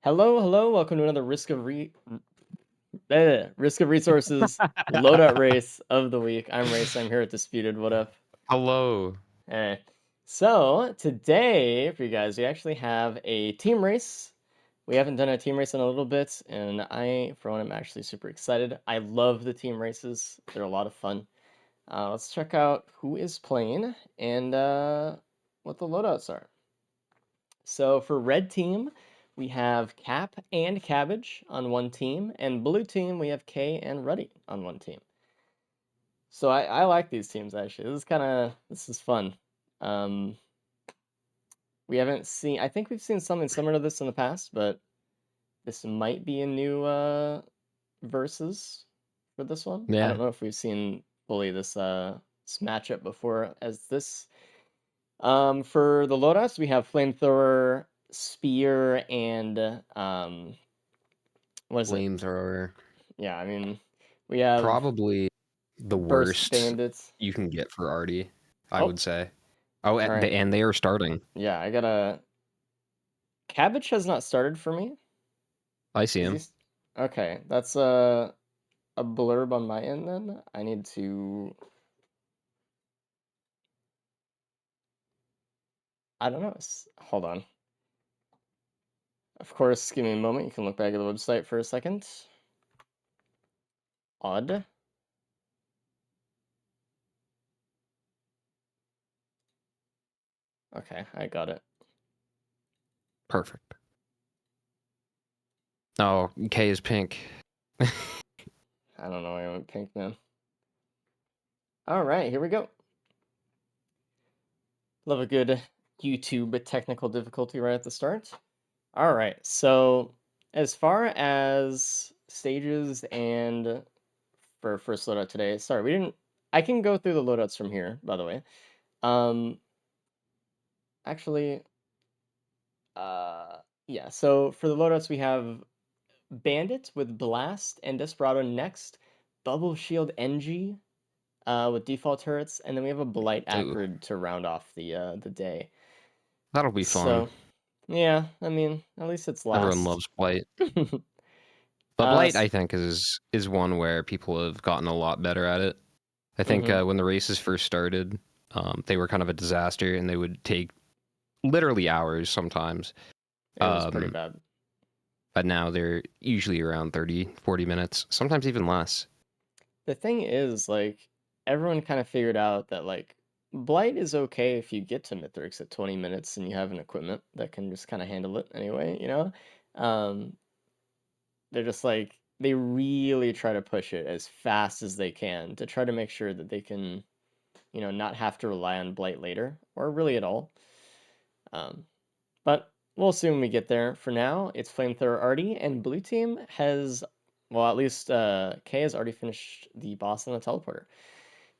Hello, hello. Welcome to another Risk of Resources loadout race of the week. I'm Race. I'm here at Disputed. What up? Hello. Hey. So today, for you guys, we actually have a team race. We haven't done a team race in a little bit, and I, for one, am actually super excited. I love the team races. They're a lot of fun. Let's check out who is playing and what the loadouts are. So for red team, we have Cap and Cabbage on one team, and blue team we have K and Ruddy on one team. So I like these teams actually. This is fun. Um, we haven't seen. I think we've seen something similar to this in the past, but this might be a new versus for this one. I Yeah. don't know if we've seen fully this matchup before as this. For the loadouts, we have flamethrower, spear, and what is it? Flamethrower. Yeah, I mean, we have Probably the burst worst bandits. you can get for Artie, I Oh, would say. Oh, all right. and they are starting. Yeah, I got a cabbage has not started for me. I see Is him. he? Okay, that's a blurb on my end then. I need to. I don't know. Hold on. Of course, give me a moment. You can look back at the website for a second. Odd. Okay, I got it. Perfect. Oh, K is pink. I don't know why I went pink, man. All right, here we go. Love a good YouTube technical difficulty right at the start. All right, so as far as stages and for first loadout today, sorry, we didn't. I can go through the loadouts from here, by the way. Um, actually, uh, yeah. So for the loadouts, we have Bandit with Blast and Desperado next, Bubble Shield NG, with default turrets, and then we have a Blight Ooh, Acrid to round off the day. that'll be fun. So yeah, I mean, at least it's Everyone last. loves Blight. But uh, Blight, I think, is one where people have gotten a lot better at it. I think mm-hmm. when the races first started, they were kind of a disaster, and they would take literally hours sometimes. It was pretty Um, bad. but now they're usually around 30, 40 minutes, sometimes even less. The thing is, like, everyone kind of figured out that, like, Blight is okay if you get to Mithrix at 20 minutes and you have an equipment that can just kind of handle it anyway, you know? Um, they're just like, they really try to push it as fast as they can to try to make sure that they can, not have to rely on Blight later or really at all. But we'll assume we get there. For now, it's Flamethrower Artie, and Blue Team has, well, at least K has already finished the boss on the teleporter.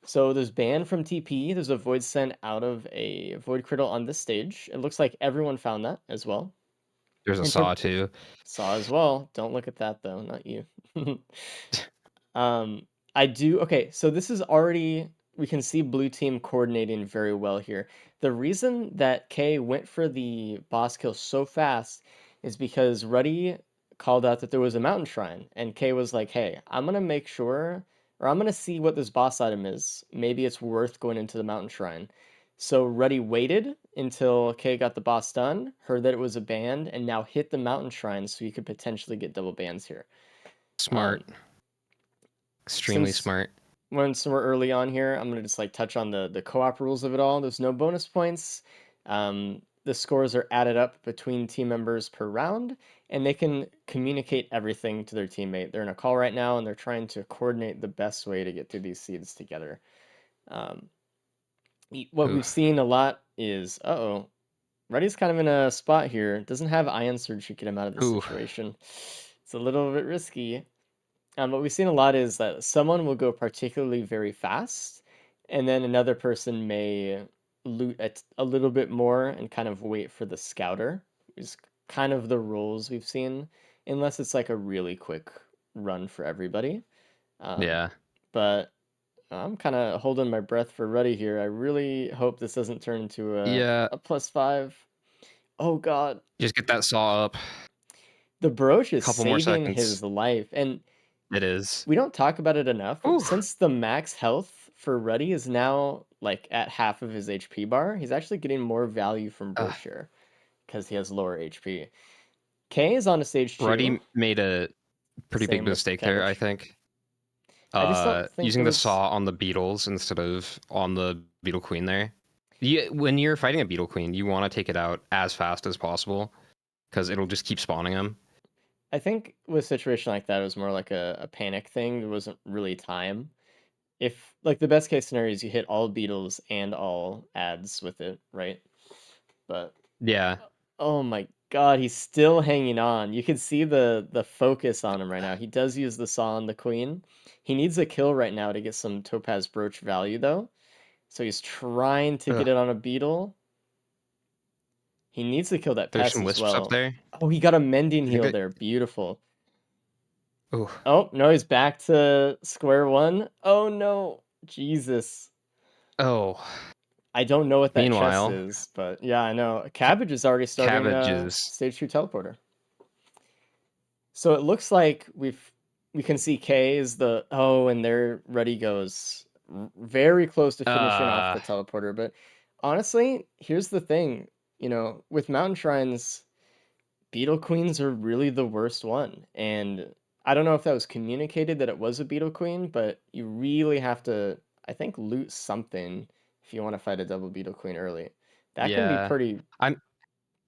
So there's ban from TP. There's a void sent out of a void crystal on this stage. It looks like everyone found that as well. There's a And saw too. saw as well. Don't look at that though, not you. um, I do. Okay, so this is already. We can see blue team coordinating very well here. The reason that K went for the boss kill so fast is because Ruddy called out that there was a mountain shrine, and K was like, "Hey, I'm gonna make sure, or I'm gonna see what this boss item is. Maybe it's worth going into the mountain shrine." So Ruddy waited until K got the boss done, heard that it was a band, and now hit the mountain shrine so he could potentially get double bans here. Smart. Um, Extremely since smart. once we're early on here, I'm gonna just like touch on the co-op rules of it all. There's no bonus points. The scores are added up between team members per round, and they can communicate everything to their teammate. They're in a call right now, and they're trying to coordinate the best way to get through these seeds together. Um, what Ooh. we've seen a lot is, uh-oh, Reddy's kind of in a spot here. Doesn't have Ion Surge to get him out of this Ooh. situation. It's a little bit risky. What we've seen a lot is that someone will go particularly very fast, and then another person may loot a little bit more and kind of wait for the scouter. Is kind of the rules we've seen, unless it's like a really quick run for everybody. Um, Yeah. but I'm kind of holding my breath for Ruddy here. I really hope this doesn't turn into Yeah. a +5. Oh God. Just get that saw up. The brooch is Couple more saving seconds. his life, and It is. we don't talk about it enough, but Ooh. since the max health for Ruddy is now like at half of his HP bar, he's actually getting more value from Uh, brooch here because he has lower HP. K is on to stage 2, Ruddy made a pretty big same with mistake there, I Cabbage. think. I just don't think it Using the was. saw on the beetles instead of on the beetle queen there. When you're fighting a beetle queen, you want to take it out as fast as possible because it'll just keep spawning them. I think with a situation like that, it was more like a panic thing. There wasn't really time. If like the best case scenario is you hit all beetles and all ads with it, right? But Yeah. oh my god, he's still hanging on. You can see the focus on him right now. He does use the saw on the queen. He needs a kill right now to get some topaz brooch value though. So he's trying to get Ugh. it on a beetle. He needs to kill that There's pest some as wisps up well. there. Oh, he got a mending You think heal that? there. Beautiful. Oh. Oh, no, he's back to square one. Oh no. Jesus. Oh. I don't know what that chest Meanwhile, is, but yeah, I know. Cabbage is already starting cabbages. stage 2 teleporter. So it looks like we can see K is the and there Ruddy goes very close to finishing off Uh. the teleporter. But honestly, here's the thing, with mountain shrines, beetle queens are really the worst one. And I don't know if that was communicated that it was a beetle queen, but you really have to, I think, loot something if you want to fight a double beetle queen early. That can be Yeah. pretty.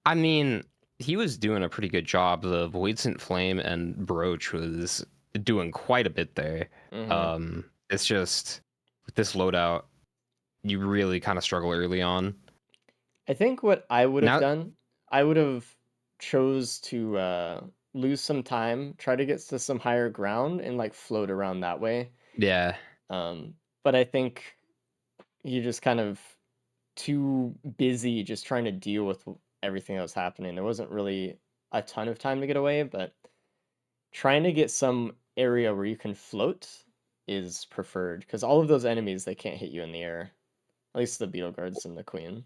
I mean, he was doing a pretty good job. The Voidsent Flame and Brooch was doing quite a bit there. Mhm. It's just with this loadout, you really kind of struggle early on. I think what I would have Now, done, I would have chose to lose some time, try to get to some higher ground, and like float around that way. yeah, But I think you just kind of too busy just trying to deal with everything that was happening. There wasn't really a ton of time to get away, but trying to get some area where you can float is preferred because all of those enemies they can't hit you in the air. At least the beetle guards and the queen.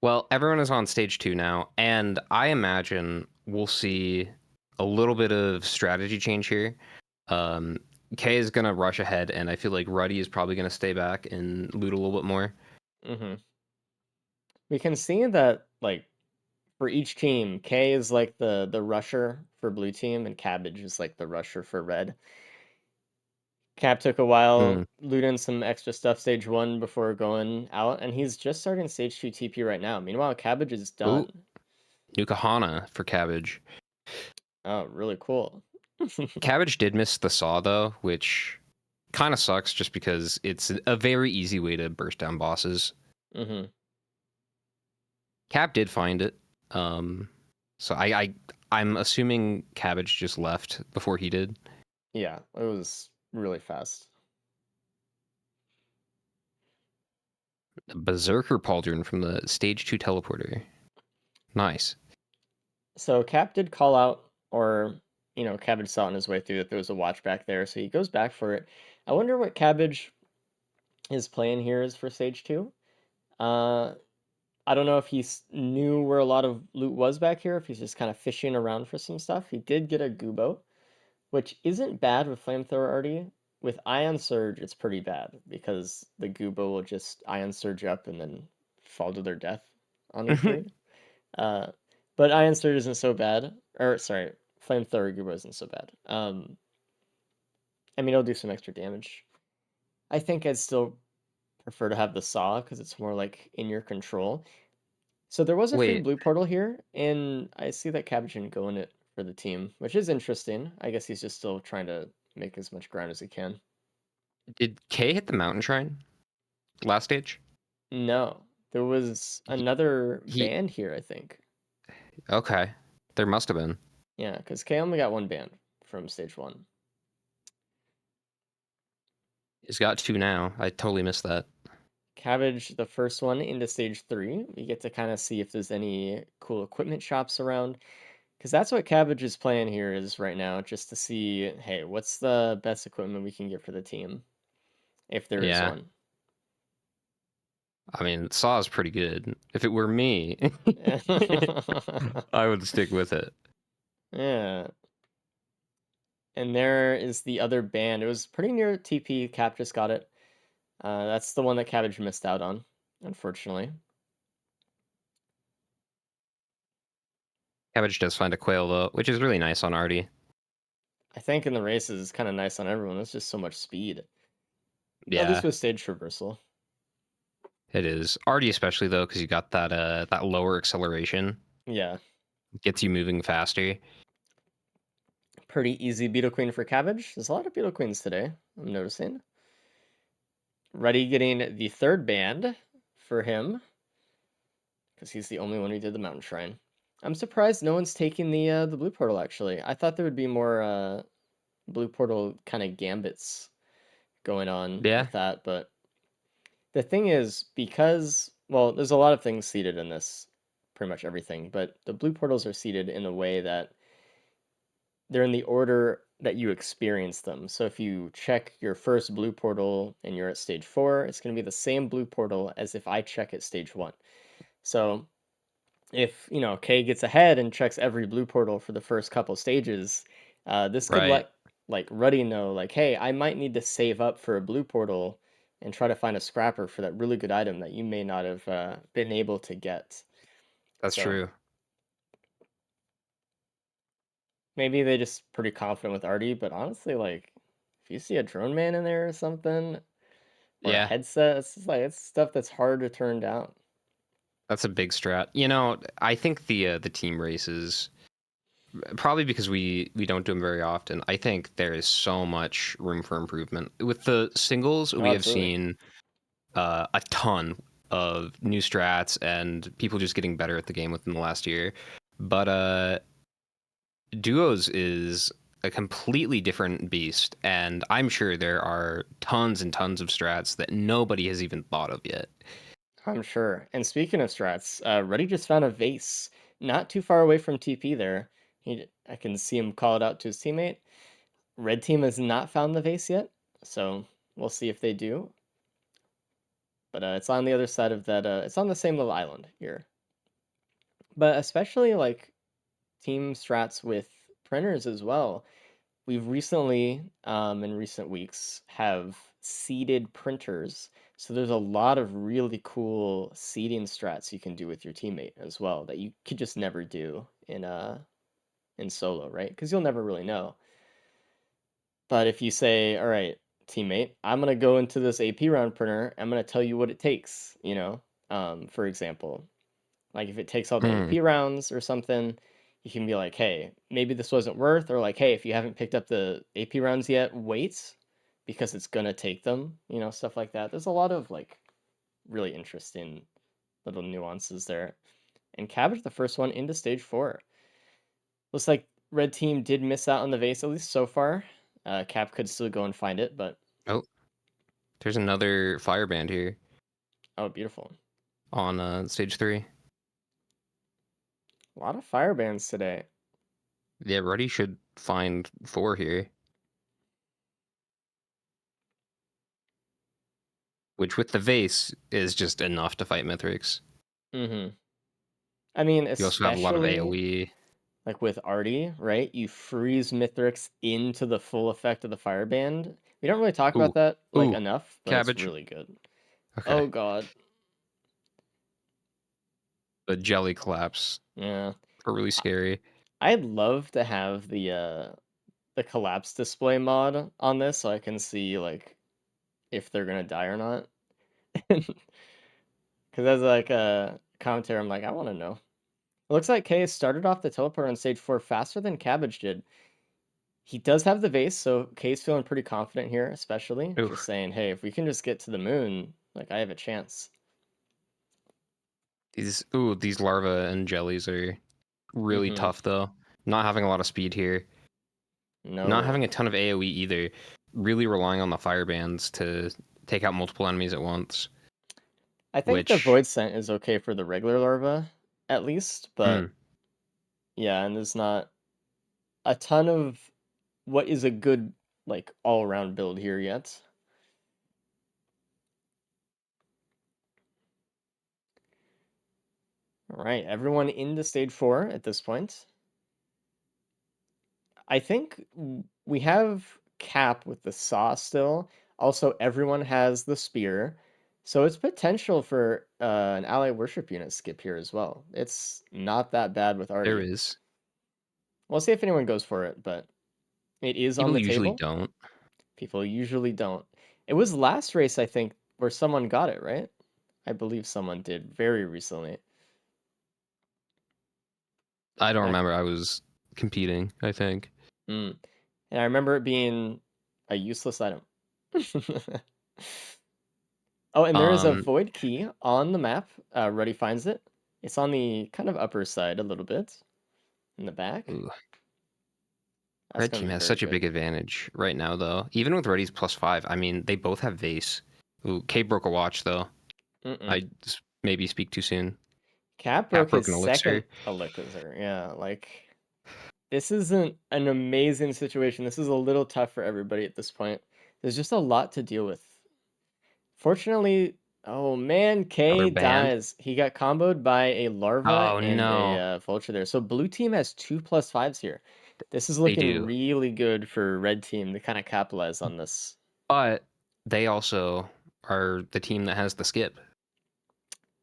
well, everyone is on stage 2 now, and I imagine we'll see a little bit of strategy change here. Um, Kay is gonna rush ahead, and I feel like Ruddy is probably gonna stay back and loot a little bit more. Hmm. We can see that like for each team, K is like the rusher for blue team, and Cabbage is like the rusher for red. Cap took a Mm. while looting some extra stuff stage 1 before going out, and he's just starting stage 2 TP right now. Meanwhile, Cabbage is Ooh, done. Nukahana for Cabbage. Oh, really cool. Cabbage did miss the saw though, which kind of sucks just because it's a very easy way to burst down bosses. Hmm. Cap did find it. Um, so I'm assuming Cabbage just left before he did. Yeah, it was really fast. Berserker Pauldron from the stage 2 teleporter. Nice. So Cap did call out, or Cabbage saw on his way through that there was a watch back there, so he goes back for it. I wonder what Cabbage his plan here is for stage 2. Uh, I don't know if he knew where a lot of loot was back here, if he's just kind of fishing around for some stuff. He did get a Gubo, which isn't bad with Flamethrower already. With Ion Surge, it's pretty bad because the Gubo will just Ion Surge up and then fall to their death on E3. Uh, but Ion Surge isn't so bad. Or, sorry, Flamethrower Gubo isn't so bad. I mean, it'll do some extra damage. I think I'd still prefer to have the Saw because it's more like in your control. So there was a free Wait, blue portal here, and I see that Cabbage didn't go in it for the team, which is interesting. I guess he's just still trying to make as much ground as he can. did K hit the mountain shrine last stage? No, there was He, another he band here, I think. okay. There must have been. Yeah, because K only got one band from stage 1. He's got 2 now. I totally missed that. Cabbage, the first one into stage 3. We get to kind of see if there's any cool equipment shops around. Because that's what Cabbage's plan here is right now, just to see, hey, what's the best equipment we can get for the team, if there is Yeah. one. I mean, Saw is pretty good. If it were me, I would stick with it. Yeah. And there is the other band. It was pretty near TP. Cap just got it. That's the one that Cabbage missed out on, unfortunately. Cabbage does find a quail though, which is really nice on Artie. I think in the races it's kind of nice on everyone. There's just so much speed, at least Yeah, with stage traversal. it is. Artie especially though, because you got that lower acceleration. Yeah, Gets you moving faster. pretty easy Beetle Queen for Cabbage. There's a lot of Beetle Queens today, I'm noticing. Ready getting the third band for him, because he's the only one who did the Mountain Shrine. I'm surprised no one's taking the blue portal. Actually, I thought there would be more blue portal kind of gambits going on Yeah, with that, but the thing is, because well, there's a lot of things seeded in this, pretty much everything, but the blue portals are seeded in a way that they're in the order that you experience them. So if you check your first blue portal and you're at stage 4, it's going to be the same blue portal as if I check at stage 1. So if, Kay gets ahead and checks every blue portal for the first couple stages, this could right. let like Ruddy know like, hey, I might need to save up for a blue portal and try to find a scrapper for that really good item that you may not have been able to get. That's So true. maybe they just pretty confident with Artie, but honestly, like if you see a drone man in there or something, or a Yeah, headset, it's just like it's stuff that's hard to turn down. that's a big strat. I think the team races probably because we don't do them very often. I think there is so much room for improvement. With the singles, Oh, we have absolutely. seen a ton of new strats and people just getting better at the game within the last year. But duos is a completely different beast, and I'm sure there are tons and tons of strats that nobody has even thought of yet. I'm sure. And speaking of strats, Ruddy just found a vase not too far away from TP there. I can see him call it out to his teammate. Red team has not found the vase yet, so we'll see if they do. But it's on the other side of that. It's on the same little island here. But especially like team strats with printers as well. We've recently, in recent weeks, have seeded printers. So there's a lot of really cool seeding strats you can do with your teammate as well that you could just never do in solo, right? Because you'll never really know. But if you say, all right, teammate, I'm gonna go into this AP round printer, I'm gonna tell you what it takes, for example. Like if it takes all the Hmm. AP rounds or something, you can be like, hey, maybe this wasn't worth, or like, hey, if you haven't picked up the AP rounds yet, wait, because it's gonna take them, stuff like that. There's a lot of like really interesting little nuances there. And Cabbage, the first one into stage 4. Looks like red team did miss out on the vase, at least so far. Cap could still go and find it, but Oh, there's another fireband here oh, beautiful. on stage 3. A lot of fire bands today. Yeah, Ruddy should find 4 here, which with the vase is just enough to fight Mithrix. Mm-hmm. I mean, You also have a lot of especially AoE. like with Artie, right? You freeze Mithrix into the full effect of the fireband. We don't really talk about Ooh, that like ooh, enough, but it's cabbage. really good. Okay, Oh god. the jelly collapse Yeah. are really I- scary. I'd love to have the collapse display mod on this so I can see like if they're gonna die or not. Because as like a commentary, I'm like, I want to know. It looks like Kay started off the teleport on stage 4 faster than Cabbage did. He does have the vase, so Kay's feeling pretty confident here, especially. Ooh, Just saying, hey, if we can just get to the moon, like I have a chance. these larvae and jellies are really Mm-hmm. tough though. Not having a lot of speed here. Not No. having a ton of AoE either. Really relying on the firebands to take out multiple enemies at once. I think the Which, Void Scent is okay for the regular larva, at least, hmm, but yeah, and there's not a ton of what is a good, like, all around build here yet. All right, everyone into stage 4 at this point. I think we have Cap with the saw still. Also, everyone has the spear. So it's potential for an ally worship unit skip here as well. It's not that bad with There Artie. is. We'll see if anyone goes for it, but it is on People the usually table. don't. People usually don't. It was last race, I think, where someone got it, right? I believe someone did very recently. I don't And remember. I was competing, I think. mm, and I remember it being a useless item. Oh, and there is a Um, void key on the map. Ruddy finds it. It's on the kind of upper side a little bit in the back. ooh, That's Red going to team be has very such a good. big advantage right now, though. Even with Reddy's +5, I mean, they both have Vase. Ooh, K broke a watch, though. Mm-mm. I just maybe speak too soon. Cap Cat broke his broke an elixir. second elixir. Yeah, like this isn't an amazing situation. This is a little tough for everybody at this point. There's just a lot to deal with. Fortunately, oh man, Another K band. dies. He got comboed by a larva Oh and a no, vulture there. So blue team has 2+5s here. This is they looking do. really good for red team to kind of capitalize on this. But they also are the team that has the skip.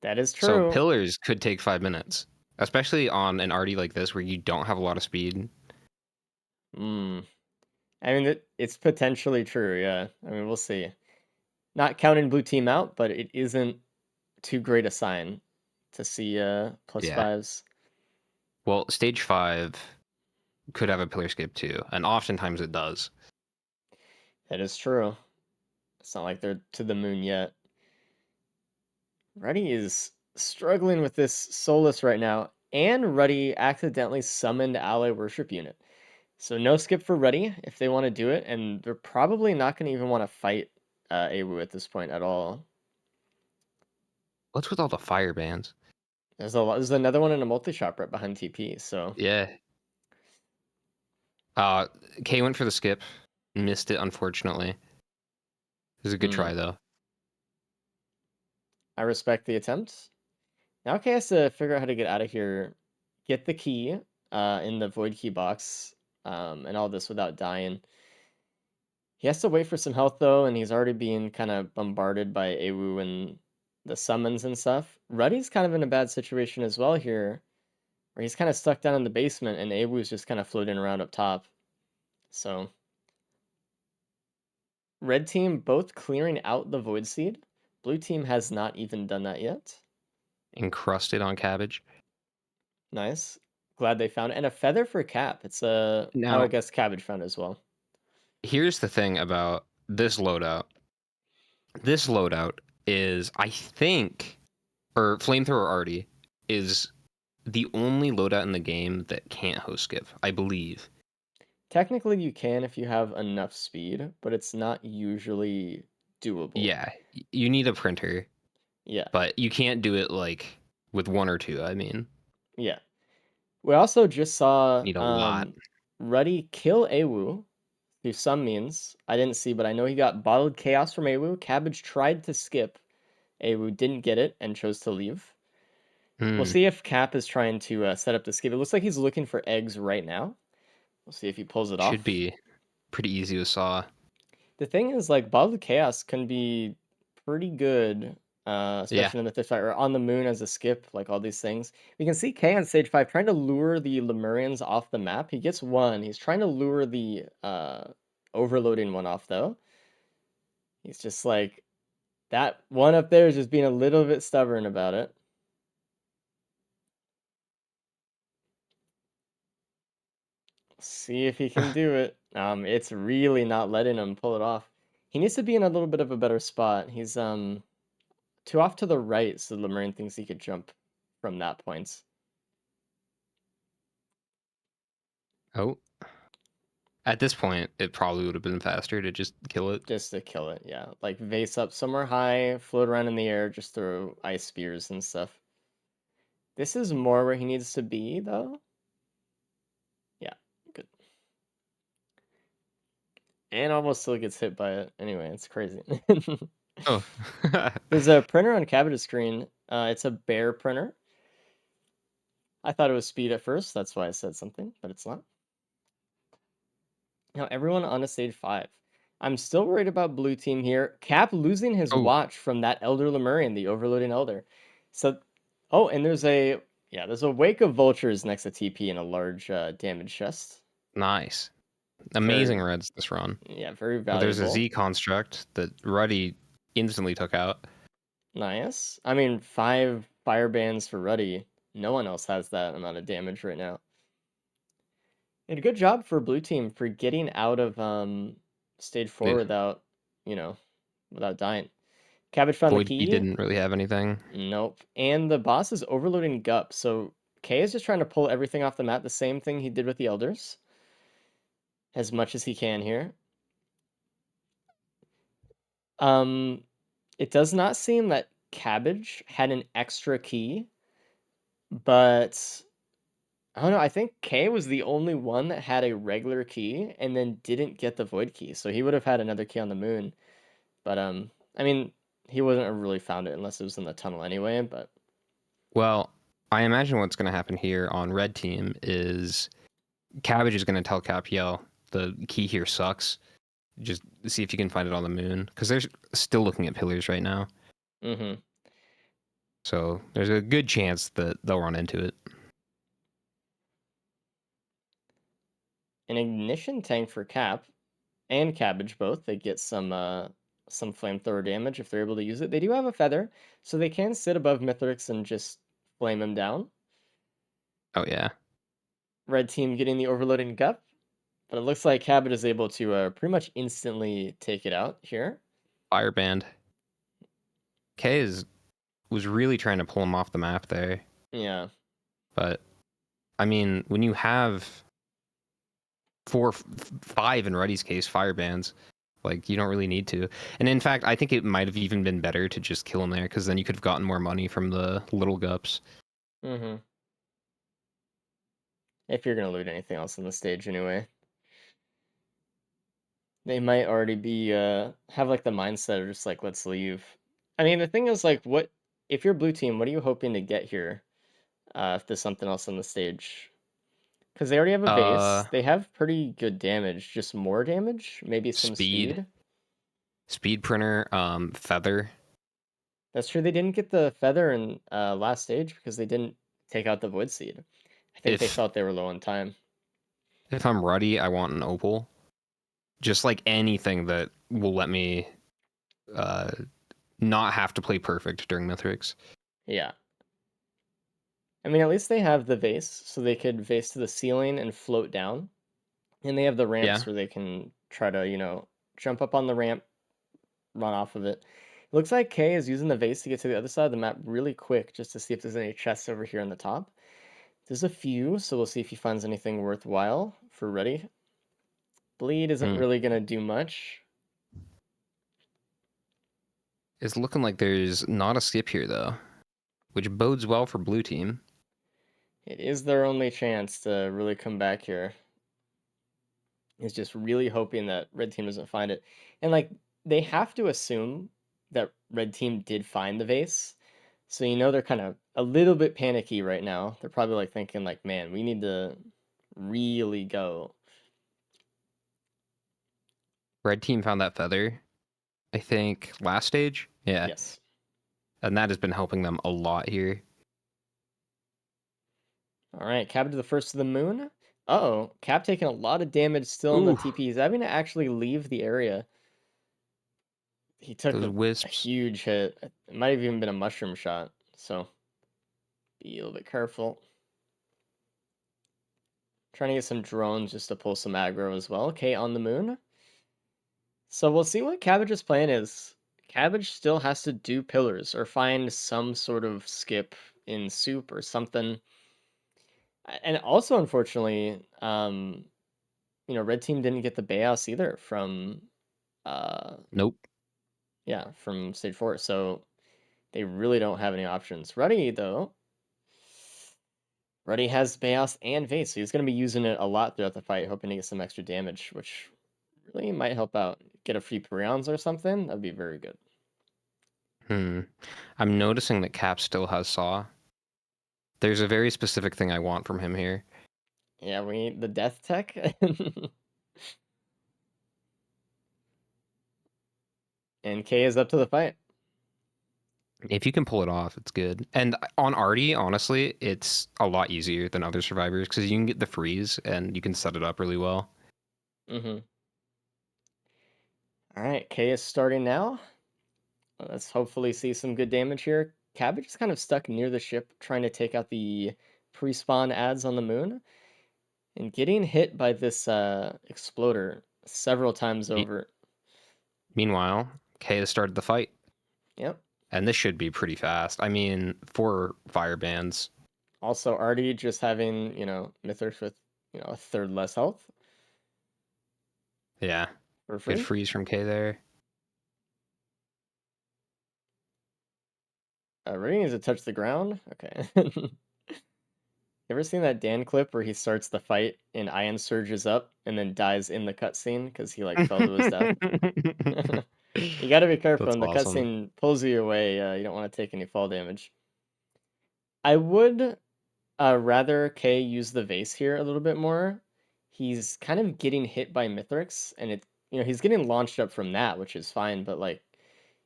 That is So true. pillars could take 5 minutes, especially on an arty like this where you don't have a lot of speed. Hmm. I mean, it's potentially true. Yeah. I mean, we'll see. Not counting blue team out, but it isn't too great a sign to see plus Yeah. fives. Well, stage 5 could have a pillar skip too, and oftentimes it does. That is true. It's not like they're to the moon yet. Ruddy is struggling with this Solus right now, and Ruddy accidentally summoned Ally Worship Unit. So no skip for Ruddy if they want to do it, and they're probably not going to even want to fight Awu at this point at all. What's with all the fire bans? There's a lot. There's another one in a multi-shop right behind TP. So Yeah. Uh, K went for the skip, missed it unfortunately. It was a good hmm, try though. I respect the attempt. Now K has to figure out how to get out of here, get the key in the void key box, and all this without dying. He has to wait for some health though, and he's already being kind of bombarded by Awu and the summons and stuff. Ruddy's kind of in a bad situation as well here, where he's kind of stuck down in the basement, and Awu's just kind of floating around up top. So red team both clearing out the void seed. Blue team has not even done that yet. Encrusted on cabbage. Nice. Glad they found it. And a feather for Cap. It's a oh, I Now, guess Cabbage found it as well. here's the thing about this loadout. This loadout is, I think, or flamethrower arty is the only loadout in the game that can't host skip, I believe. Technically, you can if you have enough speed, but it's not usually doable. Yeah, you need a printer, Yeah, but you can't do it like with one or two. I mean, yeah. We also just saw need a lot. Ruddy kill Awu through some means. I didn't see, but I know he got bottled chaos from Awu. Cabbage tried to skip. Awu didn't get it and chose to leave. We'll Hmm, see if Cap is trying to set up the skip. It looks like he's looking for eggs right now. We'll see if he pulls it should off. be pretty easy with saw. The thing is, like, Bottled Chaos can be pretty good, Yeah, especially in the fifth fight, or on the moon as a skip, like all these things. We can see K on stage 5 trying to lure the Lemurians off the map. He gets one. He's trying to lure the overloading one off, though. He's just like, that one up there is just being a little bit stubborn about it. See if he can do it. It's really not letting him pull it off. He needs to be in a little bit of a better spot. He's too off to the right, so Lemurian thinks he could jump from that point. oh, at this point, it probably would have been faster to just kill it. Just to kill it, yeah. Like vase up somewhere high, float around in the air, just throw ice spears and stuff. This is more where he needs to be, though. Yeah, good. And almost still gets hit by it. Anyway, it's crazy. Oh, There's a printer on Cabbage's screen. It's a bear printer. I thought it was speed at first. That's why I said something, but it's not. Now everyone on to stage 5. I'm still worried about blue team here. Cap losing his Oh, watch from that Elder Lemurian, the overloading Elder. So, oh, and there's a wake of vultures next to TP in a large damage chest. nice. Very, Amazing reds this run. yeah, very But there's a valuable. Z construct that Ruddy instantly took out. Nice. I mean, 5 fire bands for Ruddy. No one else has that amount of damage right now. And a good job for blue team for getting out of stage 4 The without, you know, without dying. Cabbage found the Void Key key. didn't really have anything. Nope. And the boss is overloading Gup, so Kay is just trying to pull everything off the map, the same thing he did with the Elders, as much as he can here. Um, it does not seem that Cabbage had an extra key, but I don't know. I think Kay was the only one that had a regular key and then didn't get the Void key, so he would have had another key on the moon. But I mean, he wouldn't have really found it unless it was in the tunnel anyway. But Well, I imagine what's going to happen here on red team is Cabbage is going to tell Cap, yo, the key here sucks. Just see if you can find it on the moon. Because they're still looking at pillars right now. mm-hmm. So there's a good chance that they'll run into it. An ignition tank for Cap and Cabbage both. They get some flamethrower damage if they're able to use it. They do have a feather, so they can sit above Mithrix and just flame him down. Oh, yeah. Red team getting the overloading Gup, but it looks like Cabbage is able to pretty much instantly take it out here. Fireband. Was really trying to pull him off the map there. Yeah. But, I mean, when you have 5 in Ruddy's case, firebands, like, you don't really need to. And in fact, I think it might have even been better to just kill him there, because then you could have gotten more money from the little gups. Mm-hmm. If you're gonna loot anything else on the stage anyway. They might already be have like the mindset of just like let's leave. I mean the thing is like what if you're blue team, what are you hoping to get here? If there's something else on the stage. Because they already have a Uh, base. They have pretty good damage. Just more damage? Maybe some speed. speed. Speed printer, feather. That's true. They didn't get the feather in last stage because they didn't take out the void seed. I think they If felt they were low on time. if I'm Ruddy, I want an opal. Just like anything that will let me uh not have to play perfect during Mithrix. Yeah. I mean, at least they have the vase, so they could vase to the ceiling and float down. And they have the Yeah. ramps where they can try to, jump up on the ramp, run off of it. It looks like Kay is using the vase to get to the other side of the map really quick just to see if there's any chests over here on the top. There's a few, so we'll see if he finds anything worthwhile for ready. Bleed isn't Hmm. really going to do much. It's looking like there's not a skip here though, which bodes well for blue team. It is their only chance to really come back here. Is just really hoping that red team doesn't find it. And like they have to assume that red team did find the vase. So they're kind of a little bit panicky right now. They're probably like thinking like, "Man, we need to really go." Red team found that feather, I think, last stage. Yeah. Yes. And that has been helping them a lot here. All right, Cap to the first to the moon. Uh-oh, Cap taking a lot of damage still in the Ooh, TP. He's having to actually leave the area. He took those a wisps. huge hit. It might have even been a mushroom shot. So be a little bit careful. Trying to get some drones just to pull some aggro as well. Okay, on the moon. So we'll see what Cabbage's plan is. Cabbage still has to do pillars or find some sort of skip in soup or something. And also, unfortunately, red team didn't get the Bayos either from uh Nope. yeah, from stage 4. So they really don't have any options. Ruddy though, Ruddy has Bayos and Vase, so he's gonna be using it a lot throughout the fight, hoping to get some extra damage, which really might help out. Get a free Prions or something, that'd be very good. Hmm. I'm noticing that Cap still has Saw. There's a very specific thing I want from him here. Yeah, we need the death tech. And K is up to the fight. If you can pull it off, it's good. And on Artie, honestly, it's a lot easier than other survivors because you can get the freeze and you can set it up really well. Mm-hmm. All right, K is starting now. Let's hopefully see some good damage here. Cabbage is kind of stuck near the ship, trying to take out the pre-spawn ads on the moon, and getting hit by this exploder several times Me- over. Meanwhile, Kay has started the fight, Yep. and this should be pretty fast. I mean, for fire bands, Also, Artie just having, Mythos with, a third less health yeah, for good free. freeze from Kay there. Artie needs to touch the ground. Okay. You ever seen that Dan clip where he starts the fight and Ian surges up and then dies in the cutscene because he like fell to his death? You got to be careful. That's When the awesome. cutscene pulls you away, you don't want to take any fall damage. I would rather Kay use the vase here a little bit more. He's kind of getting hit by Mithrix, and he's getting launched up from that, which is fine, but like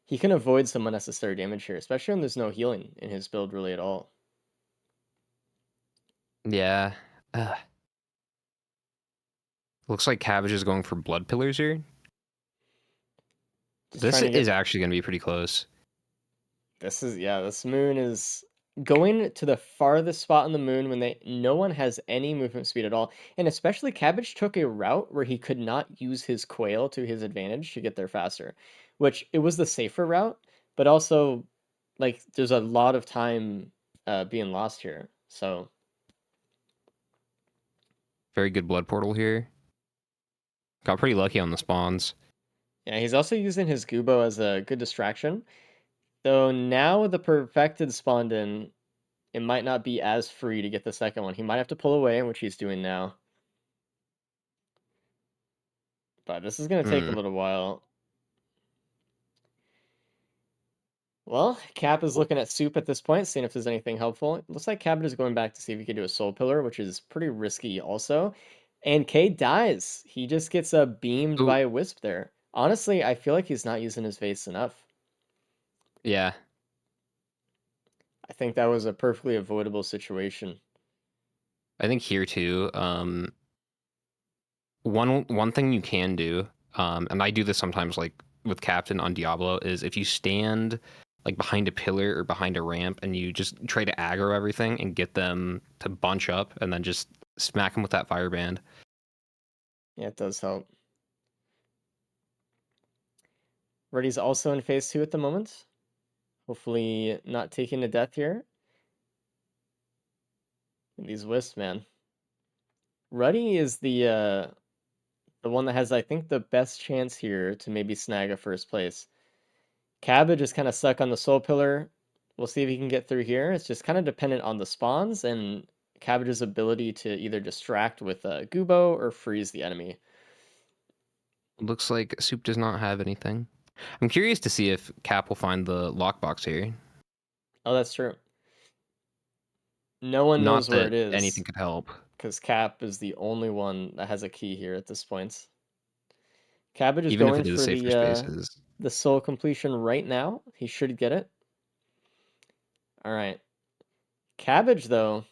he can avoid some unnecessary damage here, especially when there's no healing in his build really at all. Yeah. Looks like Cabbage is going for blood pillars here. Just This trying to is get actually going to be pretty close. this moon is going to the farthest spot on the moon when no one has any movement speed at all. And especially Cabbage took a route where he could not use his quail to his advantage to get there faster, which it was the safer route, but also like there's a lot of time being lost here. So Very good blood portal here. Got pretty lucky on the spawns. yeah, he's also using his Gubo as a good distraction. Though now with the perfected spawned in, it might not be as free to get the second one. He might have to pull away, which he's doing now. But this is going to take a Hmm. little while. Well, Cap is looking at Soup at this point, seeing if there's anything helpful. It looks like Cabot is going back to see if he can do a Soul Pillar, which is pretty risky also. And K dies. He just gets beamed Ooh, by a Wisp there. Honestly, I feel like he's not using his vase enough. yeah. I think that was a perfectly avoidable situation. I think here too. One thing you can do, and I do this sometimes, like with Captain on Diablo, is if you stand like behind a pillar or behind a ramp and you just try to aggro everything and get them to bunch up and then just smack them with that fireband. Yeah, it does help. Reddy's also in phase 2 at the moment. Hopefully not taking a death here. These Wisps, man. Ruddy is the one that has, I think, the best chance here to maybe snag a first place. Cabbage is kind of stuck on the Soul Pillar. We'll see if he can get through here. It's just kind of dependent on the spawns and Cabbage's ability to either distract with Gubo or freeze the enemy. Looks like Soup does not have anything. I'm curious to see if Cap will find the lockbox here. Oh, that's true. No one knows Not where it that is anything could help, because Cap is the only one that has a key here at this point. Cabbage is even if going it is for safer spaces. the soul completion right now. He should get it. All right. Cabbage though,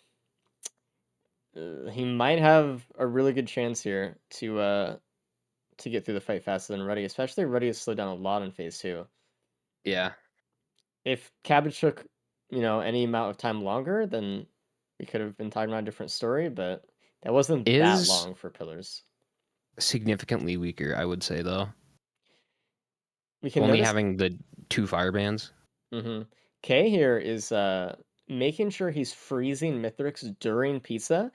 he might have a really good chance here to get through the fight faster than Ruddy, especially Ruddy has slowed down a lot in phase 2. Yeah. If Cabbage took, any amount of time longer, then we could have been talking about a different story, but that wasn't that Is long for Pillars. significantly weaker, I would say, though. We can Only notice having the two fire bands. K here is making sure he's freezing Mithrix during pizza,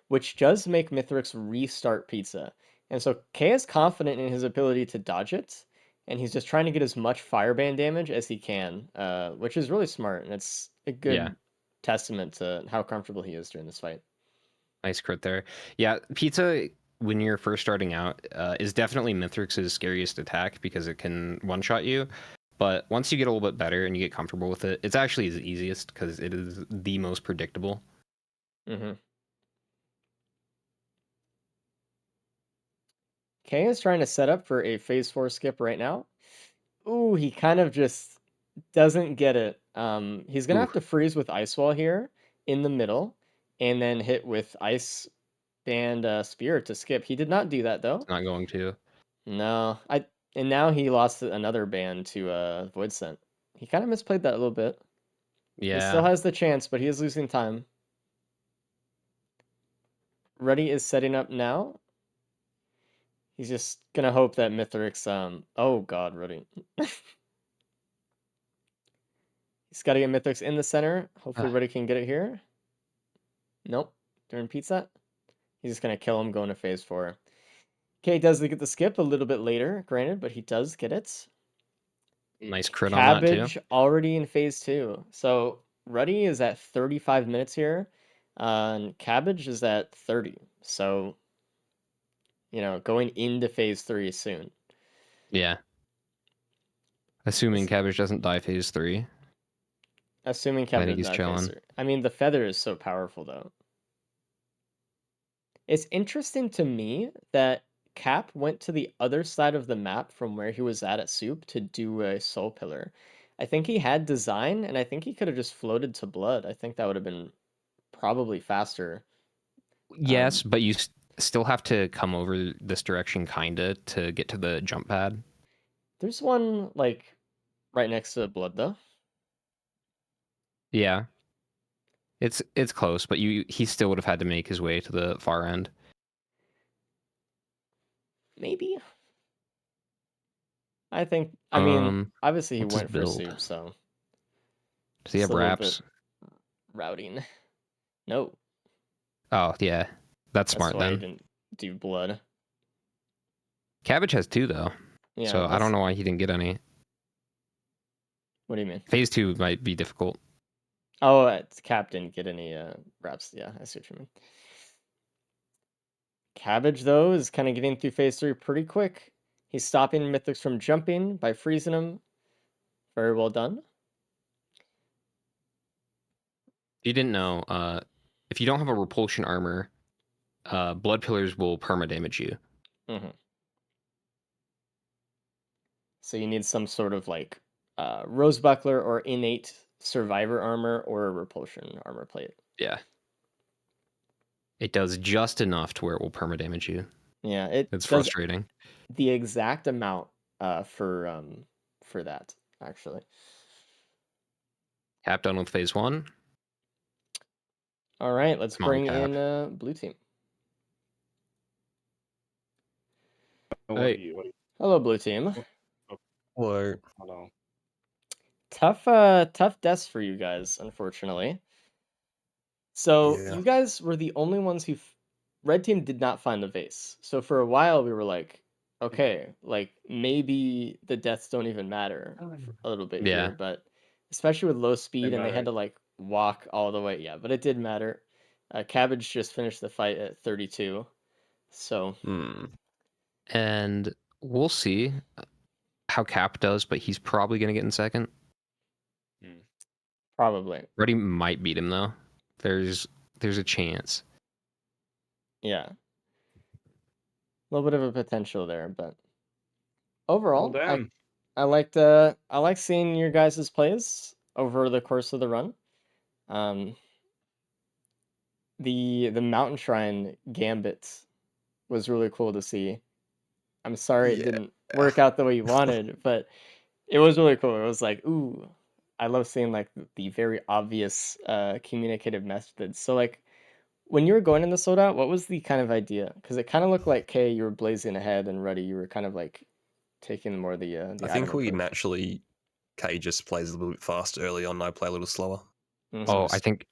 which does make Mithrix restart pizza. And so K is confident in his ability to dodge it, and he's just trying to get as much fireband damage as he can, which is really smart, and it's a Yeah. good testament to how comfortable he is during this fight. Nice crit there. Yeah, pizza when you're first starting out is definitely Mithrix's scariest attack because it can one-shot you. But once you get a little bit better and you get comfortable with it, it's actually the easiest because it is the most predictable. hmm K is trying to set up for a phase 4 skip right now. Ooh, he kind of just doesn't get it. He's gonna Ooh, have to freeze with Ice Wall here in the middle, and then hit with Ice Band Spear to skip. He did not do that it's though. not going to. No, and now he lost another band to Void Scent. He kind of misplayed that a little bit. He still Yeah, has the chance, but he is losing time. Ruddy is setting up now. He's just gonna hope that Mithrix. Oh God, Ruddy. He's got to get Mithrix in the center. Hopefully, uh, Ruddy can get it here. Nope. During pizza. He's just gonna kill him going to phase 4. Okay, does get the skip a little bit later, granted, but he does get it. nice crit on that too. Cabbage already in phase 2. So Ruddy is at 35 minutes here, and Cabbage is at 30. So, going into phase 3 soon. Yeah, assuming This, Cabbage doesn't die phase 3. assuming I Cabbage think doesn't he's die phase chilling. 3. I mean, the feather is so powerful, though. It's interesting to me that Cap went to the other side of the map from where he was at Soup to do a Soul Pillar. I think he had design, and I think he could have just floated to Blood. I think that would have been probably faster. Yes, Um, but you still have to come over this direction kinda to get to the jump pad. there's one like right next to Blood though. Yeah, it's close, but he still would have had to make his way to the far end. Maybe. I mean, Um, obviously he what's his went for build? Soup, so Does he just have a little bit wraps? routing. No, Oh yeah, that's that's smart why he then. didn't do Blood. Cabbage has 2 though, Yeah, so I don't that's know why he didn't get any. what do you mean? Phase 2 might be difficult. Oh, Cap didn't get any reps. Yeah, I see what you mean. Cabbage, though, is kind of getting through phase 3 pretty quick. He's stopping Mythics from jumping by freezing him. Very well done. If you didn't know, if you don't have a repulsion armor, blood pillars will perma damage you. Hmm. So you need some sort of like Rose Buckler or innate survivor armor or a repulsion armor plate. Yeah, it does just enough to where it will perma damage you. Yeah, it It's does frustrating. the exact amount for that actually. Cap done with phase 1. All right, let's Come on, bring Cap. in blue team. What are Hey, you? Hello, blue team. What? Oh, Or hello. Tough deaths for you guys, unfortunately. So yeah, you guys were the only ones red team did not find the vase. So for a while we were like, okay, like maybe the deaths don't even matter for a little bit here, yeah. but especially with low They speed and they had matter. to like walk all the way. Yeah, but it did matter. Cabbage just finished the fight at 32. So hmm. And we'll see how Cap does, but he's probably going to get in second. Hmm. probably. Reddy might beat him though. There's a chance. Yeah. A little bit of a potential there, but Oh overall, I damn! I like seeing your guys' plays over the course of the run. Um, the Mountain Shrine Gambit was really cool to see. I'm sorry it Yeah. didn't work out the way you wanted, but it was really cool. It was like, ooh, I love seeing like the very obvious communicative methods. So like when you were going in the sold out, what was the kind of idea? Because it kind of looked like Kay, you were blazing ahead, and Ruddy, you were kind of like taking more I the item think we approach. naturally K just plays a little bit faster early on. And I play a little slower, so Hmm. we Oh, I just think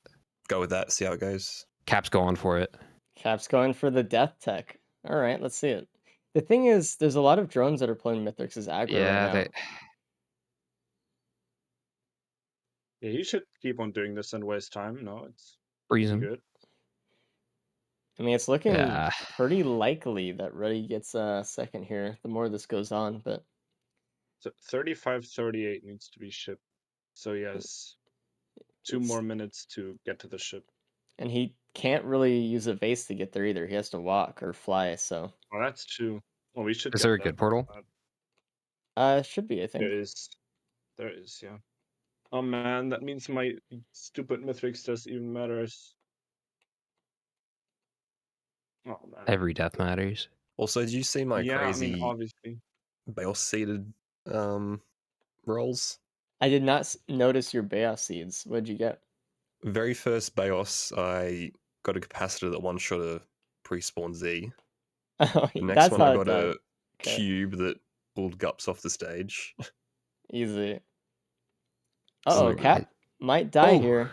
go with that. See how it goes. Cap's going for it. Cap's going for the death tech. All right, let's see it. The thing is, there's a lot of drones that are playing Mithrix' aggro right Yeah, they now. Yeah, you should keep on doing this and waste time. No, it's freeze pretty him. good. I mean, it's looking Yeah, pretty likely that Ruddy gets a second here. The more this goes on, but So 35:38 needs to be shipped. So yes, 2 more it's minutes to get to the ship. and he can't really use a vase to get there either. He has to walk or fly. So Well, that's true. Well, we should is get there a that. good portal? Should be, I think. There is. There is, yeah. Oh man, that means my stupid Mithrix just even matters. Oh man. Every death matters. Also, did you see my Yeah, I mean, crazy obviously. Baos seeded rolls? I did not notice your Baos seeds. What'd you get? Very first Baos, I got a capacitor that one shot a pre-spawn Z. Oh, The next that's one, I how it got died. a Okay, cube that pulled gups off the stage. easy. So, Uh-oh, Cap might die here.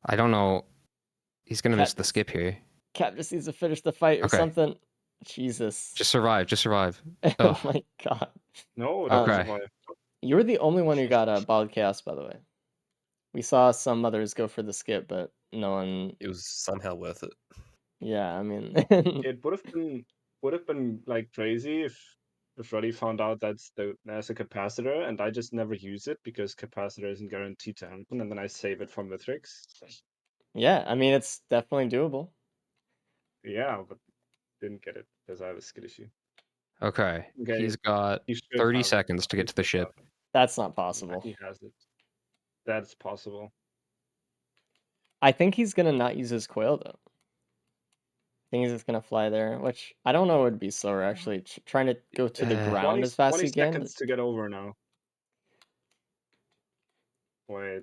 I don't know. He's gonna miss Cap, the skip here. Cap just needs to finish the fight or Okay. something. Jesus. Just survive. Just survive. Oh Oh, my god. No, it doesn't okay. survive. You were the only one who got a Bald Chaos, by the way. We saw some others go for the skip, but no one. It was somehow worth it. Yeah, I mean. It would have been like crazy if Roddy found out there's a capacitor and I just never use it because capacitor isn't guaranteed to happen, and then I save it from Mithrix. Yeah, I mean, it's definitely doable. Yeah, but didn't get it because I have a skill issue. Okay. Okay, He's got he should 30 have it. seconds to He get to the should ship. have it. That's not Yeah, possible. he has it. That's possible. I think he's gonna not use his coil though. I think he's just gonna fly there, which I don't know would be slower actually. Trying to go to the ground 20, as fast 20 as you can. seconds to get over now. Wait.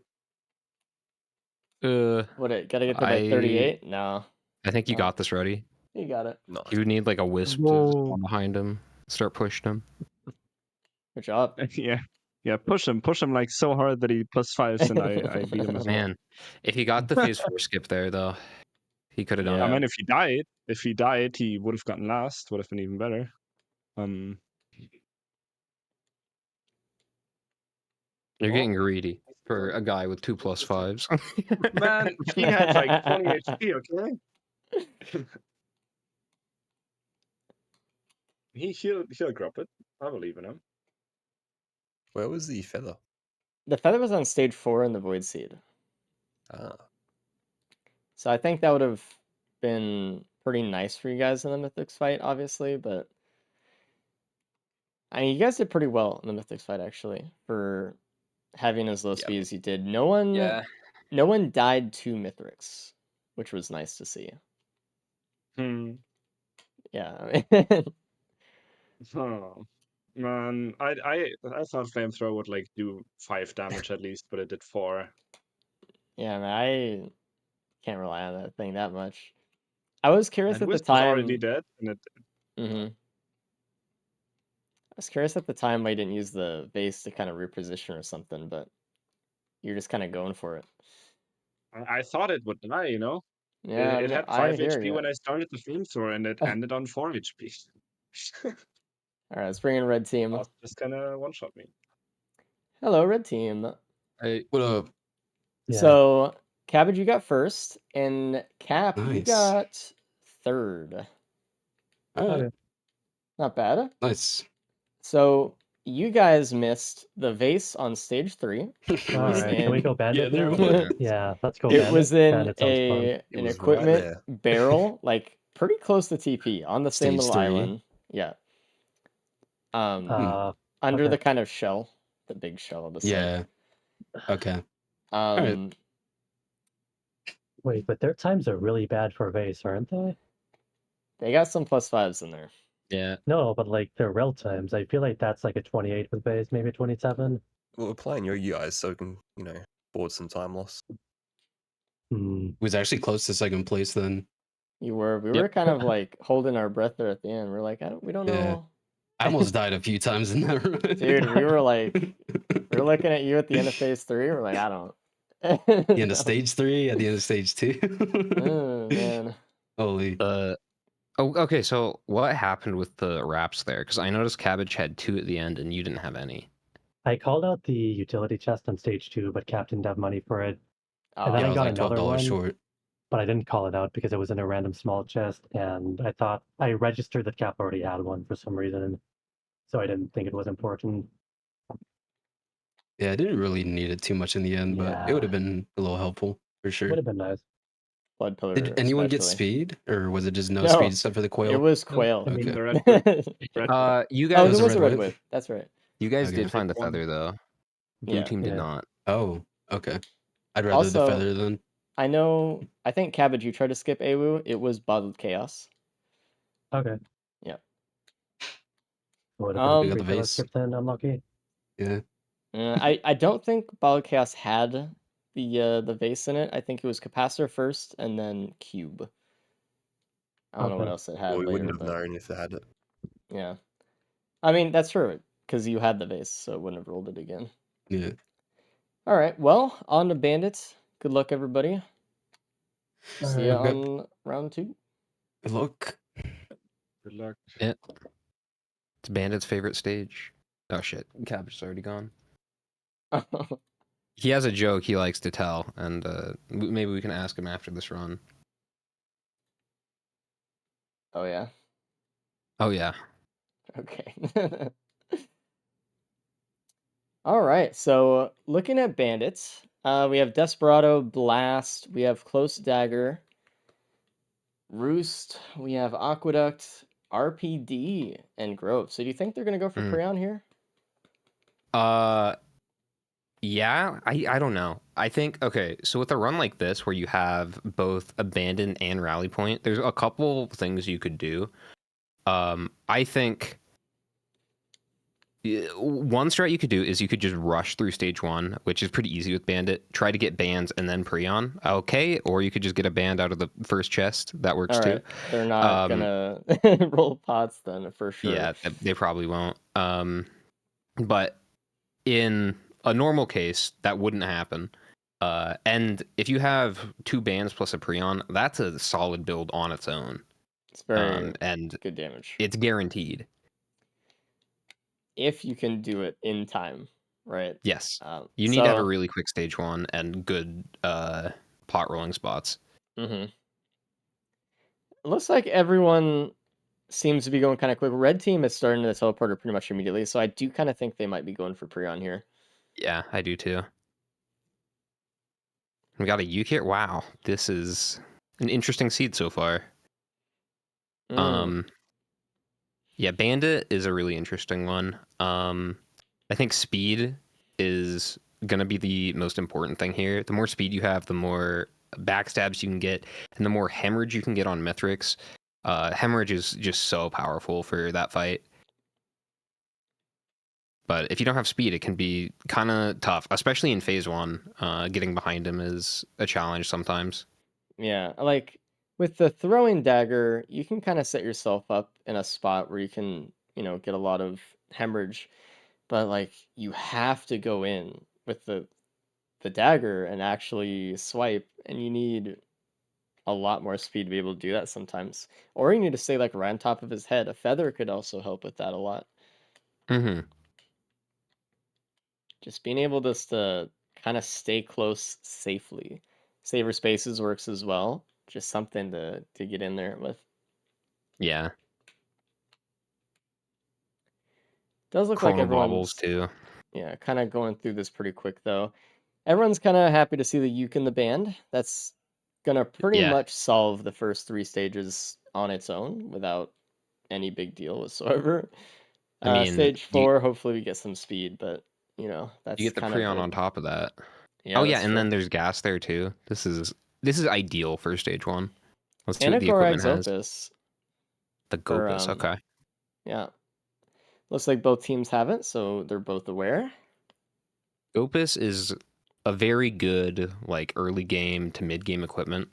What it gotta get there by 38? No. I think you No. got this, Roddy. You got it. Nice. You would need like a wisp to spawn behind him. Start pushing him. Good job. Yeah. Yeah, push him like so hard that he +5s and I beat him as well. Man, if he got the phase 4 skip there, though, he could have done Yeah. I it. mean, if he died, he would have gotten last. Would have been even better. You're Oh, getting greedy for a guy with 2+5s. man, he had like 20 HP. Okay, he'll drop it. I believe in him. Where was the feather? The feather was on stage 4 in the Void Seed. Ah, So I think that would have been pretty nice for you guys in the Mythics fight, obviously, but I mean, you guys did pretty well in the Mythics fight actually for having as low Yep. speed as you did. No one died to Mythics, which was nice to see. Yeah. Oh, man, I thought flamethrower would like do 5 damage at least, but it did 4. Yeah, man, I can't rely on that thing that much. I was curious And at the Wisp was already time. dead, and it. I was curious at the time why you didn't use the vase to kind of reposition or something, but you're just kind of going for it. I thought it would die, you know. Yeah, It had I 5 hear HP you. when I started the flamethrower, and it ended on 4 HP. All right, let's bring in red team. Boss just kind of one-shot me. Hello, red team. Hey, what up? Yeah. So, Cabbage, you got first, and Cap, you Nice. got third. All right. Not bad. Nice. So, you guys missed the vase on stage 3. All right, can we go bandit there now? we go. Yeah, let's go It bandit. was in Bandit sounds fun. an It was right equipment there. barrel, like pretty close to TP on the same Stage little 3. island. Yeah. Under Okay. the kind of shell, the big shell of the side. Yeah. Okay. right. Wait, but their times are really bad for vase, aren't they? They got some +5s in there. Yeah. No, but like their rel times, I feel like that's like a 28 with vase, maybe 27. Well, we're playing your guys, so we can, avoid some time loss. Was actually close to second place then. We were Yep. kind of like holding our breath there at the end. We're like, we don't Yeah. know. I almost died a few times in that run. Dude, we were looking at you at the end of phase 3. We're like, I don't. The end of stage 3, at the end of stage 2. Oh man. Holy. Okay, so what happened with the wraps there? Because I noticed Cabbage had 2 at the end and you didn't have any. I called out the utility chest on stage 2, but Cap didn't have money for it. And then Yeah, I I was got like another $12 one, short. but I didn't call it out because it was in a random small chest, and I thought I registered that Cap already had one for some reason, so I didn't think it was important. Yeah, I didn't really need it too much in the end, but it would have been a little helpful for It sure. would have been nice. Blood Pillar Did anyone get especially. speed, or was it just no No, speed except for the quail? It was No, Quail. I mean, Okay. The red whip. Red whip. You Oh, guys, was there a was a red red whip? whip. That's right. you guys Okay. did find the Take one. feather though. Blue Yeah. team did Yeah. not. Oh, okay. I'd rather the Also, feather then. I think Cabbage, you tried to skip AWU. It was Bottled Chaos. okay. Yeah. Would have We been got free the color vase. skip then, unlucky. Yeah. I don't think Bottled Chaos had the vase in it. I think it was Capacitor first and then Cube. I don't know what Okay. else it Well, had we later, wouldn't have but known if they had it. yeah. I mean, that's true, because you had the vase, so it wouldn't have rolled it again. Yeah. All right, well, on to Bandits. Good luck, everybody. See ya Alright. on round 2. Good luck. Good luck. Yeah. It's Bandit's favorite stage. Oh shit, Cabbage's already gone. He has a joke he likes to tell, and maybe we can ask him after this run. Oh, yeah? Oh yeah. Okay. All right, so looking at Bandits, we have Desperado, Blast, we have Close Dagger, Roost, we have Aqueduct, RPD, and Grove. So do you think they're going to go for Mm. Prion here? Yeah, I don't know. I think, okay, so with a run like this where you have both Abandon and Rally Point, there's a couple things you could do. I think one strat you could do is you could just rush through stage 1, which is pretty easy with Bandit. Try to get bands and then Prion. Okay, or you could just get a band out of the first chest. That works All too. right, they're not Um, gonna roll pots then for sure. Yeah, they probably won't. But in a normal case, that wouldn't happen. And if you have 2 bands plus a Prion, that's a solid build on its own. It's very And good damage it's guaranteed. if you can do it in time, right? Yes. You need to have a So really quick stage 1 and good pot rolling spots. it looks like everyone seems to be going kind of quick. Red team is starting to teleporter pretty much immediately, so I do kind of think they might be going for Prion here. Yeah, I do too. We got a Uke here. Wow, this is an interesting seed so far. Yeah, Bandit is a really interesting one. I think speed is gonna be the most important thing here. The more speed you have, the more backstabs you can get, and the more hemorrhage you can get on Mithrix. Hemorrhage is just so powerful for that fight. But if you don't have speed, it can be kind of tough, especially in phase 1. Getting behind him is a challenge sometimes. Yeah, like with the throwing dagger, you can kind of set yourself up in a spot where you can, get a lot of hemorrhage, but like you have to go in with the dagger and actually swipe, and you need a lot more speed to be able to do that sometimes. Or you need to stay like right on top of his head. A feather could also help with that a lot. Mm-hmm. Just being able just to kind of stay close safely. Saver spaces works as well. Just something to get in there with. Yeah. Does look like Chrono baubles everyone's too. kind of going through this pretty quick though. Everyone's kind of happy to see the uke in the band. That's gonna pretty Yeah. much solve the first 3 stages on its own without any big deal whatsoever. I mean, Stage you 4, hopefully we get some speed, but that's get the kind of Prion it. on top of that. Yeah, Oh yeah, that's and true. then there's gas there too. This is ideal for stage 1. Let's see And what a the equipment Gorag's has. Opus The for Gopus, okay. yeah. Looks like both teams have it, so they're both aware. Opus is a very good like early game to mid game equipment.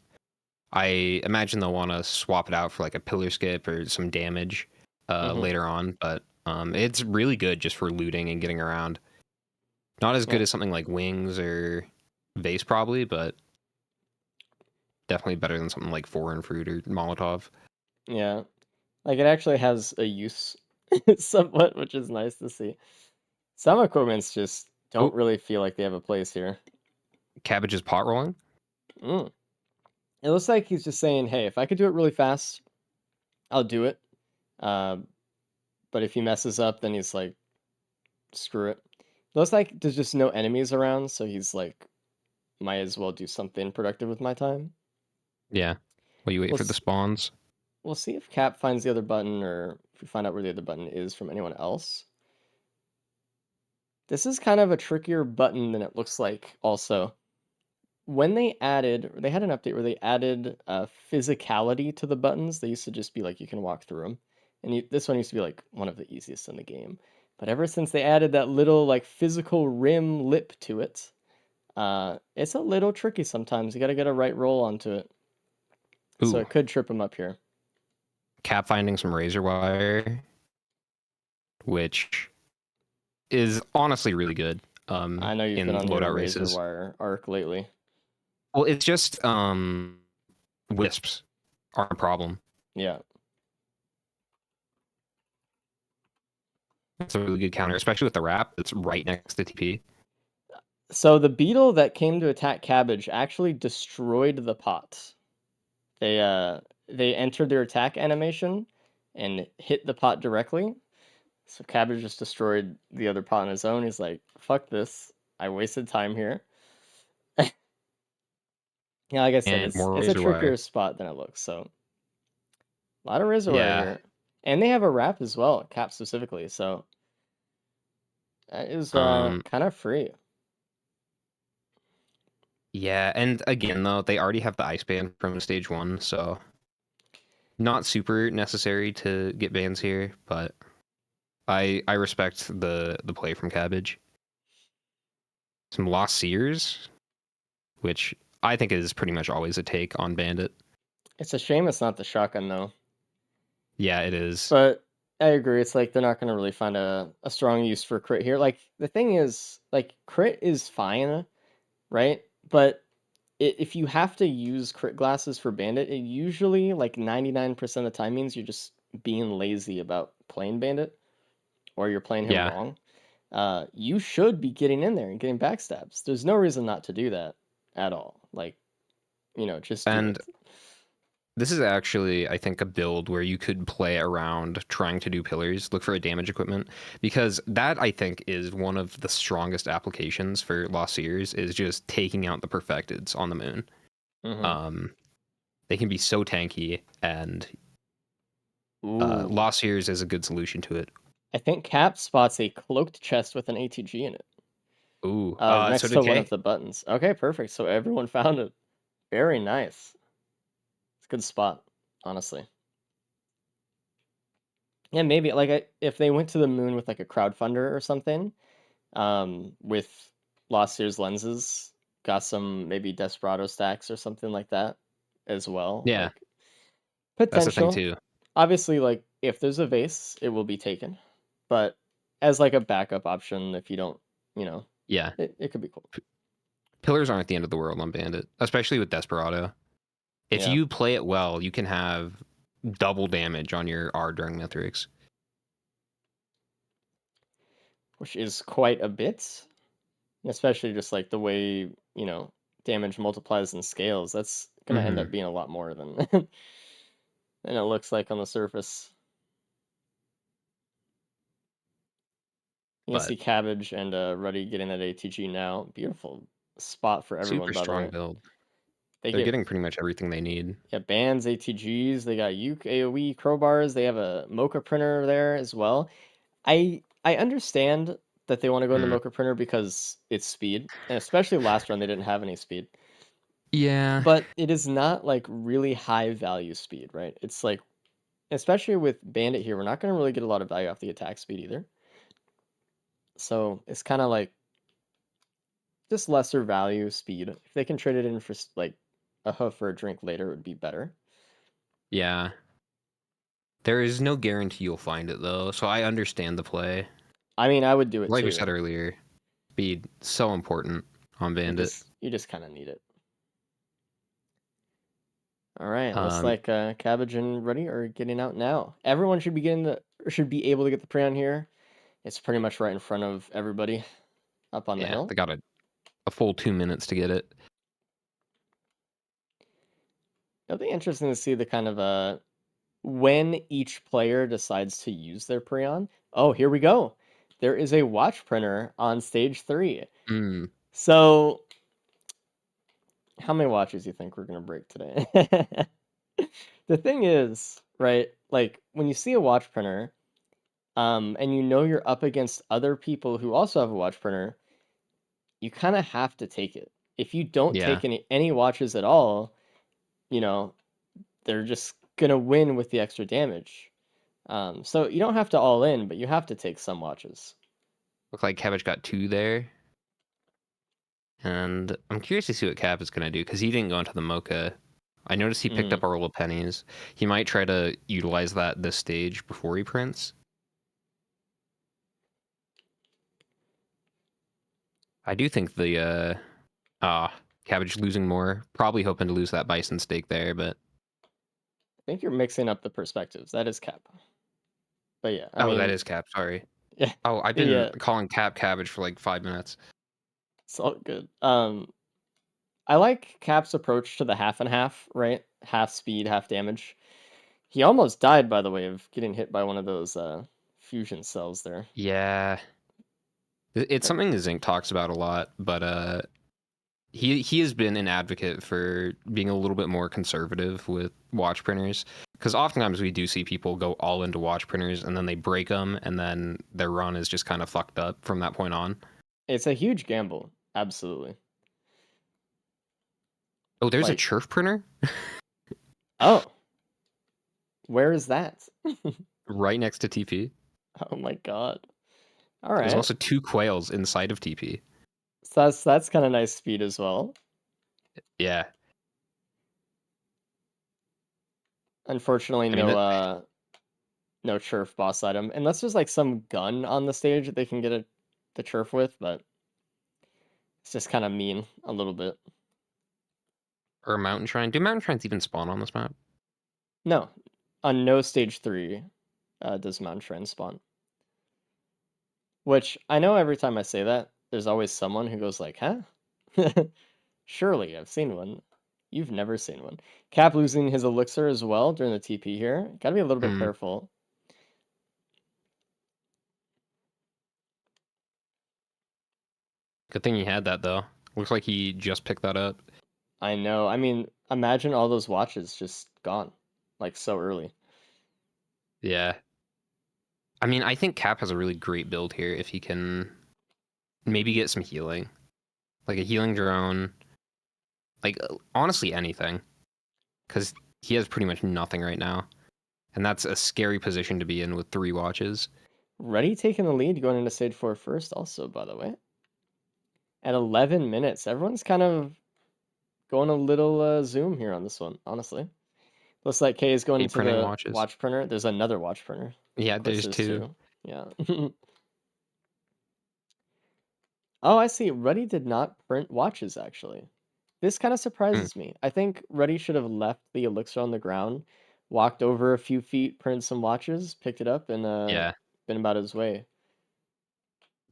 I imagine they'll want to swap it out for like a pillar skip or some damage later on, but it's really good just for looting and getting around. Not as good as something like Wings or Vase probably, but definitely better than something like Foreign Fruit or Molotov. Yeah. Like it actually has a use somewhat, which is nice to see. Some equipments just don't really feel like they have a place here. Cabbage's pot rolling? It looks like he's just saying, hey, if I could do it really fast, I'll do it. But if he messes up, then he's like, screw it. Looks like there's just no enemies around, so he's like, might as well do something productive with my time. Yeah. While you wait We'll for the s- spawns. We'll see if Cap finds the other button, or if we find out where the other button is from anyone else. This is kind of a trickier button than it looks like. Also, when they had an update where they added physicality to the buttons. They used to just be like you can walk through them, and this one used to be like one of the easiest in the game. But ever since they added that little like physical rim lip to it, it's a little tricky sometimes. You got to get a right roll onto it, so Ooh, it could trip him up here. Cap finding some razor wire, which is honestly really good. I know you've been In on your loadout razor races. wire arc lately. Well, it's just wisps are a problem. Yeah. It's a really good counter, especially with the wrap. It's right next to TP. So the beetle that came to attack Cabbage actually destroyed the pot. They entered their attack animation and hit the pot directly. So Cabbage just destroyed the other pot on his own. He's like, "Fuck this! I wasted time here." Yeah, like I said, And it's more it's a razor trickier wire. spot than it looks. So a lot of razor wire Yeah. here, and they have a wrap as well, Cap specifically. So that is Um, kind of free. yeah, and again though, they already have the ice ban from stage 1, so not super necessary to get bans here, but I respect the play from Cabbage. Some Lost Seers, which I think is pretty much always a take on Bandit. It's a shame it's not the shotgun though. Yeah, it is. But I agree. It's like they're not going to really find a strong use for crit here. Like the thing is, like crit is fine, right? But if you have to use crit glasses for bandit, it usually like 99% of the time means you're just being lazy about playing bandit, or you're playing him Yeah, wrong. You should be getting in there and getting backstabs. There's no reason not to do that at all. Like, just do and it. this is actually, I think, a build where you could play around trying to do pillars, look for a damage equipment, because that, I think, is one of the strongest applications for Lost Seers, is just taking out the perfecteds on the moon. Mm-hmm. They can be so tanky, and Ooh. Lost Seers is a good solution to it. I think Cap spots a cloaked chest with an ATG in it. Ooh, so Next did to one of K. the buttons. Okay, perfect. So everyone found it. Very nice. It's a good spot, honestly. Yeah, maybe like if they went to the moon with like a crowdfunder or something, with Lost Year's lenses, got some maybe Desperado stacks or something like that as well. Yeah, Like that's the thing potential. too. Obviously, like if there's a vase, it will be taken. But as like a backup option, if you don't, you know, Yeah, it could be cool. pillars aren't the end of the world on Bandit, especially with Desperado. If Yeah. you play it well, you can have double damage on your R during Mithrix. Which is quite a bit. Especially just like the way, damage multiplies and scales. That's gonna end Mm-hmm. up being a lot more than than it looks like on the surface. You can But see Cabbage and Ruddy getting that ATG now. Beautiful spot for everyone, super by the strong way. build. They They're get getting pretty much everything they need. bands, ATGs. They got Uke AoE crowbars. They have a Mocha printer there as well. I understand that they want to go in the Mm. Mocha printer because it's speed, and especially last run they didn't have any speed. Yeah. But it is not like really high value speed, right? It's like, especially with Bandit here, we're not going to really get a lot of value off the attack speed either. So it's kind of like just lesser value speed. If they can trade it in for like a hoof or a drink later, it would be better. Yeah. There is no guarantee you'll find it though, so I understand the play. I mean, I would do it Like we too. said earlier, speed so important on Bandit. You just kind of need it. All right, looks Um, like Cabbage and Ruddy are getting out now. Everyone should be should be able to get the pre on here. It's pretty much right in front of everybody up on the yeah, hill. they got a full 2 minutes to get it. It'll be interesting to see the kind of when each player decides to use their Prion. Oh, here we go. There is a watch printer on stage 3. Mm. So How many watches do you think we're gonna break today? The thing is, right? Like when you see a watch printer, and you know you're up against other people who also have a watch printer, you kind of have to take it. If you don't Yeah. take any watches at all, you know they're just gonna win with the extra damage. So you don't have to all in, but you have to take some watches. Look like Cabbage got 2 there. And I'm curious to see what Cap is going to do because he didn't go into the Mocha. I noticed he picked Mm. up a roll of pennies. He might try to utilize that this stage before he prints. I do think the Cabbage losing more. Probably hoping to lose that bison stake there, but I think you're mixing up the perspectives. That is Cap. But yeah, I that mean, is Cap. Sorry. yeah, Oh, I've been yeah, calling Cap Cabbage for like 5 minutes. it's all good. I like Cap's approach to the half and half, right? Half speed, half damage. He almost died, by the way, of getting hit by one of those fusion cells there. Yeah, it's But something that Zinc talks about a lot, but he has been an advocate for being a little bit more conservative with watch printers because oftentimes we do see people go all into watch printers and then they break them and then their run is just kind of fucked up from that point on. it's a huge gamble, absolutely. Oh, there's a Like, Churf printer oh, where is that? right next to TP. Oh my god. All There's right. also 2 quails inside of TP. So that's kind of nice speed as well. Yeah, Unfortunately, I mean that. no Churf boss item. Unless there's like some gun on the stage that they can get the Churf with, but it's just kind of mean a little bit. Or a mountain shrine. Do mountain shrines even spawn on this map? No, on no stage 3 does Mountain Shrine spawn. Which I know every time I say that, there's always someone who goes like, huh? Surely I've seen one. You've never seen one. Cap losing his elixir as well during the TP here. Gotta be a little bit careful. Good thing he had that though. Looks like he just picked that up. I know. I mean, imagine all those watches just gone, like so early. Yeah. I mean, I think Cap has a really great build here if he can maybe get some healing. Like a healing drone. Like, honestly, anything. Because he has pretty much nothing right now. And that's a scary position to be in with 3 watches. Ready taking the lead going into stage 4 first, also, by the way. At 11 minutes. Everyone's kind of going a little zoom here on this one, honestly. Looks like K is going Keep into printing the watches. watch printer. There's another watch printer. Yeah, Of course there's 2. Yeah. Oh, I see. Ruddy did not print watches, actually. This kind of surprises me. I think Ruddy should have left the elixir on the ground, walked over a few feet, printed some watches, picked it up, and Yeah. been about his way.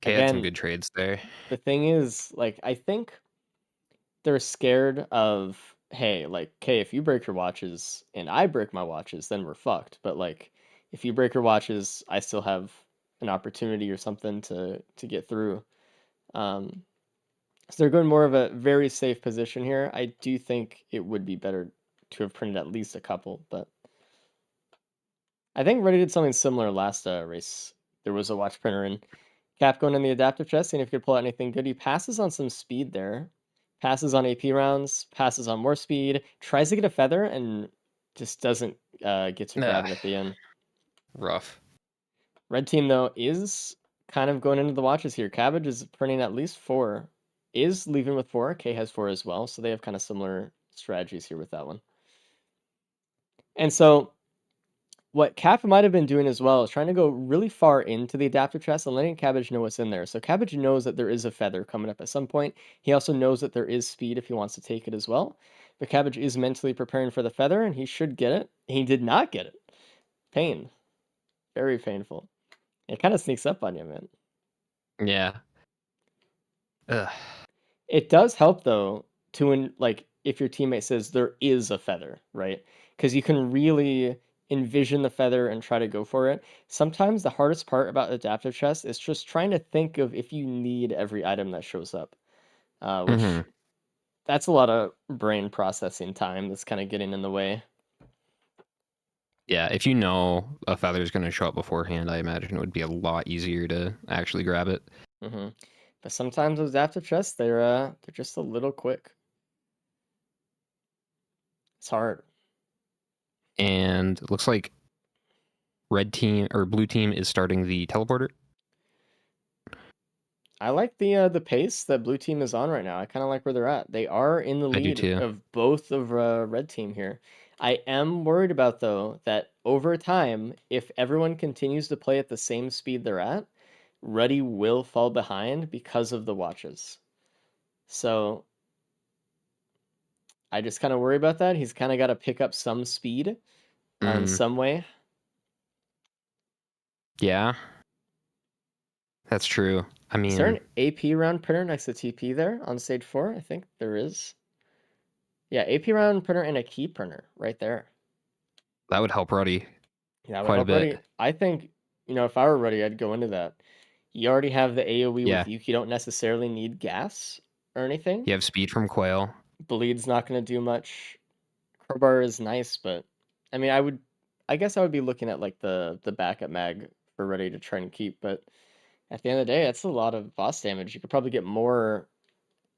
K had some Again, good trades there. the thing is, like, I think they're scared of, hey, like, K, if you break your watches and I break my watches, then we're fucked. But like, if you break your watches, I still have an opportunity or something to get through. So they're going more of a very safe position here. I do think it would be better to have printed at least a couple, but I think Reddit did something similar last race. There was a watch printer and Cap going in the adaptive chest, seeing if he could pull out anything good. He passes on some speed there, passes on AP rounds, passes on more speed, tries to get a feather, and just doesn't get to grab it at the end. Rough. Red team, though, is kind of going into the watches here. Cabbage is printing at least 4, is leaving with 4. K has 4 as well, so they have kind of similar strategies here with that one. And so what Cap might have been doing as well is trying to go really far into the adaptive chest and letting Cabbage know what's in there. So Cabbage knows that there is a feather coming up at some point. He also knows that there is speed if he wants to take it as well. But Cabbage is mentally preparing for the feather, and he should get it. He did not get it. Pain. Very painful. It kind of sneaks up on you, man. Yeah. Ugh. It does help though like if your teammate says there is a feather, right? Because you can really envision the feather and try to go for it. Sometimes the hardest part about adaptive chess is just trying to think of if you need every item that shows up, which That's a lot of brain processing time that's kind of getting in the way. Yeah, if you know a feather is going to show up beforehand, I imagine it would be a lot easier to actually grab it. Hmm. But sometimes those adaptive chests, they're just a little quick. It's hard. And it looks like red team or blue team is starting the teleporter. I like the pace that blue team is on right now. I kind of like where they're at. They are in the I do lead too. of both of red team here. I am worried about though that over time, if everyone continues to play at the same speed they're at, Ruddy will fall behind because of the watches. So I just kind of worry about that. He's kind of got to pick up some speed in some way. Yeah, that's true. I Is there an mean, AP round printer next to TP there on stage 4? I think there is. Yeah, AP round printer and a key printer right there. that would help Ruddy Yeah, that would quite a help bit. Ruddy. I think, if I were Ruddy, I'd go into that. You already have the AoE Yeah. with Yuki. You don't necessarily need gas or anything. You have speed from Quail. Bleed's not going to do much. Crowbar is nice, but I mean, I guess I would be looking at like the backup mag for Ruddy to try and keep, but at the end of the day, that's a lot of boss damage. You could probably get more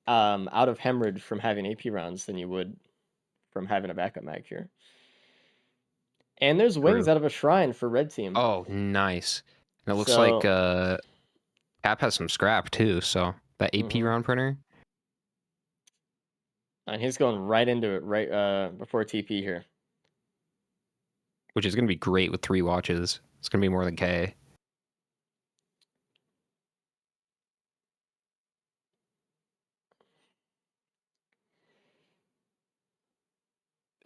out of hemorrhage from having AP rounds than you would from having a backup mag here. And there's wings True. out of a shrine for red team. Oh, nice. And it looks like So Cap has some scrap too, so that AP mhm. round printer. And he's going right into it right before TP here. Which is going to be great with 3 watches. It's going to be more than K.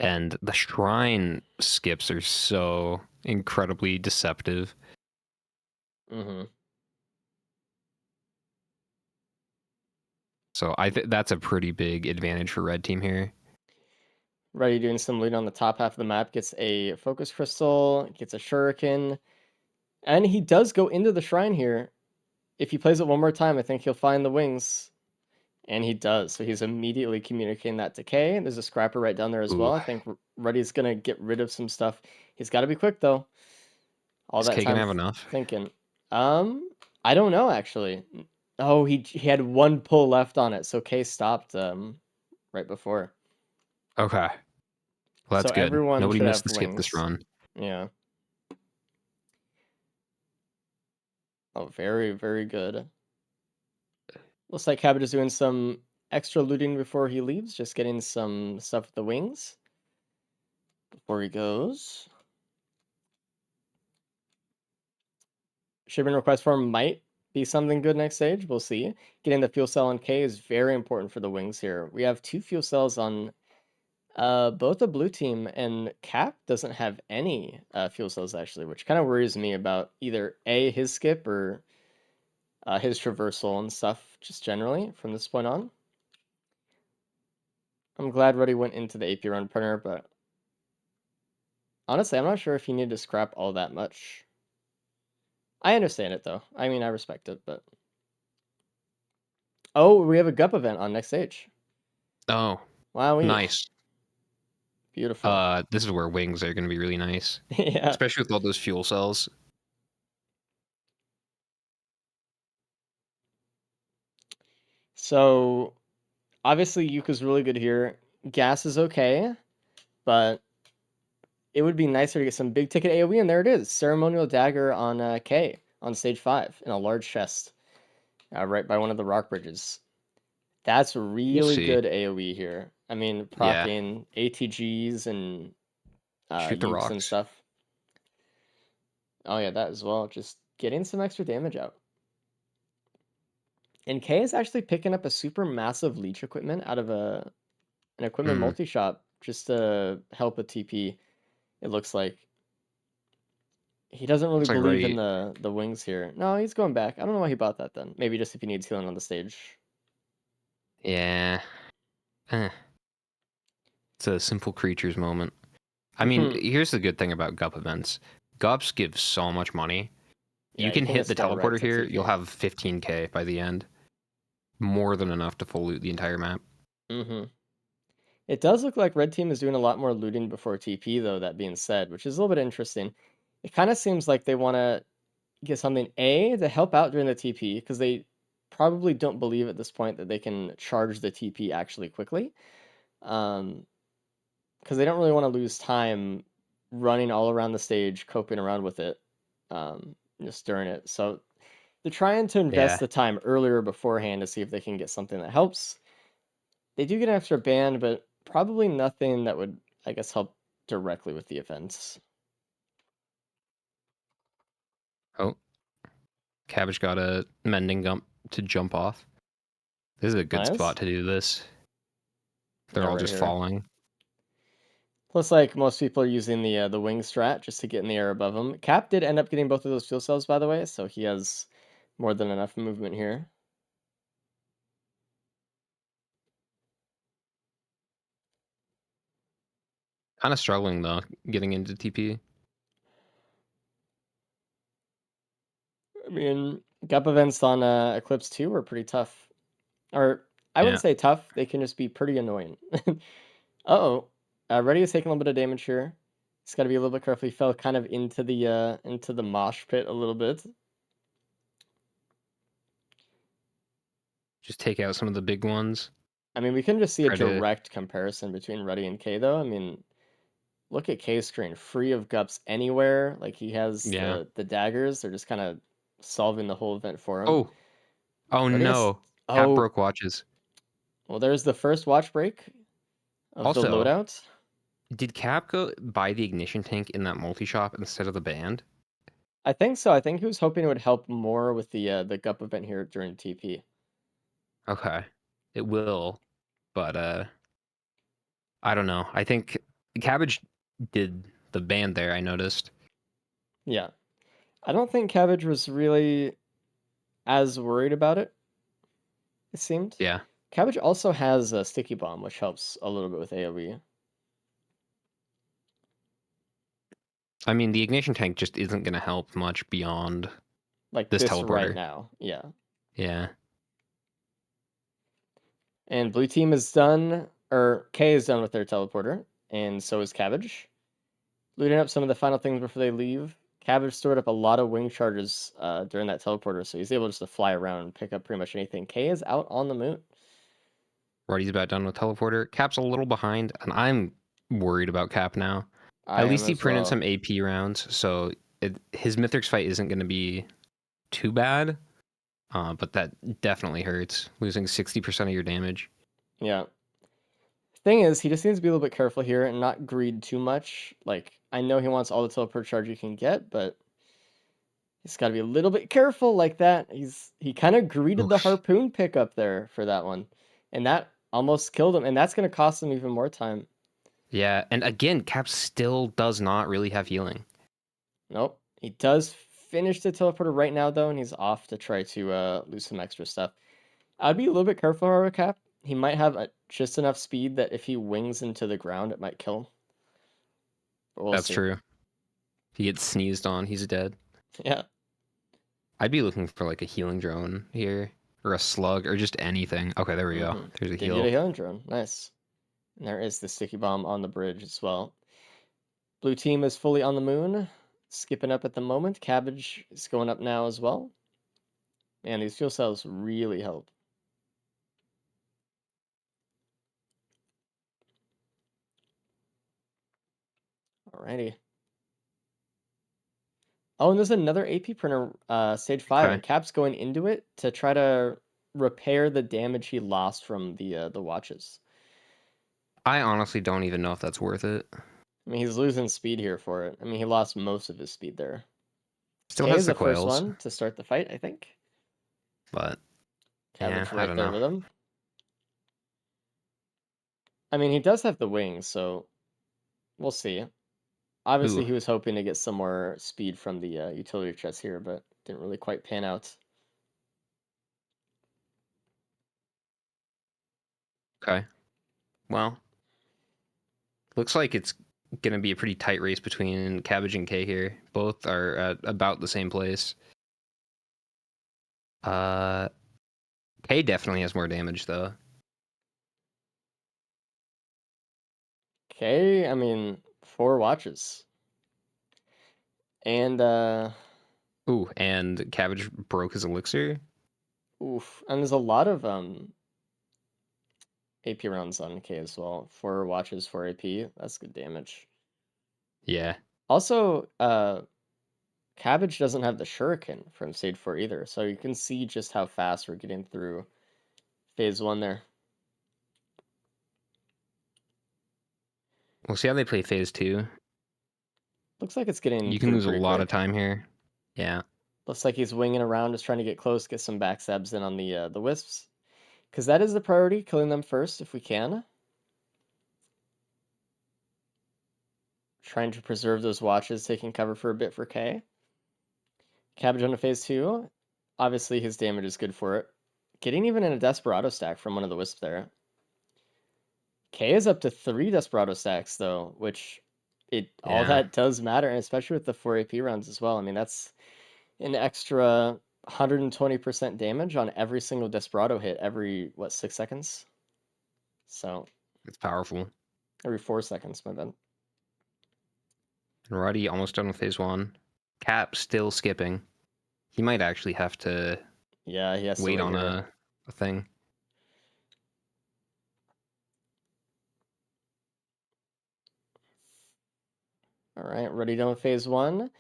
And the shrine skips are so incredibly deceptive. Mm-hmm. So I think that's a pretty big advantage for red team here. Ready doing some lead on the top half of the map. Gets a focus crystal. Gets a shuriken. And he does go into the shrine here. If he plays it one more time, I think he'll find the wings. And he does. So he's immediately communicating that to K. There's a scrapper right down there as well. Ooh. I think Ruddy's going to get rid of some stuff. He's got to be quick, though. All Is that K going time to have enough? thinking. I don't know, actually. Oh, he had one pull left on it. So K stopped right before. Okay. Well, that's So good. everyone Nobody should missed have the skip this wings. run. Yeah. Oh, very, very good. Looks like Cabbage is doing some extra looting before he leaves, just getting some stuff with the wings before he goes. Shipping request form might be something good next stage. We'll see. Getting the fuel cell on K is very important for the wings here. We have 2 fuel cells on both the blue team, and Cap doesn't have any fuel cells actually, which kind of worries me about either A, his skip, or his traversal and stuff just generally from this point on. I'm glad Ruddy went into the AP run printer, but honestly, I'm not sure if he needed to scrap all that much. I understand it though. I mean, I respect it, but oh, we have a GUP event on next stage. Oh, Wow, nice. Beautiful. This is where wings are going to be really nice. Yeah. Especially with all those fuel cells. So obviously Yuka's really good here. Gas is okay, but it would be nicer to get some big ticket AoE, and there it is. Ceremonial Dagger on K on stage 5 in a large chest right by one of the rock bridges. That's We'll really see. good AoE here. I mean, Yeah. proccing ATGs and Shoot the ukes and rocks. stuff. Oh yeah, that as well. Just getting some extra damage out. And K is actually picking up a super massive leech equipment out of an equipment multi-shop just to help with TP. It looks like he doesn't really Looks like believe in Ruddy. the wings here. No, he's going back. I don't know why he bought that then. Maybe just if he needs healing on the stage. Yeah. It's a simple creatures moment. I mean, here's the good thing about GUP events. GUPs give so much money. Yeah, You can can hit just the go right teleporter to here, TP. you'll have 15k by the end. More than enough to full loot the entire map. Mm-hmm. It does look like red team is doing a lot more looting before TP, though, that being said, which is a little bit interesting. It kind of seems like they want to get something A to help out during the TP, because they probably don't believe at this point that they can charge the TP actually quickly. Because they don't really want to lose time running all around the stage, coping around with it, just during it. So they're trying to invest Yeah. the time earlier beforehand to see if they can get something that helps. They do get an extra band, but probably nothing that would, I guess, help directly with the events. Oh, Cabbage got a mending gump to jump off. This is a good Nice. spot to do this. They're Yeah, all right just here. falling. Plus, like, most people are using the wing strat just to get in the air above them. Cap did end up getting both of those fuel cells, by the way, so he has more than enough movement here. Kind of struggling though, getting into TP. I mean, Gup events on Eclipse 2 are pretty tough. Or, I wouldn't Yeah. say tough, they can just be pretty annoying. Uh-oh. Reddy is taking a little bit of damage here. He's got to be a little bit careful. He fell kind of into the mosh pit a little bit. Just take out some of the big ones. I mean, we can just see a Try to. direct comparison between Reddy and K, though. I mean, look at K's screen, free of gups anywhere. Like, he has Yeah. the daggers. They're just kind of solving the whole event for him. Oh. Oh Reddy has... no. Cap Oh, broke watches. well, there's the first watch break of the Also, loadout. did Cap go buy the ignition tank in that multi-shop instead of the band? I think so. I think he was hoping it would help more with the gup event here during TP. Okay. It will, but I don't know. I think Cabbage did the band there, I noticed. Yeah. I don't think Cabbage was really as worried about it, it seemed. Yeah. Cabbage also has a sticky bomb, which helps a little bit with AoE. I mean, the ignition tank just isn't going to help much beyond Like this this right teleporter. now. Yeah. Yeah. And blue team is done, or K is done with their teleporter, and so is Cabbage. Looting up some of the final things before they leave. Cabbage stored up a lot of wing charges during that teleporter, so he's able just to fly around and pick up pretty much anything. K is out on the moon. Roddy's about done with teleporter. Cap's a little behind, and I'm worried about Cap now. I At am least he as printed well. some AP rounds, so his Mythrix fight isn't going to be too bad. But that definitely hurts, losing 60% of your damage. Yeah. Thing is, he just needs to be a little bit careful here and not greed too much. Like, I know he wants all the teleport charge he can get, but he's got to be a little bit careful like that. He kind of greeted the Oof. harpoon pickup there for that one, and that almost killed him, and that's going to cost him even more time. Yeah, and again, Cap still does not really have healing. Nope. He does finish the teleporter right now, though, and he's off to try to lose some extra stuff. I'd be a little bit careful, however, Cap. He might have just enough speed that if he wings into the ground, it might kill him. But we'll That's see. true. If he gets sneezed on, he's dead. Yeah. I'd be looking for like a healing drone here, or a slug, or just anything. Okay, there we go. There's a Did get a heal. healing drone. Nice. And there is the sticky bomb on the bridge as well. Blue team is fully on the moon. Skipping up at the moment. Cabbage is going up now as well. And these fuel cells really help. Alrighty. Oh, and there's another AP printer, stage 5, Okay. and Cap's going into it to try to repair the damage he lost from the watches. I honestly don't even know if that's worth it. I mean, he's losing speed here for it. I mean, he lost most of his speed there. Still K has is the the first coils, one to start the fight, I think. but Cabbage yeah, I right don't there know. with him. I mean, he does have the wings, so we'll see. Obviously, Ooh, he was hoping to get some more speed from the utility chest here, but didn't really quite pan out. okay. Well, looks like it's gonna be a pretty tight race between Cabbage and K here. Both are at about the same place. K definitely has more damage though. Okay, I mean, 4 watches. And Ooh, and Cabbage broke his elixir. oof, and there's a lot of AP rounds on K as well. 4 watches, 4 AP. That's good damage. Yeah. Also, Cabbage doesn't have the Shuriken from stage 4 either, so you can see just how fast we're getting through phase 1 there. We'll see how they play phase 2. Looks like it's getting You can through lose a pretty lot of quick. time here. Yeah. Looks like he's winging around, just trying to get close, get some backstabs in on the wisps. Because that is the priority, killing them first if we can. Trying to preserve those watches, taking cover for a bit for K. Cabbage on to phase 2. Obviously, his damage is good for it. Getting even in a Desperado stack from one of the wisps there. K is up to 3 Desperado stacks, though, which all Yeah. that does matter, and especially with the 4 AP rounds as well. I mean, that's an extra 120% damage on every single Desperado hit every, 6 seconds? So, It's powerful. every 4 seconds, my bad. And Ruddy almost done with phase 1. Cap still skipping. He might actually have to Yeah, he has to wait wait on here. a thing. All right, ready done with phase 1.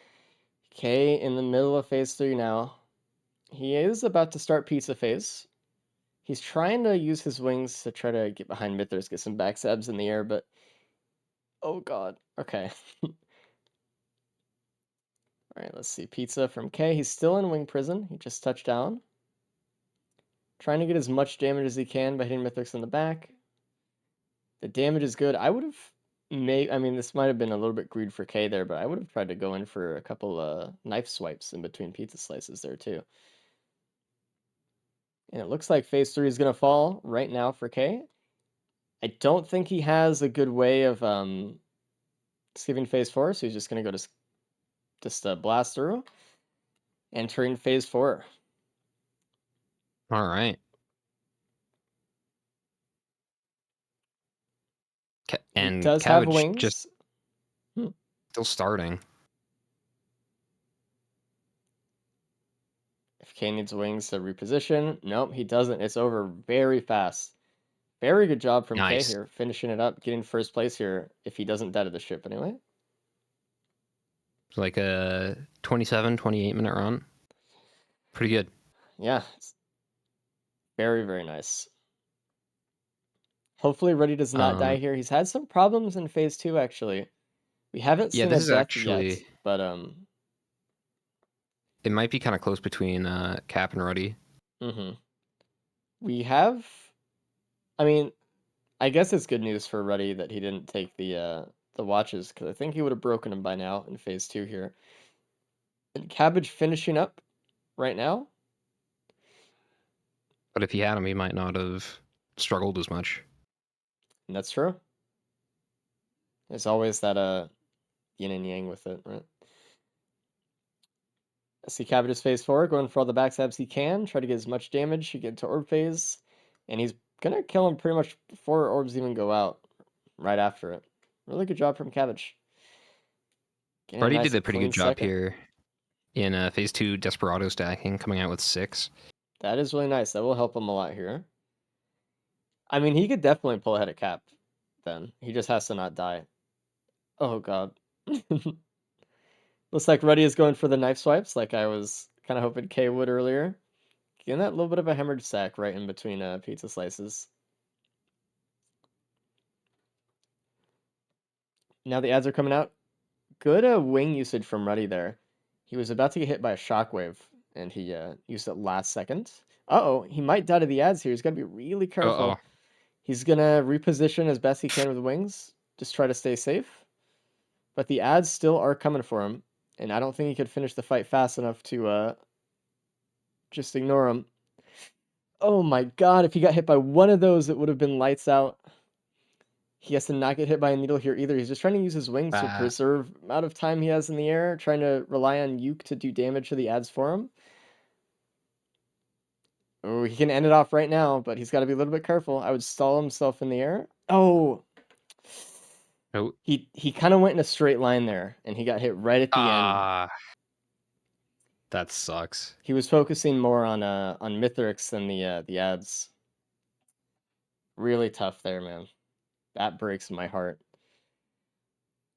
K in the middle of phase 3 now. He is about to start pizza phase. He's trying to use his wings to try to get behind Mythras, get some backstabs in the air, but oh god. Okay. All right, let's see. Pizza from K. He's still in wing prison. He just touched down. Trying to get as much damage as he can by hitting Mythras in the back. The damage is good. I would have I mean, this might have been a little bit greed for K there, but I would have tried to go in for a couple knife swipes in between pizza slices there too. And it looks like phase 3 is going to fall right now for K. I don't think he has a good way of skipping phase 4, so he's just going to go to just blast through. Entering phase 4. All right. He And does have Cabbage just wings. still starting. If K needs wings to reposition, nope, he doesn't. It's over very fast. Very good job from K Nice. here, finishing it up, getting first place here, if he doesn't die to the ship anyway. It's like a 27, 28-minute run. Pretty good. Yeah, it's very, very nice. Hopefully Ruddy does not die here. He's had some problems in phase 2, actually. We haven't Yeah, seen this a is death yet, actually... but It might be kind of close between Cap and Ruddy. we have... I mean, I guess it's good news for Ruddy that he didn't take the watches, because I think he would have broken them by now in phase 2 here. And Cabbage finishing up right now. But if he had him, he might not have struggled as much. And that's true. There's always that yin and yang with it, right? I see Cabbage's phase 4, going for all the backstabs he can, try to get as much damage, he get to orb phase, and he's gonna kill him pretty much before orbs even go out, right after it. Really good job from Cabbage. Getting Ruddy nice did a pretty clean good job second. here in phase 2 Desperado stacking, coming out with 6. That is really nice. That will help him a lot here. I mean, he could definitely pull ahead of Cap then. He just has to not die. Oh god. Looks like Ruddy is going for the knife swipes, like I was kind of hoping K would earlier. Getting that little bit of a hemorrhage sack right in between pizza slices. Now the ads are coming out. Good wing usage from Ruddy there. He was about to get hit by a shockwave, and he used it last second. Uh-oh, he might die to the ads here. He's got to be really careful. Uh-oh. He's going to reposition as best he can with wings. Just try to stay safe. But the ads still are coming for him, and I don't think he could finish the fight fast enough to just ignore him. Oh my god, if he got hit by one of those, it would have been lights out. He has to not get hit by a needle here either. He's just trying to use his wings to preserve the amount of time he has in the air, trying to rely on Yuke to do damage to the ads for him. Oh, he can end it off right now, but he's got to be a little bit careful. I would stall himself in the air. Oh! Oh, He kind of went in a straight line there, and he got hit right at the end. That sucks. He was focusing more on Mithrix than the ads. Really tough there, man. That breaks my heart.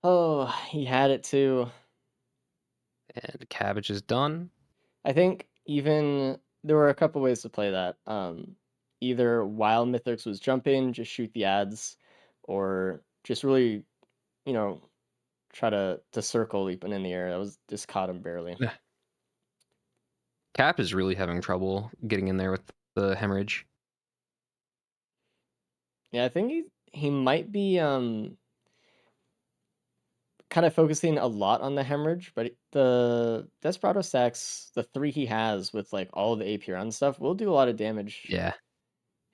Oh, he had it too. And cabbage is done. I think even there were a couple ways to play that. Either while Mithrix was jumping, just shoot the ads, or just really, you know, try to circle leaping in the air. That was just caught him barely. Cap is really having trouble getting in there with the hemorrhage. Yeah, I think he might be kind of focusing a lot on the hemorrhage, but the Desperado stacks, the 3 he has with like all the AP run stuff, will do a lot of damage. Yeah.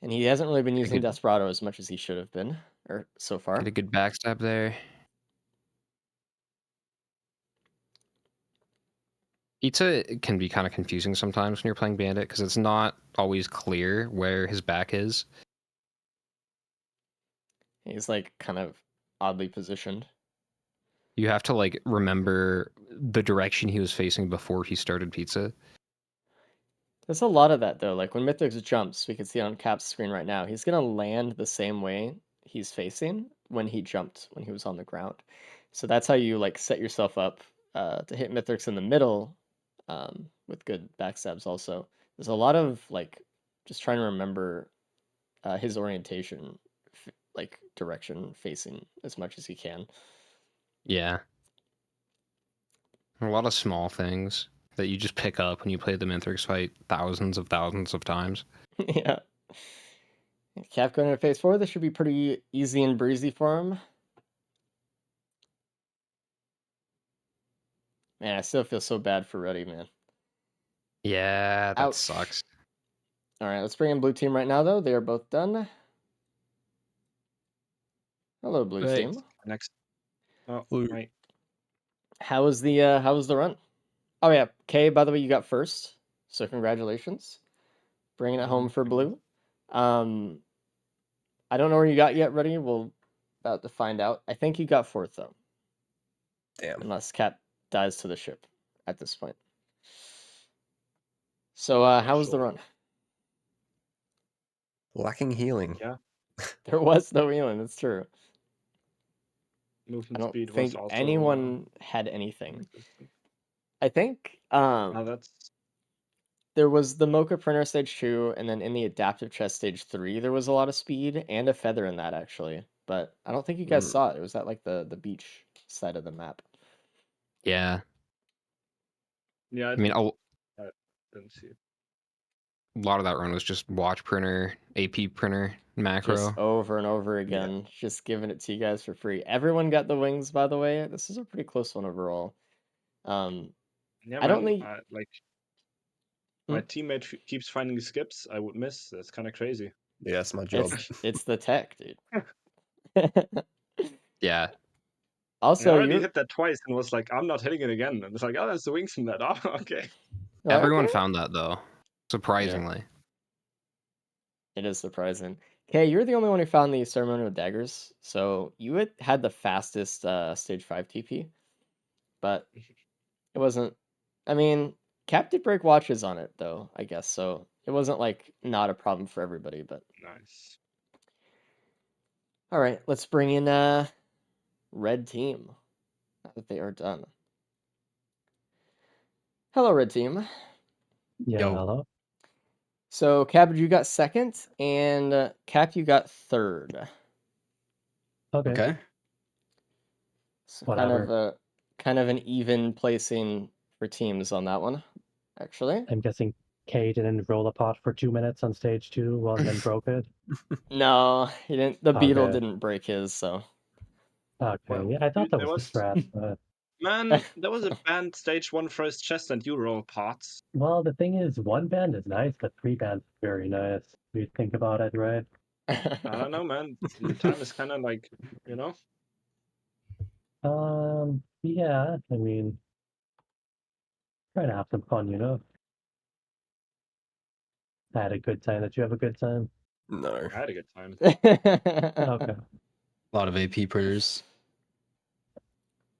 And he hasn't really been Get a using good, Desperado as much as he should have been, or so far. get a good backstab there. Pizza can be kind of confusing sometimes when you're playing Bandit because it's not always clear where his back is. He's like kind of oddly positioned. You have to like remember the direction he was facing before he started Pizza. There's a lot of that though. Like when Mythix jumps, we can see on Cap's screen right now, he's gonna land the same way he's facing when he jumped, when he was on the ground. So that's how you like set yourself up to hit Mythix in the middle with good backstabs also. There's a lot of like just trying to remember his orientation, like direction facing as much as he can. Yeah. A lot of small things that you just pick up when you play the Mythrix fight thousands of times. Yeah. Cap going into phase 4. This should be pretty easy and breezy for him. Man, I still feel so bad for Ruddy, man. Yeah, that Ouch. sucks. All right, let's bring in blue team right now, though. They are both done. Hello, blue Wait, team. next. Oh, Blue. right. How was the run? Oh yeah, Kay. By the way, you got first, so congratulations, bringing it home for blue. I don't know where you got yet, Ruddy. We'll about to find out. I think you got fourth though, Damn. unless Cap dies to the ship at this point. So, how was the Sure. run? Lacking healing. Yeah. There was no healing. That's true. I Movement don't speed was think also anyone had anything. non-existent. I think Now that's there was the Mocha printer stage 2, and then in the adaptive chest stage 3, there was a lot of speed and a feather in that actually. But I don't think you guys saw it. It was at like the beach side of the map. Yeah. yeah. I mean, I didn't see it. a lot of that run was just watch printer, AP printer, macro. Just over and over again, just giving it to you guys for free. Everyone got the wings, by the way. This is a pretty close one overall. Yeah, I don't man. think Like my teammate keeps finding skips I would miss. That's kind of crazy. Yeah, that's my job. it's the tech, dude. Yeah. I Also, already hit that twice and was like, I'm not hitting it again. And it's like, oh, that's the wings from that. Oh, okay. Everyone okay. found that though. Surprisingly. It is surprising. Okay, you're the only one who found the ceremonial daggers, so you had the fastest stage 5 TP, but it wasn't. I mean, Cap did break watches on it though, I guess, so it wasn't like not a problem for everybody. But Nice. all right, let's bring in red team. Now that they are done. Hello, red team. Yeah, Yo. hello. So Cabbage, you got second, and Cap, you got third. Okay. Okay. So Whatever. kind of an even placing for teams on that one, actually. I'm guessing Kay didn't roll a pot for 2 minutes on stage 2 and then broke it. No, he didn't. The beetle Okay. didn't break his, so. Okay. Well, Yeah, I thought dude, that there was the was strat, but man, there was a banned stage 1 first chest and you roll pots. well, the thing is, 1 band is nice, but 3 bands is very nice. If you think about it, right? I don't know, man. Your time is kind of like, you know. Yeah. I mean, try to have some fun, you know. I had a good time. Did you have a good time? No. I had a good time. Okay. A lot of AP printers.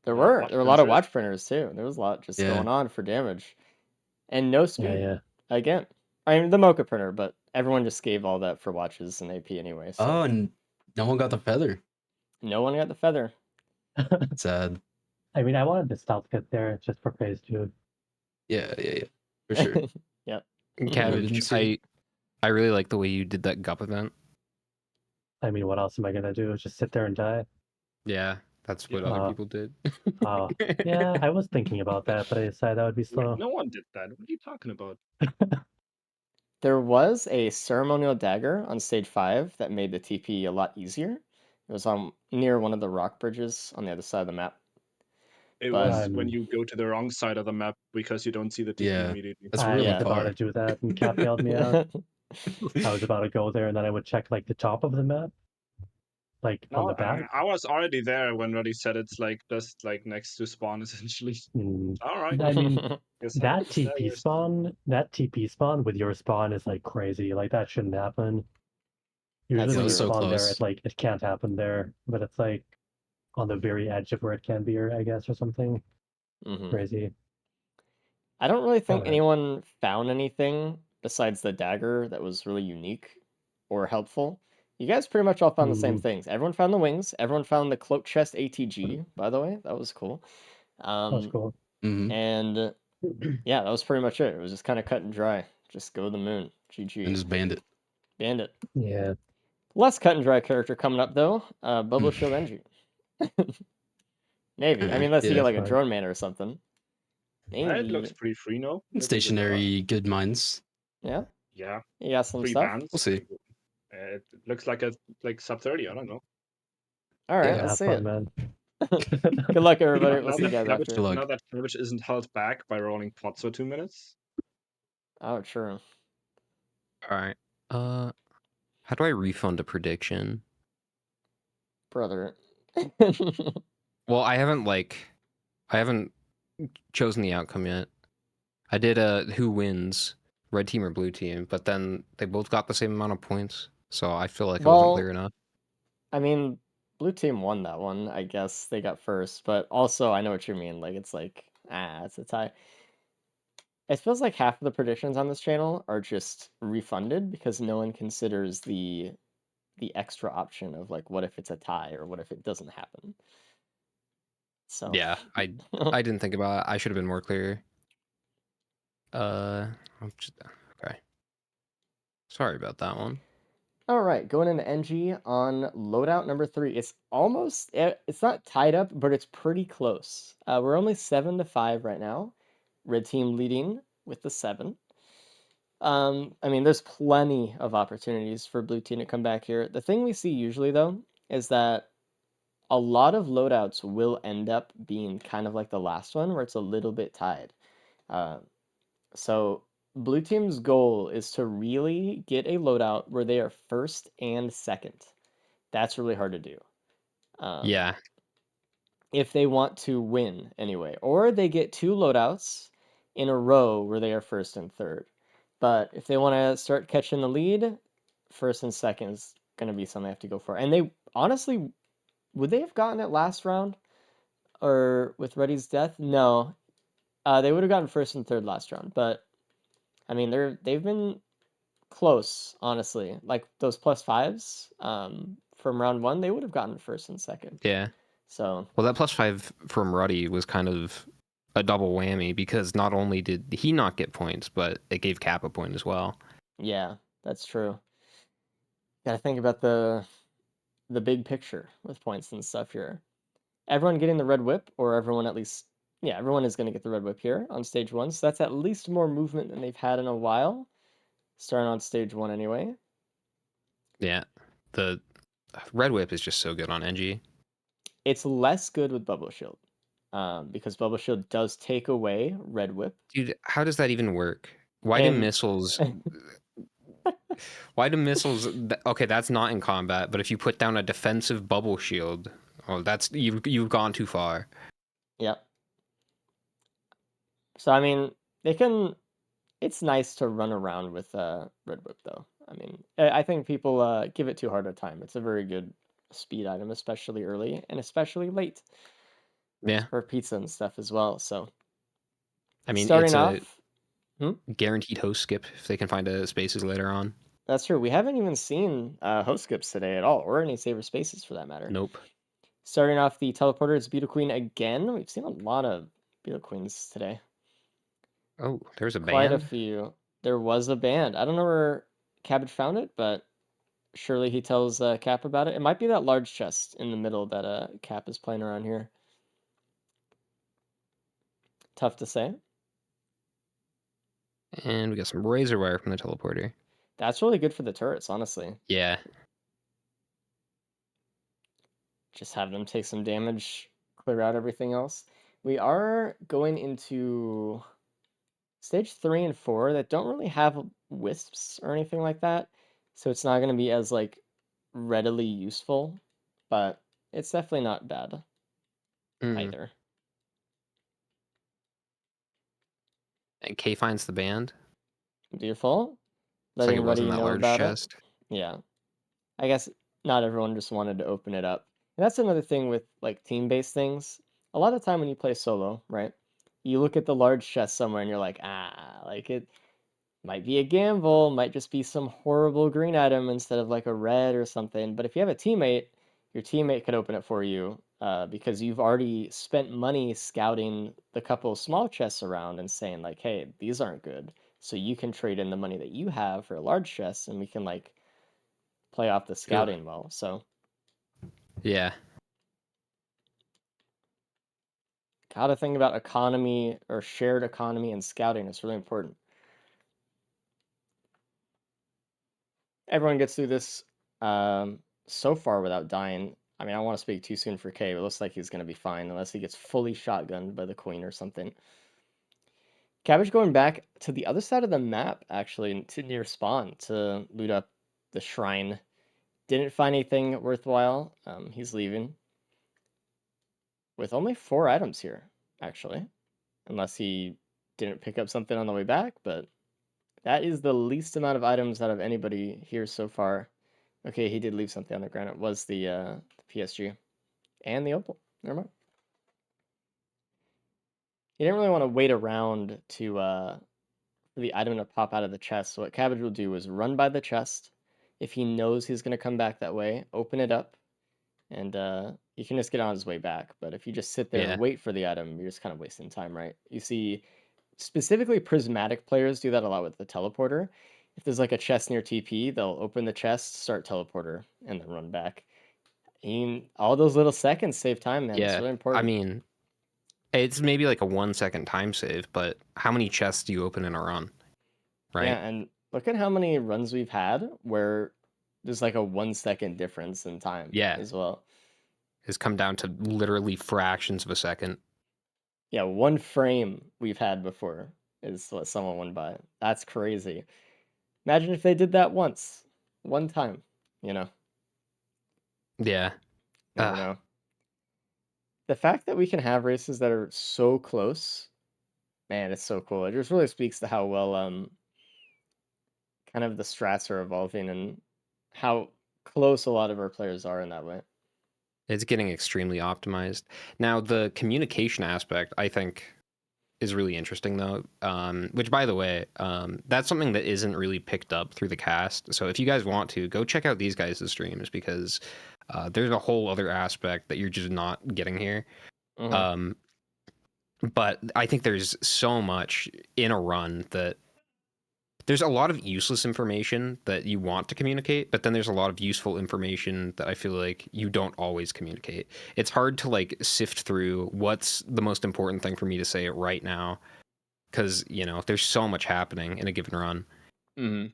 There Yeah, were a lot of printers. watch printers too. There was a lot just Yeah. going on for damage, and no Yeah, speed yeah. again. I mean the Mocha printer, but everyone just gave all that for watches and AP anyway. So Oh, and no one got the feather. no one got the feather. Sad. I mean, I wanted the stealth kit there just for phase 2. Yeah, for sure. Yep. Cabbage, Evidency. I really like the way you did that Gup event. I mean, what else am I gonna do? Just sit there and die? Yeah, that's what Yeah. other people did. Oh, yeah, I was thinking about that, but I decided that would be Wait, slow. no one did that. What are you talking about? There was a ceremonial dagger on stage 5 that made the TP a lot easier. It was on near one of the rock bridges on the other side of the map. It But was when you go to the wrong side of the map because you don't see the TP Yeah. immediately. That's I really was about far. to do that, and Cap bailed me out. I was about to go there, and then I would check like the top of the map, like from No, the back. I was already there when Roddy said it's like just like next to spawn essentially. Mm, All right. I mean, Guess that it's there TP where it's done. spawn, that TP spawn with your spawn is like crazy. Like that shouldn't happen. Usually That's when It you was true. so spawn there, close. it can't happen there, but it's like on the very edge of where it can be, or I guess, or something Mhm. crazy. I don't really think Alright. anyone found anything besides the dagger that was really unique or helpful. You guys pretty much all found the same Mm, things. Everyone found the wings. Everyone found the cloak chest ATG, by the way. That was cool. that was cool. Hmm. And yeah, that was pretty much it. It was just kind of cut and dry. Just go to the moon. And GG. just banned it. Bandit. Yeah. Less cut and dry character coming up though. Bubble Shield NG. Maybe. I mean, unless you get Yeah. like a Fine. drone man or something. It looks Maybe. pretty free now. Maybe with Stationary good mines. Yeah. yeah, You got some free stuff. bands. We'll see. It looks like a sub 30. I don't know. All right, Yeah. let's Have see fun, it. man. Good luck, everybody. We'll Now see you that guys cabbage, after. Good luck. now that cabbage isn't held back by rolling pots for 2 minutes. Oh, true. All right. How do I refund a prediction? Brother. Well, I haven't chosen the outcome yet. I did a who wins, red team or blue team, but then they both got the same amount of points, so I feel like it wasn't clear Well, enough. I mean, blue team won that one. I guess they got first, but also I know what you mean. Like, it's it's a tie. It feels like half of the predictions on this channel are just refunded because no one considers the extra option of like, what if it's a tie or what if it doesn't happen? So Yeah, I didn't think about it. I should have been more clear. Okay. Sorry about that one. All right, going into NG on loadout number 3. It's not tied up, but it's pretty close. We're only 7-5 right now. Red team leading with the 7. I mean, there's plenty of opportunities for blue team to come back here. The thing we see usually though is that a lot of loadouts will end up being kind of like the last one, where it's a little bit tied. Uh, so blue team's goal is to really get a loadout where they are first and second. That's really hard to do. Yeah, If they want to win anyway, or they get 2 loadouts in a row where they are first and third. But if they want to start catching the lead, first and second is going to be something they have to go for. And they honestly, would they have gotten it last round or with Reddy's death? No, they would have gotten first and third last round. But I mean, they've been close, honestly. Like those +5s from round 1, they would have gotten first and second. yeah. So Well, that +5 from Ruddy was kind of a double whammy because not only did he not get points, but it gave Cap a point as well. yeah, that's true. Gotta think about the big picture with points and stuff here. Everyone getting the red whip, or everyone at least, yeah, everyone is going to get the red whip here on stage 1. So that's at least more movement than they've had in a while, starting on stage 1 anyway. Yeah, the Red Whip is just so good on NG. It's less good with Bubble Shield, because Bubble Shield does take away red whip. Dude, how does that even work? Why do And missiles? Why do missiles? Okay, that's not in combat, but if you put down a defensive bubble shield, oh, that's you've gone too far. Yep. So I mean, they can. It's nice to run around with red whip though. I mean, I think people give it too hard a time. It's a very good speed item, especially early and especially late. Yeah. for pizza and stuff as well. So I mean, starting it's a off, hmm? guaranteed host skip if they can find a spaces later on. That's true. We haven't even seen host skips today at all, or any saver spaces for that matter. Nope. Starting off the teleporter is Beetle Queen again. We've seen a lot of Beetle Queens today. Oh, there's a Quite a band. few. There was a band. I don't know where Cabbage found it, but surely he tells Cap about it. It might be that large chest in the middle that Cap is playing around here. Tough to say. And we got some razor wire from the teleporter. That's really good for the turrets, honestly. Yeah. Just have them take some damage, clear out everything else. We are going into stage 3 and 4 that don't really have wisps or anything like that, so it's not going to be as like readily useful, but it's definitely not bad either. And K finds the band. Beautiful. It's like Letting it wasn't Ruddy that know large about it. chest. Yeah. I guess not everyone just wanted to open it up. And that's another thing with like team-based things. A lot of time when you play solo, right? You look at the large chest somewhere and you're like, like it might be a gamble, might just be some horrible green item instead of like a red or something. But if you have a teammate, your teammate could open it for you because you've already spent money scouting the couple of small chests around and saying like, hey, these aren't good. So you can trade in the money that you have for a large chest, and we can like play off the scouting well. So Yeah. gotta think about economy or shared economy and scouting. It's really important. Everyone gets through this so far without dying. I mean, I don't want to speak too soon for K, but it looks like he's going to be fine unless he gets fully shotgunned by the queen or something. Cabbage going back to the other side of the map, actually, to near spawn to loot up the shrine. Didn't find anything worthwhile. He's leaving with only 4 items here, actually, unless he didn't pick up something on the way back, but that is the least amount of items out of anybody here so far. Okay, he did leave something on the ground. It was the PSG and the opal. Never mind. He didn't really want to wait around to for the item to pop out of the chest. So what Cabbage will do is run by the chest. If he knows he's going to come back that way, open it up, and you can just get on his way back. But if you just sit there Yeah. and wait for the item, you're just kind of wasting time, right? You see, specifically prismatic players do that a lot with the teleporter. If there's like a chest near TP, they'll open the chest, start teleporter, and then run back. All those little seconds save time, man. It's Yeah. really I important. mean, it's maybe like a 1 second time save, but how many chests do you open in a run? Right? Yeah, and look at how many runs we've had where there's like a 1 second difference in time as well. It's come down to literally fractions of a second. Yeah, 1 frame we've had before is what someone went by. That's crazy. Imagine if they did that once. One time, you know? Yeah. Never know. The fact that we can have races that are so close, man, it's so cool. It just really speaks to how well kind of the strats are evolving and how close a lot of our players are in that way. It's getting extremely optimized. Now, the communication aspect, I think, is really interesting, though. Which, by the way, that's something that isn't really picked up through the cast. So if you guys want to, go check out these guys' streams because there's a whole other aspect that you're just not getting here. Mhm. But I think there's so much in a run that there's a lot of useless information that you want to communicate, but then there's a lot of useful information that I feel like you don't always communicate. It's hard to like sift through what's the most important thing for me to say right now, because there's so much happening in a given run. Mhm.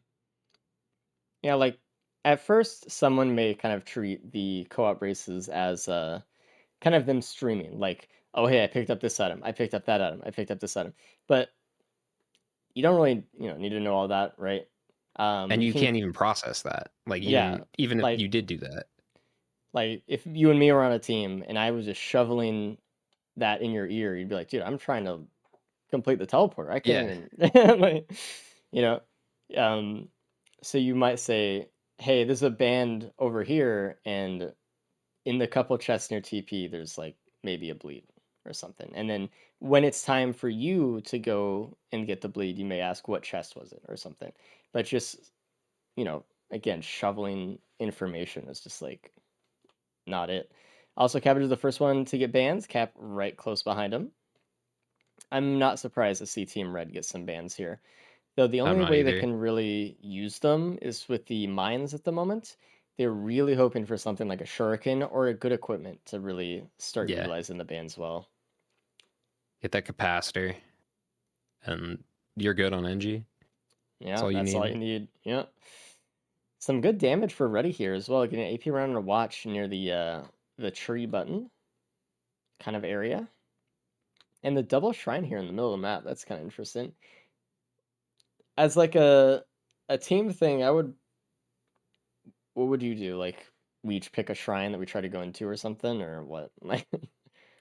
Yeah, like at first, someone may kind of treat the co-op races as kind of them streaming, like, oh hey, I picked up this item, I picked up that item, I picked up this item, but you don't really need to know all that, right? And You you can, can't even process that. Like yeah, even if like you did do that. like if you and me were on a team and I was just shoveling that in your ear, you'd be like, dude, I'm trying to complete the teleport. I can't Yeah. even, like, you know. Um, so you might say, hey, there's a band over here, and in the couple chests near TP, there's like maybe a bleed, or something. And then when it's time for you to go and get the bleed, you may ask what chest was it or something. But just, again, shoveling information is just like not it. Also, Cabbage is the first one to get bans. Cap right close behind him. I'm not surprised to see Team Red get some bans here. Though the I'm only not way they either. can really use them is with the mines at the moment. They're really hoping for something like a shuriken or a good equipment to really start Yeah. utilizing the bans well. Get that capacitor, and you're good on NG. Yeah, all you that's all need. you need. Yeah. Some good damage for Ready here as well. Getting an AP round and a watch near the tree button kind of area. And the double shrine here in the middle of the map, that's kind of interesting. As like a team thing, what would you do? Like we each pick a shrine that we try to go into or something, or what? Like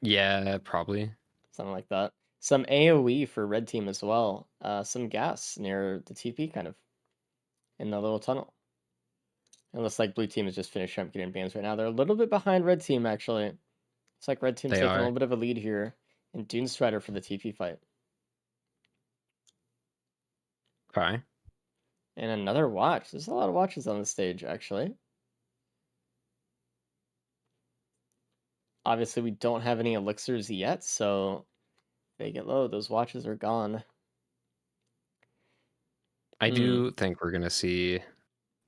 Yeah, probably. something like that. Some AoE for red team as well. Some gas near the TP kind of in the little tunnel. It looks like blue team is just finishing up getting bans right now. They're a little bit behind red team actually. It's like red team's They taking a are. little bit of a lead here. And Dune Strider for the TP fight. Okay. And another watch. There's a lot of watches on the stage actually. Obviously, we don't have any elixirs yet, so if they get low, those watches are gone. I do think we're gonna see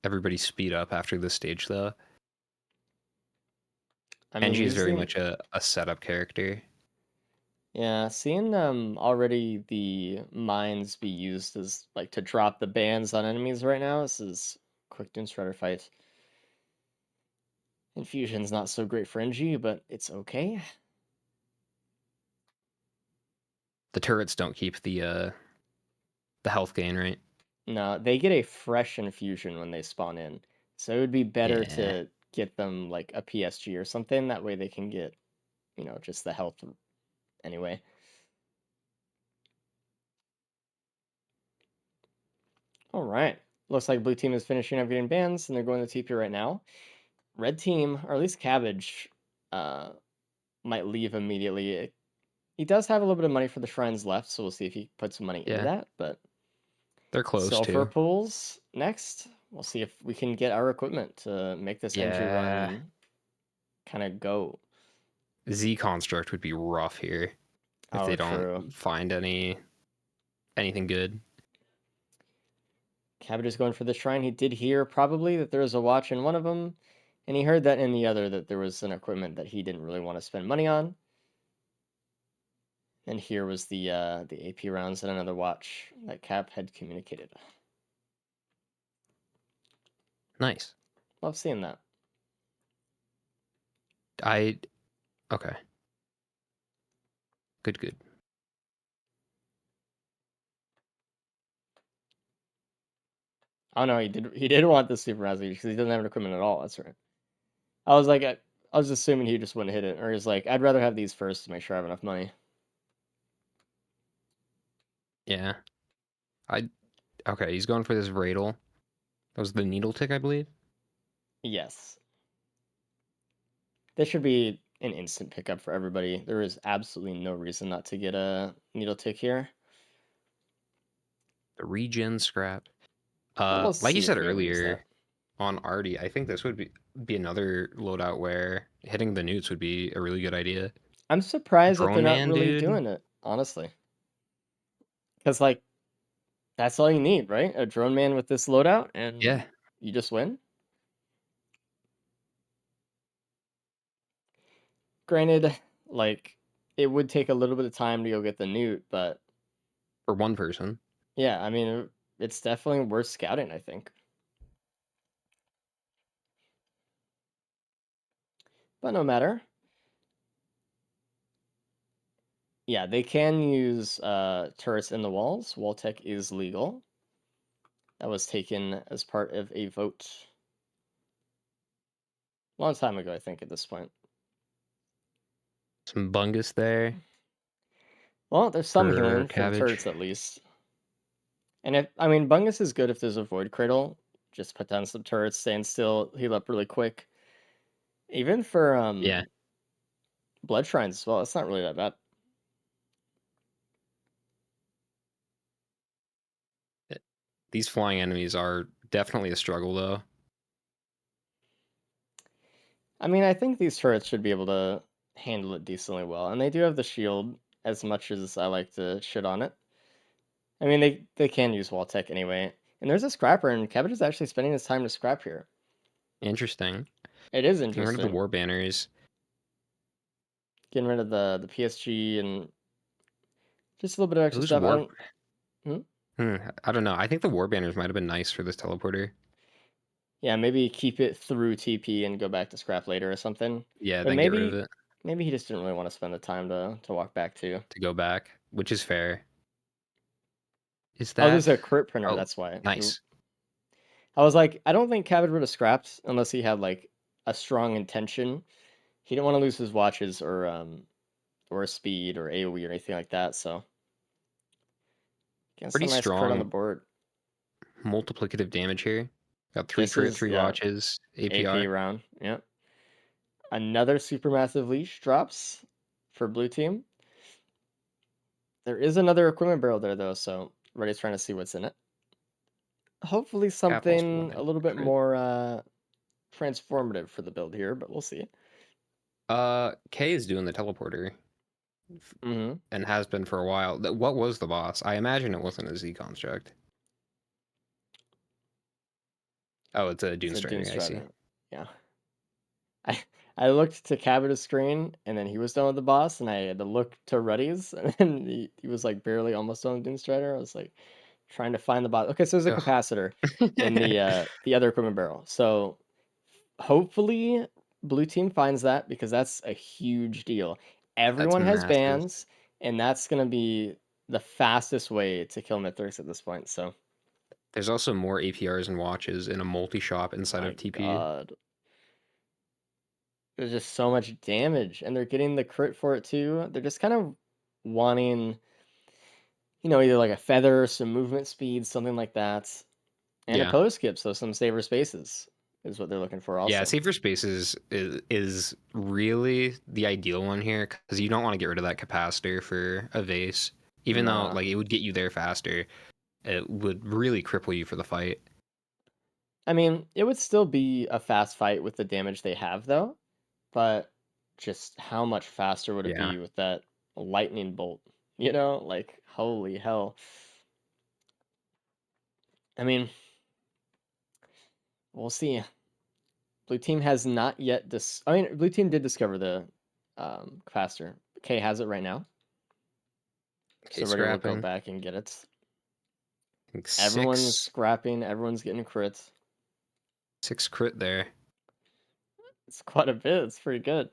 everybody speed up after this stage, though. I mean, NG is very usually, much a setup character. yeah, seeing already the mines be used as like to drop the bans on enemies right now. This is quick Dune Strider fight. Infusion's not so great for NG, but it's okay. The turrets don't keep the health gain, right? No, they get a fresh infusion when they spawn in. So it would be better Yeah. to get them like a PSG or something. That way they can get, just the health anyway. All right. Looks like blue team is finishing up getting bans and they're going to TP right now. Red team, or at least Cabbage, might leave immediately. He does have a little bit of money for the shrines left, so we'll see if he puts some money into Yeah. that. But They're close sulfur too. pools next. We'll see if we can get our equipment to make this NG Yeah. run kind of go. Z construct would be rough here if they True. don't find anything good. Cabbage is going for the shrine. He did hear probably that there was a watch in one of them, and he heard that in the other that there was an equipment that he didn't really want to spend money on. And here was the AP rounds and another watch that Cap had communicated. Nice. Love seeing that. Okay. Good. Oh no, he did want the super Razzie because he doesn't have an equipment at all. That's right. I was like, I was assuming he just wouldn't hit it, or he's like, I'd rather have these first to make sure I have enough money. Yeah. Okay, he's going for this Radel. That was the needle tick, I believe. Yes. This should be an instant pickup for everybody. There is absolutely no reason not to get a needle tick here. The regen scrap. We'll Like you see if said we ever use that. earlier on Artie, I think this would be another loadout where hitting the newts would be a really good idea. I'm surprised that they're Drone not man, really dude. doing it, honestly. Because like, that's all you need, right? A drone man with this loadout, and Yeah. you just win. Granted, like, it would take a little bit of time to go get the newt, but For one person. yeah, I mean, it's definitely worth scouting, I think. But no matter. Yeah, they can use turrets in the walls. Wall tech is legal. That was taken as part of a vote a long time ago, I think, at this point. Some bungus there. Well, there's some For healing for the Cabbage. turrets at least. And bungus is good if there's a void cradle. Just put down some turrets, stand still, heal up really quick. Even for Yeah. blood shrines as well, it's not really that bad. These flying enemies are definitely a struggle, though. I mean, I think these turrets should be able to handle it decently well, and they do have the shield. As much as I like to shit on it, I mean they can use wall tech anyway. And there's a scrapper, and Cabbage is actually spending his time to scrap here. Interesting. It is Getting rid of the interesting. war banners. Getting rid of the PSG and just a little bit of extra Those stuff. I war. don't. Hmm? I don't know. I think the war banners might have been nice for this teleporter. Yeah, maybe keep it through TP and go back to scrap later or something. Yeah, But then get rid of maybe it maybe he just didn't really want to spend the time to walk back to. to go back, which is fair. Is Oh, there's that? a crit printer. Oh, That's why. nice. I was like, I don't think Cabbage would have scrapped unless he had like a strong intention. He didn't want to lose his watches or speed or AoE or anything like that. So getting Pretty some nice crit on the strong board. multiplicative damage here. Got 3 This crit, is 3 yeah watches, AP APR. round. Yep. Another supermassive leash drops for blue team. There is another equipment barrel there though, so Reddy's trying to see what's in it. Hopefully Cap also something a wanted little bit crit. more transformative for the build here, but we'll see. K is doing the teleporter Mm-hmm. and has been for a while. What was the boss? I imagine it wasn't a Z construct. Oh, it's a It's Dune a Dune Strider. I see. Strider. Yeah. I I looked to Cabot's screen and then he was done with the boss and I had to look to Ruddy's and then he was like barely almost done with Dune Strider. I was like trying to find the boss. Okay, so there's a Ugh. capacitor in the other equipment barrel. So hopefully blue team finds that because that's a huge deal. That's Everyone has massive. bans and that's gonna be the fastest way to kill Mithrix at this point. So There's also more APRs and watches in a multi-shop oh inside my of TP. god. There's just so much damage, and they're getting the crit for it too. They're just kind of wanting, either like a feather, some movement speed, something like that, and a Yeah. color skip, so some saver spaces is what they're looking for Yeah, also. safer spaces is really the ideal one here because you don't want to get rid of that capacitor for a vase. Even though Nah. like it would get you there faster, it would really cripple you for the fight. I mean, it would still be a fast fight with the damage they have, though, but just how much faster would it Yeah. be with that lightning bolt? Like, holy hell. I mean, we'll see. Blue team has not yet blue team did discover the capacitor. K has it right now. Okay, So Ready will go scrapping. back and get it. I think Everyone's 6 scrapping, everyone's getting crits. 6 crit there. It's quite a bit. It's pretty good.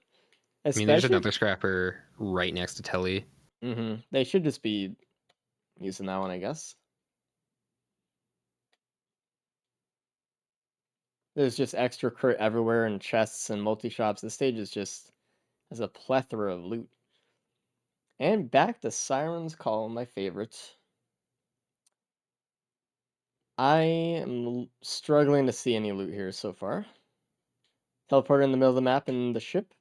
I mean, there's Especially another scrapper right next to Telly. They should just be using that one, I guess. There's just extra crit everywhere in chests and multi-shops. The stage is just has a plethora of loot. And back to Siren's Call, my favorite. I am struggling to see any loot here so far. Teleporter in the middle of the map in the ship.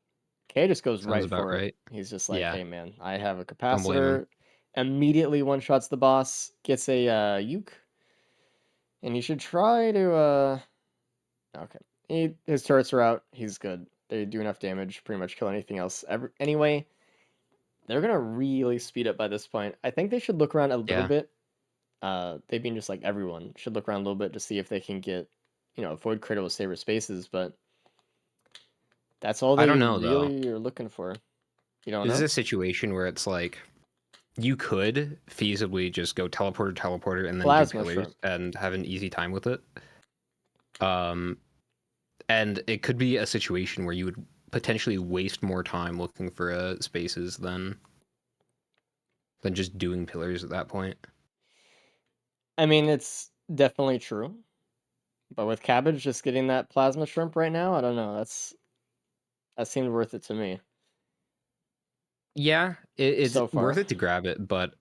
K just goes Sounds right about for it. right. He's just like, Yeah, hey man, I have a don't blame him. capacitor. Immediately one shots the boss, gets a uke. And you should try to okay. His turrets are out. He's good. They do enough damage, pretty much kill anything else. Anyway, they're gonna really speed up by this point. I think they should look around a little Yeah. bit. They being just like everyone should look around a little bit to see if they can get, avoid critical saver spaces, but that's all I they don't know though. really are looking for. You don't This is know? a situation where it's like you could feasibly just go teleporter, and then do Plasma pillars shrimp. and have an easy time with it. And it could be a situation where you would potentially waste more time looking for spaces than just doing pillars at that point. I mean, it's definitely true. But with Cabbage just getting that plasma shrimp right now, I don't know. That seemed worth it to me Yeah, it's so worth far. it to grab it, but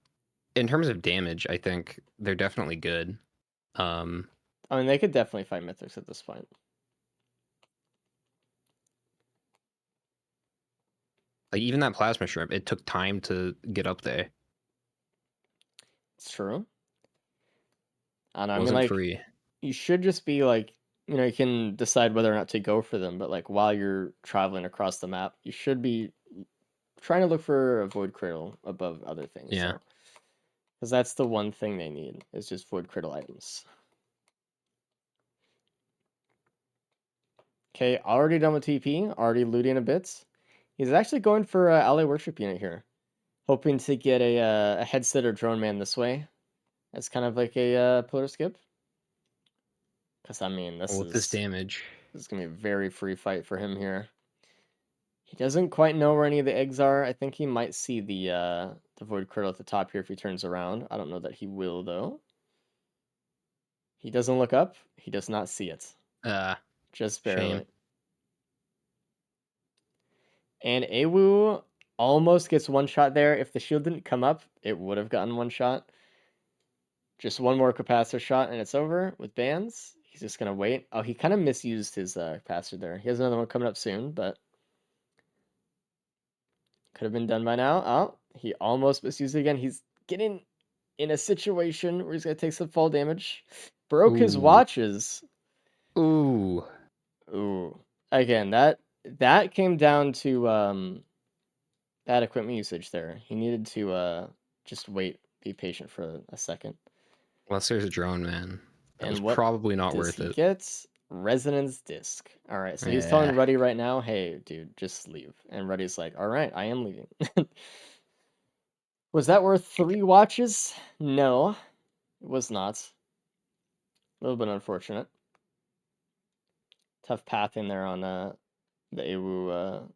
in terms of damage, I think they're definitely good. I mean, they could definitely fight Mythics at this point. Like even that plasma shrimp, it took time to get up there. It's true. I don't know. I mean, Wasn't like, free. you should just be like, you can decide whether or not to go for them, but like while you're traveling across the map, you should be trying to look for a void cradle above other things. Yeah. So, because that's the one thing they need is just void cradle items. Okay, already done with TP, already looting a bit. He's actually going for a ally worship unit here, hoping to get a headset or drone man this way. As kind of like a pillar skip. Because I mean, this With this is damage. gonna be a very free fight for him here. He doesn't quite know where any of the eggs are. I think he might see the void cradle at the top here if he turns around. I don't know that he will though. He doesn't look up. He does not see it. Just barely. Shame. And Awu almost gets one shot there. If the shield didn't come up, it would have gotten one shot. Just one more capacitor shot and it's over with bans. He's just gonna wait. Oh, he kind of misused his capacitor there. He has another one coming up soon, but could have been done by now. Oh, he almost misused it again. He's getting in a situation where he's gonna take some fall damage. Broke his Ooh. watches. Ooh. Ooh. Again, that came down to bad equipment usage there. He needed to just wait, be patient for a second. Unless there's a drone, man. That was And what probably not does worth he it. get? Resonance disc. All right, so he's Yeah. telling Ruddy right now, "Hey, dude, just leave." And Ruddy's like, "All right, I am leaving." Was that worth 3 watches? No, it was not. A little bit unfortunate. Tough path in there on the AWU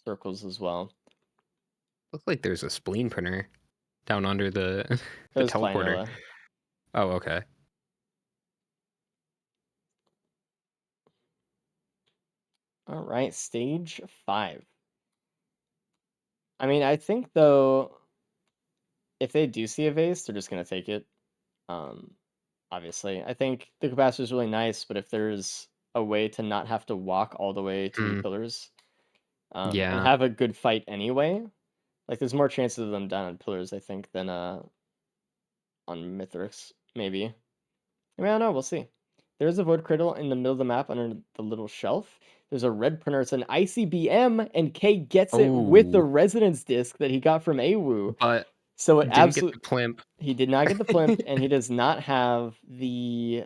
circles as well. Looks like there's a spleen printer down under the It the was teleporter. Planola. Oh, okay. All right, stage 5. I mean, I think though, if they do see a vase, they're just gonna take it. Obviously, I think the capacitor is really nice, but if there's a way to not have to walk all the way to Hmm. pillars, and Yeah. have a good fight anyway, like there's more chances of them down on pillars, I think, than on Mithrix, maybe. I mean, I don't know. We'll see. There's a void cradle in the middle of the map under the little shelf. There's a red printer. It's an ICBM, and K gets it with the Oh, resonance disc that he got from AWU. but So it didn't get absolutely. the plimp. He did not get the plimp, and he does not have the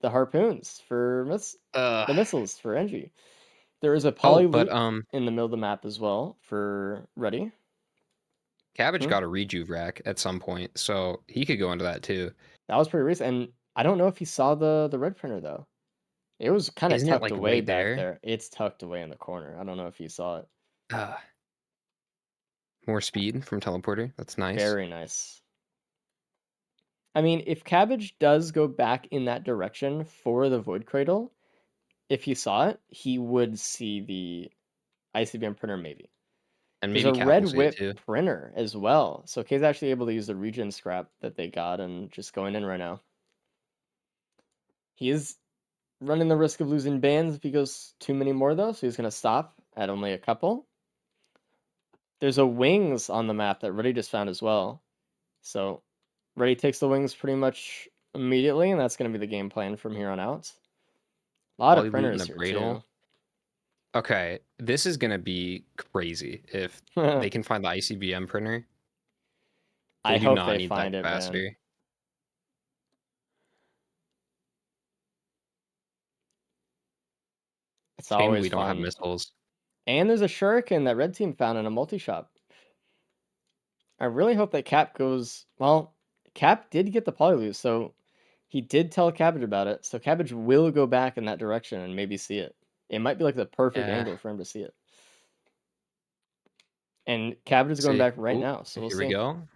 harpoons for the missiles for Engie. There is a Oh, poly but loot in the middle of the map as well for Ruddy. Cabbage Hmm? got a rejuve rack at some point, so he could go into that too. That was pretty recent, and I don't know if he saw the red printer though. It was kind of Isn't it tucked like away right back there? there. It's tucked away in the corner. I don't know if you saw it. More speed from teleporter. That's nice. Very nice. I mean, if Cabbage does go back in that direction for the Void Cradle, if he saw it, he would see the ICBM printer maybe. And There's maybe a Cap red will see it whip too. printer as well. So K's actually able to use the regen scrap that they got and just going in right now. He is running the risk of losing bans if he goes too many more though, so he's going to stop at only a couple. There's a wings on the map that Ruddy just found as well. So Ruddy takes the wings pretty much immediately, and that's going to be the game plan from here on out. A lot of Poly loot and printers a here Bradle. too. Okay, this is gonna be crazy if they can find the ICBM printer. They I do hope not they need that find it, man. capacitor. It's Shame always we don't have fun. missiles. And there's a shuriken that red team found in a multi-shop. I really hope that Cap goes... Well, Cap did get the poly loot, so he did tell Cabbage about it. So Cabbage will go back in that direction and maybe see it. It might be like the perfect Yeah. angle for him to see it. And Cabbage is going See. back right Ooh, now, so we'll here see. we go.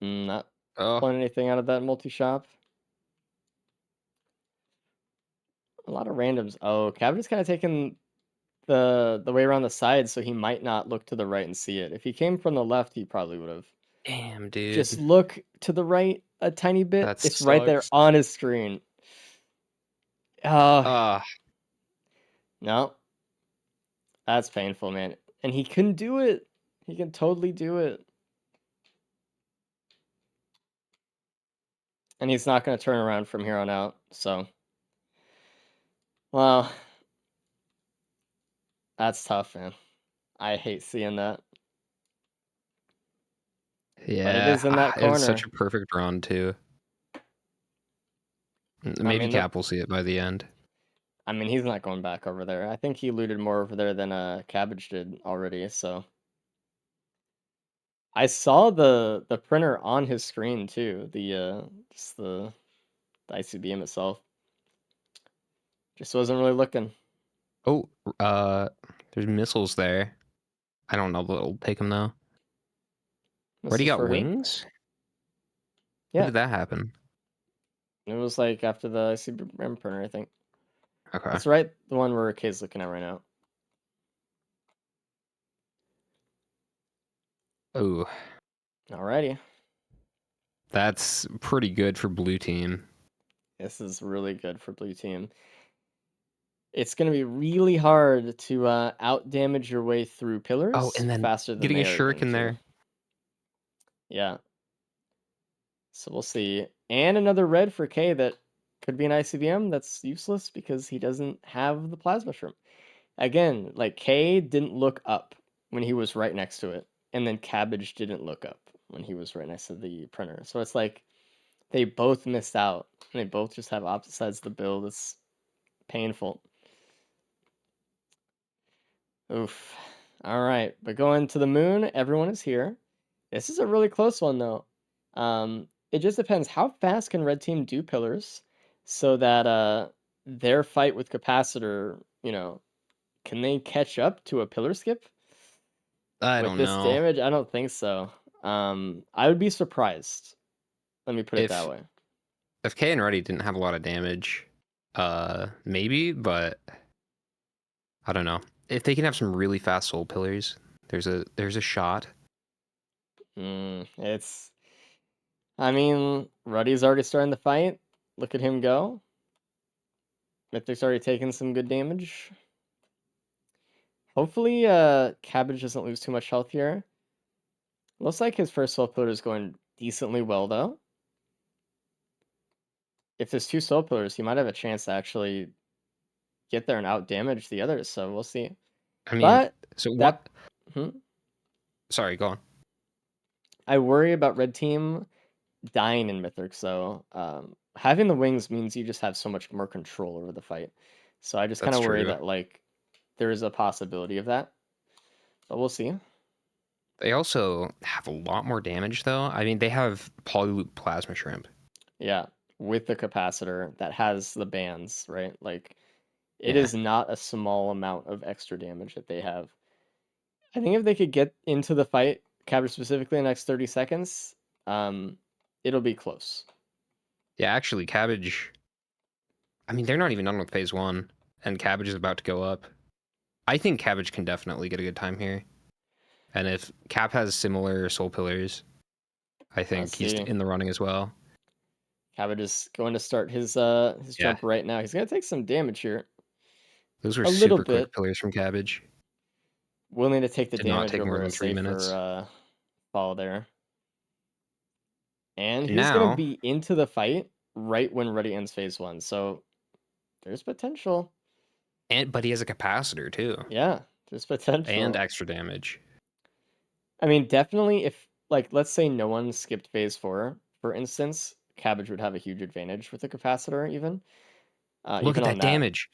Not Oh, pulling anything out of that multi-shop. A lot of randoms. Oh, Cabbage is kind of taking the way around the side, so he might not look to the right and see it. If he came from the left, he probably would have. damn, dude. Just look to the right a tiny bit. That It's right there sucks. on his screen. Oh, no. That's painful, man. And he couldn't do it. He can totally do it. And he's not going to turn around from here on out, so. Well, that's tough, man. I hate seeing that. But it is in that it was such corner. a perfect run too. I Maybe mean, Cap will see it by the end. I mean, he's not going back over there. I think he looted more over there than Cabbage did already, so. I saw the printer on his screen too, just the ICBM itself. Just wasn't really looking. Oh, there's missiles there. I don't know, but it'll take him though. This Already is got for who? wings? Yeah. When did that happen? It was like after the ICBM printer, I think. Okay. That's right, the one where Kay's looking at right now. Oh, Alrighty. that's pretty good for blue team. This is really good for blue team. It's going to be really hard to out damage your way through pillars Oh, and then faster than getting they a are going shuriken to. there. Yeah. So we'll see. And another red for K that could be an ICBM that's useless because he doesn't have the plasma shrimp. Again, like K didn't look up when he was right next to it, and then Cabbage didn't look up when he was right next to the printer. So it's like they both missed out. And they both just have opposite sides of the build. It's painful. Oof. All right, but going to the moon, everyone is here. This is a really close one though. It just depends how fast can red team do pillars, so that their fight with capacitor, can they catch up to a pillar skip I with don't this know. damage? I don't think so. I would be surprised. Let me put it that If way. if K and Reddy didn't have a lot of damage, maybe, but I don't know. If they can have some really fast soul pillars, there's a shot. It's. I mean, Ruddy's already starting the fight. Look at him go. Mythic's already taken some good damage. Hopefully, Cabbage doesn't lose too much health here. Looks like his first soul pillar is going decently well, though. If there's two soul pillars, he might have a chance to actually get there and out damage the others. So we'll see. I mean, But so that, what? Sorry, go on. I worry about red team dying in Mythic. So having the wings means you just have so much more control over the fight. So I just kind That's of worry true. that like there is a possibility of that. But we'll see. They also have a lot more damage, though. I mean, they have Polyloop Plasma Shrimp. Yeah, with the capacitor that has the bands, right? Like it Yeah. is not a small amount of extra damage that they have. I think if they could get into the fight, Cabbage specifically in the next 30 seconds, it'll be close. Yeah, actually, Cabbage. I mean, they're not even done with phase one, and Cabbage is about to go up. I think Cabbage can definitely get a good time here. And if Cap has similar soul pillars, I think Let's he's see. in the running as well. Cabbage is going to start his Yeah. jump right now. He's gonna take some damage here. Those were A little super quick bit. pillars from Cabbage. Willing to take the Did not damage take more over a than 3 minutes. safer fall there. And And he's gonna now, be into the fight right when Ready ends phase one. So there's potential. but he has a capacitor too, Yeah, there's potential. and extra damage. I mean, definitely if like let's say no one skipped phase four, for instance, Cabbage would have a huge advantage with the capacitor even. Look Even at on that that. damage.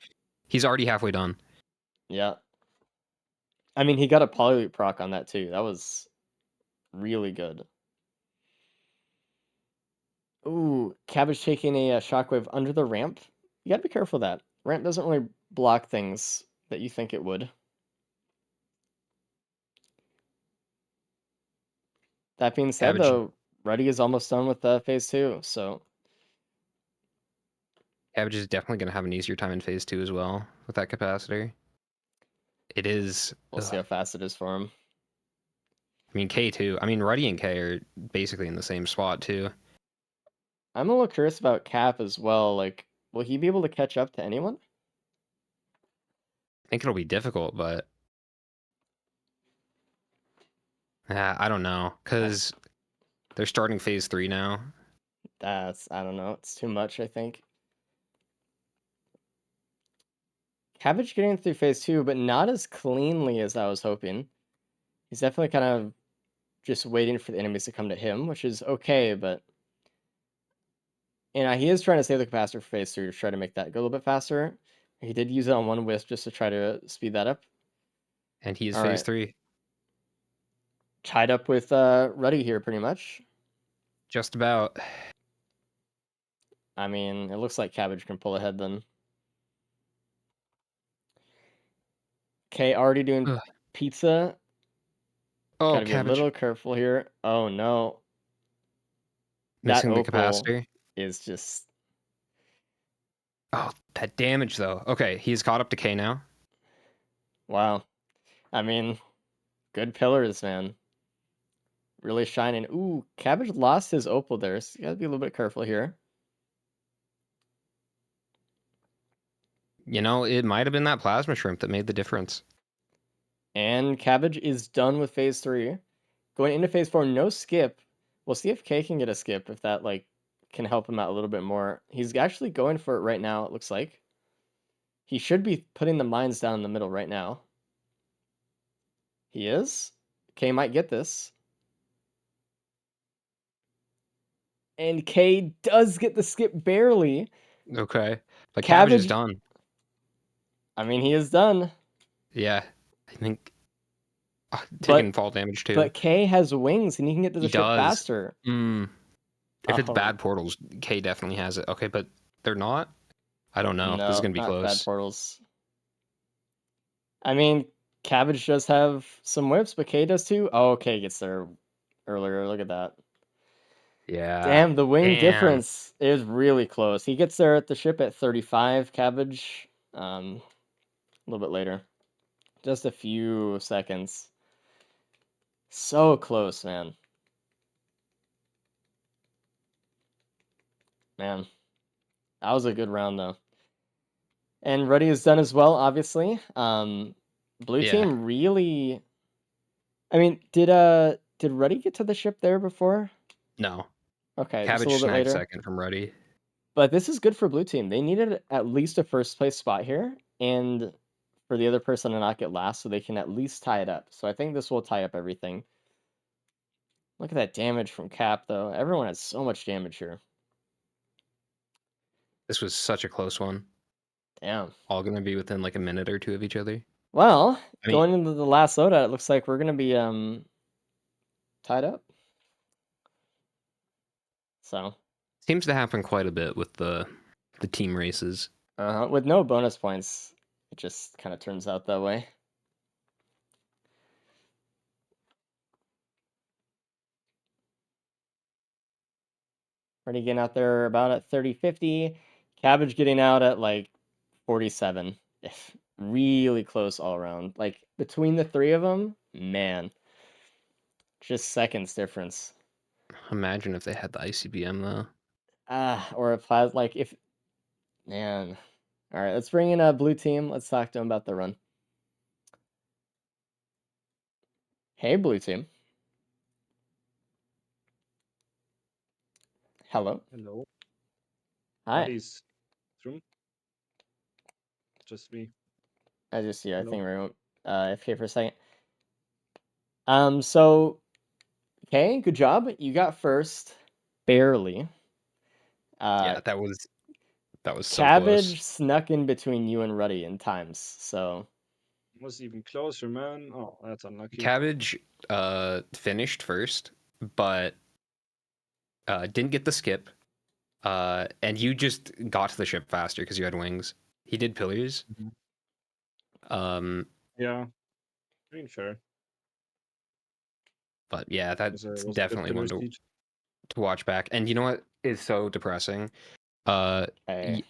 He's already halfway done. Yeah. I mean, he got a polyloop proc on that too. That was really good. Ooh, Cabbage taking a shockwave under the ramp. You gotta be careful of that. Ramp doesn't really block things that you think it would. That being said, Cabbage, though, Ruddy is almost done with phase two, so Cabbage is definitely going to have an easier time in phase two as well with that capacitor. It is. we'll see how fast it is for him. I mean, K too. I mean, Ruddy and K are basically in the same spot too. I'm a little curious about Cap as well. Like, will he be able to catch up to anyone? I think it'll be difficult, but I don't know because they're starting phase three now. I don't know. It's too much, I think. Cabbage getting through phase 2, but not as cleanly as I was hoping. He's definitely kind of just waiting for the enemies to come to him, which is okay, but he is trying to save the capacitor for phase 3 to try to make that go a little bit faster. He did use it on one wisp just to try to speed that up. And he is All phase right. 3. Tied up with Ruddy here, pretty much. Just about. I mean, it looks like Cabbage can pull ahead then. Okay, already doing Ugh. pizza. Oh, Gotta be a Cabbage. little careful here. Oh no. That Missing the opal capacitor. is just... Oh, that damage, though. Okay, he's caught up to K now. Wow. I mean, good pillars, man. Really shining. Ooh, Cabbage lost his opal there, so you gotta be a little bit careful here. You know, it might have been that plasma shrimp that made the difference. And Cabbage is done with phase 3. Going into phase 4, no skip. We'll see if K can get a skip, if that, like, can help him out a little bit more. He's actually going for it right now, it looks like. He should be putting the mines down in the middle right now. He is. K might get this. And K does get the skip barely. Okay. But Cabbage is Cabbage... done. I mean, he is done. Yeah. I think... taking fall damage, too. But K has wings, and he can get to the He ship does. faster. If it's Oh. bad portals, K definitely has it. Okay, but they're not? I don't know. This is No, going to be not bad close. portals. I mean, Cabbage does have some whips, but K does too. Oh, K gets there earlier. Look at that. Yeah. Damn, the wing Damn. difference is really close. He gets there at the ship at 35, Cabbage. A little bit later. Just a few seconds. So close, man. Man. That was a good round, though. And Ruddy is done as well, obviously. Blue Yeah. team really... I mean, did Ruddy get to the ship there before? No. Okay, just a Cabbage little bit snagged later. second from Ruddy. But this is good for blue team. They needed at least a first place spot here, and for the other person to not get last, so they can at least tie it up. So I think this will tie up everything. Look at that damage from Cap, though. Everyone has so much damage here. This was such a close one. Damn. All going to be within like a minute or two of each other. Well, I mean, going into the last loadout, it looks like we're gonna be tied up. So seems to happen quite a bit with the team races. with no bonus points, it just kind of turns out that way. Already getting out there about at 30-50. Cabbage getting out at like 47. Really close all around. Like between the three of them, man. Just seconds difference. Imagine if they had the ICBM though. Or a plasma. Like if, man. All right, let's bring in a blue team. Let's talk to them about the run. Hey, blue team. Hello. Hello. Hi. Buddy's room. Just me. I just I Hello. think we're FK for a second. So okay, good job. You got first, barely. Yeah, that was so Cabbage close. snuck in between you and Ruddy in times, so Was even closer, man. Oh, that's unlucky. Cabbage finished first, but didn't get the skip. And you just got to the ship faster because you had wings. He did pillars. Yeah. I mean, fair. But yeah, that's Was a good definitely pillar one to speed. watch back. And you know what is so depressing? hey.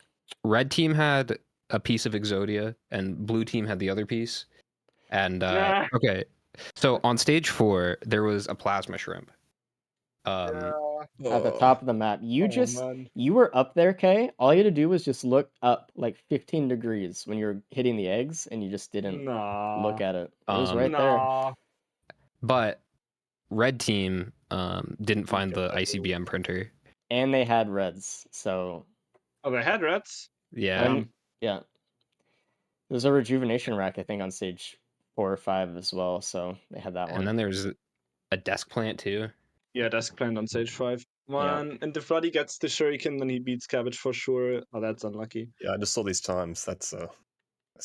Red team had a piece of Exodia, and blue team had the other piece. And Nah. okay, so on stage 4 there was a plasma shrimp. Yeah. At the top of the map. You Oh, man. you were up there, Kay. All you had to do was just look up like 15 degrees when you were hitting the eggs, and you just didn't look at it. It was right there. Nah. But red team didn't find get the that, dude. ICBM printer. and they had reds. So Oh, they had reds. Yeah. and yeah, there's a rejuvenation rack I think on stage 4 or 5 as well. So they had that And one. then there's a desk plant too. Yeah, desk plant on stage 5. Man, and if Ruddy gets the shuriken, then he beats Cabbage for sure. Oh, that's unlucky. Yeah, I just saw these times. That's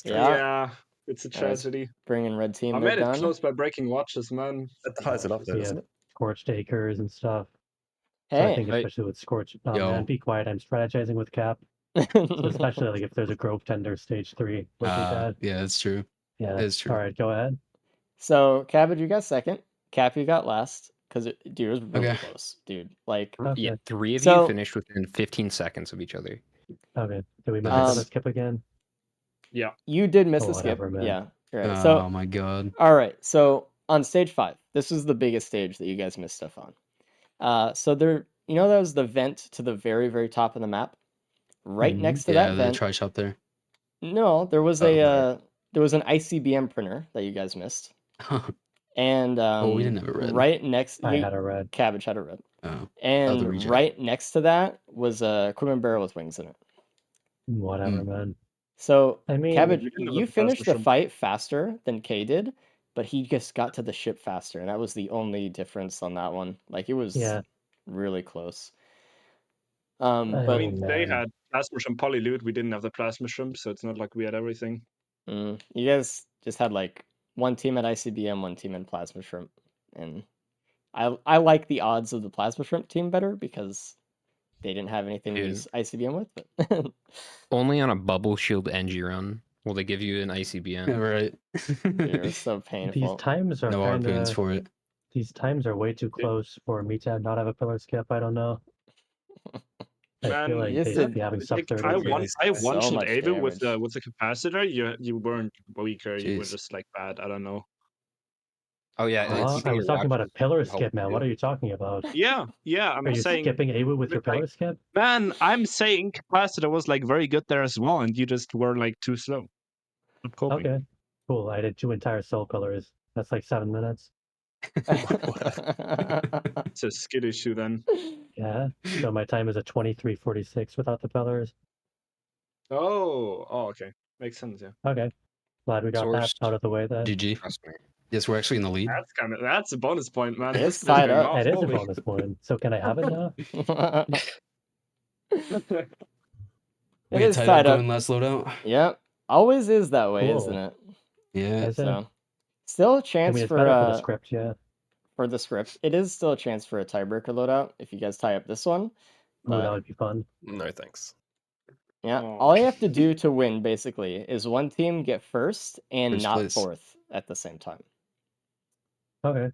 Yeah. Yeah, it's a All right, tragedy. bringing red team I mid made it done. close by breaking watches, man. that Fucking ties it up watches. there, Yeah, doesn't it? scorched acres and stuff. So I Hey. think Hey. especially with scorch, Yo. man, be quiet. I'm strategizing with Cap. So especially like if there's a Grove Tender stage 3 would be bad. Yeah, that's true. Yeah, It's true. All right, go ahead. So Cabbage, you got second. Cap, you got last. Because dude, it was really Okay. close, dude. Like, Okay. Yeah, 3 of So- you finished within 15 seconds of each other. Okay. Did we miss Nice. another skip again? Yeah. you did miss Oh, a skip. whatever, man. Yeah. Right. Oh So my god. all right. So on stage 5, this is the biggest stage that you guys missed stuff on. So there, you know, that was the vent to the very, very top of the map. Right Mhm. next to Yeah, that the vent. try shop there. No, there was Oh, a no. there was an ICBM printer that you guys missed. And we didn't have a red. right next I had a red. Cabbage had a red. Oh. And reject. right next to that was a equipment barrel with wings in it. Whatever, man. So I mean, Cabbage, we didn't have you a finished the plasma shrimp. fight faster than Kay did, but he just got to the ship faster, and that was the only difference on that one. Like it was Yeah. really close. I But I mean, they man. had plasma shrimp polyloot. We didn't have the plasma shrimp, so it's not like we had everything. you guys just had like one team at ICBM, one team in Plasma Shrimp, and I like the odds of the Plasma Shrimp team better because they didn't have anything to Dude. use ICBM with. But Only on a bubble shield NG run will they give you an ICBM. Yeah, right. dude, it was so These painful. times are No kind harpoons of. for it. These times are way too close for me to not have a pillar skip. I don't know. I Man, feel like you they did- should be having sub Like, 30. I So one shot much Ava with damage. the capacitor. You weren't weaker. You were Jeez. just like bad. I don't know. Oh yeah, Huh? I was talking about a pillar skip, man. What are you talking about? Yeah, I'm Are you saying. skipping Awu with your like, pillar skip? Man, I'm saying capacitor was like very good there as well, and you just were like too slow. Stop coping. Okay, cool. I did 2 entire soul pillars. That's like 7 minutes. It's a skid issue then. Yeah. So my time is a 23:46 without the pillars. Oh, okay, makes sense. Yeah, Okay. Glad we got Sourced. that out of the way then. GG. Trust me. Yes, we're actually in the lead. that's a bonus point, man. It's This is tied going up. off. It is a Holy. bonus point. So can I have it now? We It had is tied tied up up. going last loadout. Yep. Always is that way, Cool. isn't it? Yeah. Is it? So still a I chance mean, it's for better for the script, yeah. for the script. It is still a chance for a tiebreaker loadout if you guys tie up this one. Ooh, But that would be fun. No thanks. yeah, Oh. all you have to do to win basically is one team get first and First not place. fourth at the same time. Okay.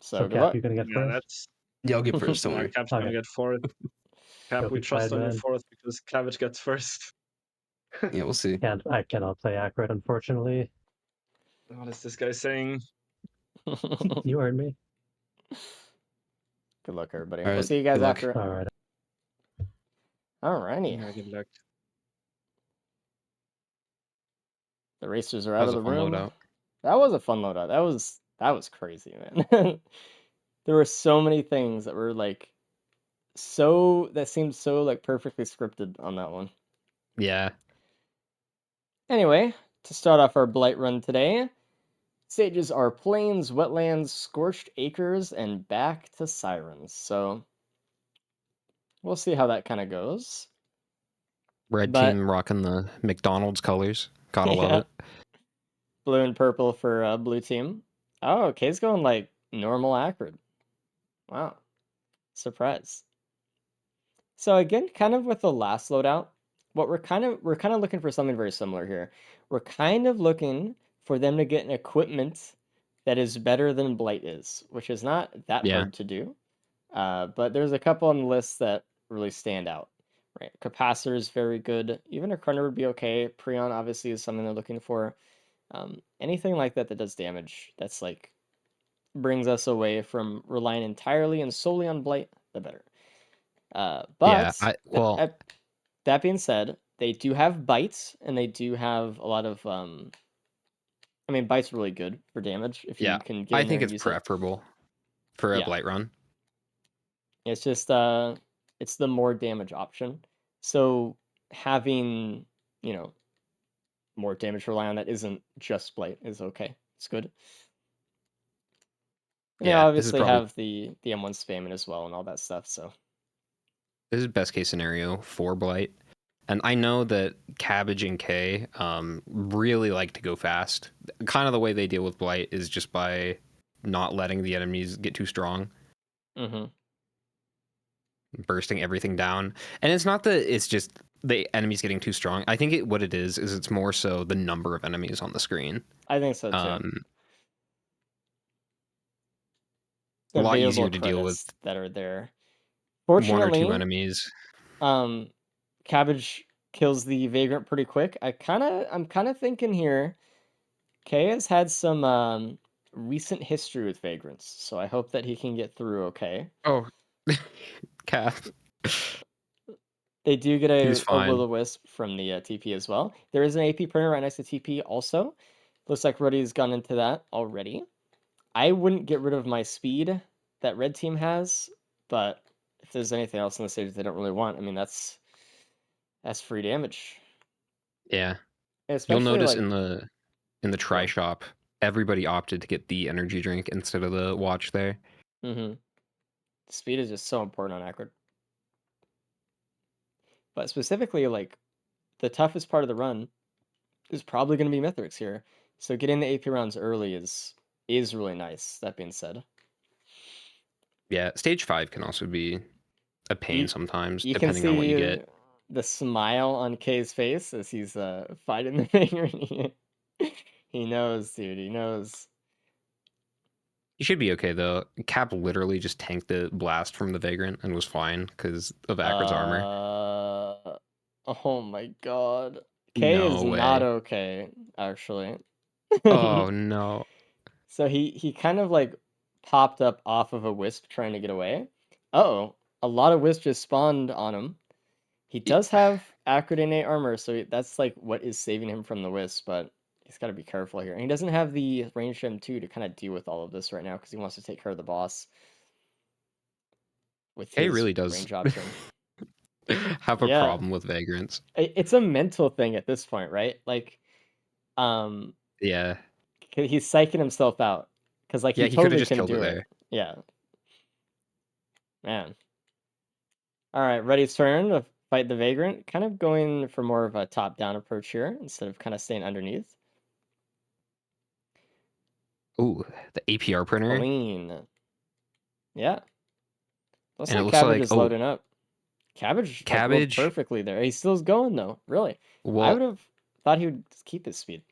So So good Cap, luck. you gonna get Yeah, first? that's Yeah, I'll get first. Don't worry. Cap's gonna Okay. get fourth. Cap, Go we be trust quiet, on you man. fourth because Cabbage gets first. Yeah, we'll see. I cannot play accurate, unfortunately. What is this guy saying? You heard me. Good luck, everybody. All We'll right, see you guys good luck. after. All right. Alrighty. Yeah, good luck. The racers are That out was of a the fun room. loadout. That was a fun loadout. That was crazy, man. There were so many things that were like that seemed so like perfectly scripted on that one. Yeah. Anyway, to start off our blight run today, stages are plains, wetlands, scorched acres, and back to sirens. So we'll see how that kind of goes. Red But- team rocking the McDonald's colors. Gotta love Yeah. it. Blue and purple for blue team. Oh, okay, it's going like normal acrid. Wow. Surprise. So again, kind of with the last loadout, what we're kind of looking for something very similar here. We're kind of looking for them to get an equipment that is better than Blight is, which is not that Yeah. hard to do. But there's a couple on the list that really stand out. Right, capacitor is very good. Even a Crunner would be okay. Prion obviously is something they're looking for. Anything like that that does damage, that's like brings us away from relying entirely and solely on Blight, the better. But well, that being said, they do have bites and they do have a lot of I mean, bites really good for damage if you yeah, can get I in there think and it's use it. preferable for a Yeah. blight run. It's just it's the more damage option. So having, you know, more damage rely on that isn't just blight is okay. It's good. And they Yeah, this is obviously probably have the M1 spamming as well and all that stuff. So this is best case scenario for blight. And I know that Cabbage and K really like to go fast. Kind of the way they deal with blight is just by not letting the enemies get too strong, bursting everything down. And it's not that it's just the enemies getting too strong. I think what it is it's more so the number of enemies on the screen. I think so too. A The lot available easier to deal with credits that are there. one or two Fortunately, enemies. Cabbage kills the Vagrant pretty quick. I'm kind of thinking here, Kay has had some recent history with Vagrants, so I hope that he can get through okay. Oh, Cap. They do get He's a fine. Will-O-Wisp from the TP as well. There is an AP printer right next to TP also. Looks like Ruddy's gone into that already. I wouldn't get rid of my speed that red team has, but if there's anything else on the stage they don't really want, I mean that's free damage. Yeah. And You'll especially notice like in the try shop, everybody opted to get the energy drink instead of the watch there. Speed is just so important on Acrid. But specifically, like the toughest part of the run is probably going to be Mithrix here. So getting the AP rounds early is really nice. That being said, Yeah, stage 5 can also be a pain you sometimes, you can depending on what you see get. the smile on Kay's face as he's fighting the thing. He knows, dude. He knows. You should be okay though. Cap literally just tanked the blast from the Vagrant and was fine because of Acrid's armor. Oh my god. Kay is No not way. okay, actually. Oh no. So he kind of like popped up off of a wisp trying to get away. Uh-oh, a lot of wisps just spawned on him. He does have Acrid innate armor, so that's like what is saving him from the wisp, but he's got to be careful here. And he doesn't have the ranged M2 to kind of deal with all of this right now because he wants to take care of the boss with He his really does range option. have a Yeah, problem with Vagrants. it's a mental thing at this point, right? Like, Yeah. he's psyching himself out because like Yeah, he he could have totally just can killed it do it. there. Yeah, man. All right, Reddy's turn to fight the Vagrant. Kind of going for more of a top-down approach here instead of kind of staying underneath. Ooh, the APR printer. Clean. Yeah. Looks And it like looks Cabbage like, is loading up. Cabbage like looked Cabbage. perfectly there. He's still going though. Really. I would Well, have thought he would keep his speed.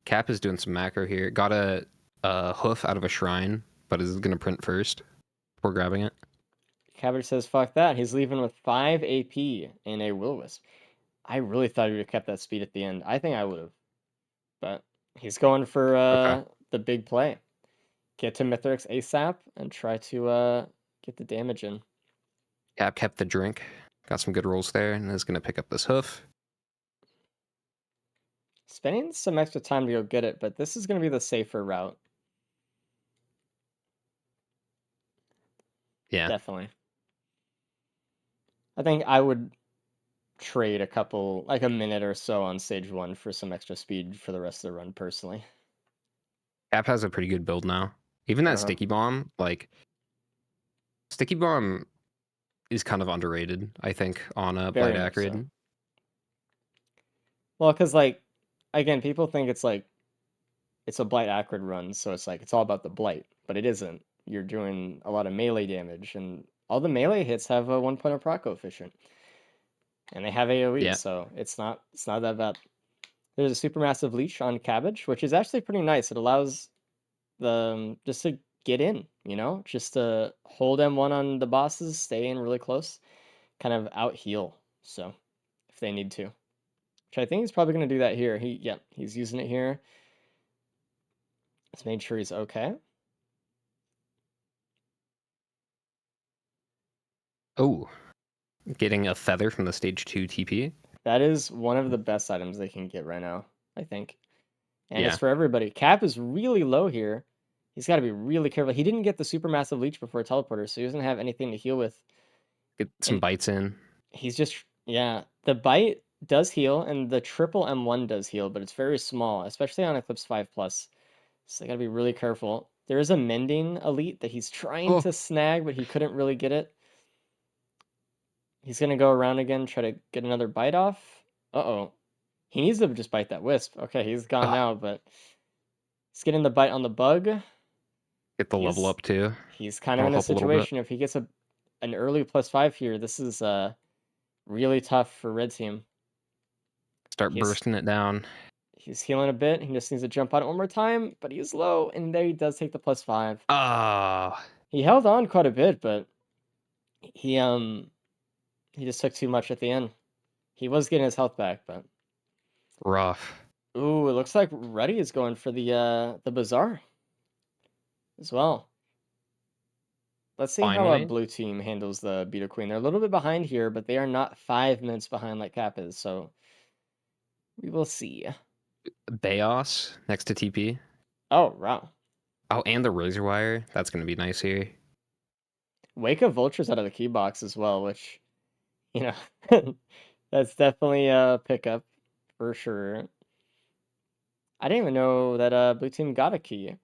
Cap is doing some macro here. Got a hoof out of a shrine, but is going to print first before grabbing it. Cabbage says, fuck that. He's leaving with 5 AP and a Will-O-Wisp. I really thought he would have kept that speed at the end. I think I would have. But he's going for Okay. the big play. Get to Mithrix ASAP and try to get the damage in. Cap kept the drink. Got some good rolls there, and is going to pick up this hoof. Spending some extra time to go get it, but this is going to be the safer route. Yeah. Definitely. I think I would trade a couple, like a minute or so on stage 1 for some extra speed for the rest of the run, personally. Cap has a pretty good build now. Even that sticky bomb, like sticky bomb is kind of underrated, I think, on a Very Blight much Acrid. so. Well, because like, again, people think it's like, it's a Blight Acrid run, so it's like, it's all about the Blight, but it isn't. You're doing a lot of melee damage, and all the melee hits have a 1 proc coefficient. And they have AoE, Yeah. so it's not that bad. There's a supermassive leash on Cabbage, which is actually pretty nice. It allows the just to get in, you know, just to hold M1 on the bosses, stay in really close, kind of out heal. So if they need to, which I think he's probably going to do that here. He's using it here. Let's make sure he's okay. Oh, getting a feather from the stage 2 TP. That is one of the best items they can get right now, I think. And Yeah. it's for everybody. Cap is really low here. He's got to be really careful. He didn't get the supermassive leech before teleporter, so he doesn't have anything to heal with. Get some And bites in. he's just, yeah, the bite does heal, and the triple M1 does heal, but it's very small, especially on Eclipse 5 Plus. So they gotta be really careful. There is a mending elite that he's trying Oh. to snag, but he couldn't really get it. He's gonna go around again, try to get another bite off. Uh-oh. He needs to just bite that wisp. Okay, he's gone Ah. now, but he's getting the bite on the bug. Get the level up too. He's kind of That'll in a help a little bit. situation. If he gets an early +5 here, this is really tough for red team. Start bursting it down. He's healing a bit. He just needs to jump on it one more time, but he's low, and there he does take the +5. Ah. He held on quite a bit, but he just took too much at the end. He was getting his health back, but Rough. ooh, it looks like Ruddy is going for the bazaar as well. Let's see how Finally. blue team handles the Beetle Queen. They're a little bit behind here, but they are not 5 minutes behind like Cap is, so we will see. Baos next to TP. Oh, wow. Oh, and the Razor Wire. That's gonna be nice here. Wake of Vultures out of the key box as well, which, you know, that's definitely a pickup for sure. I didn't even know that blue team got a key.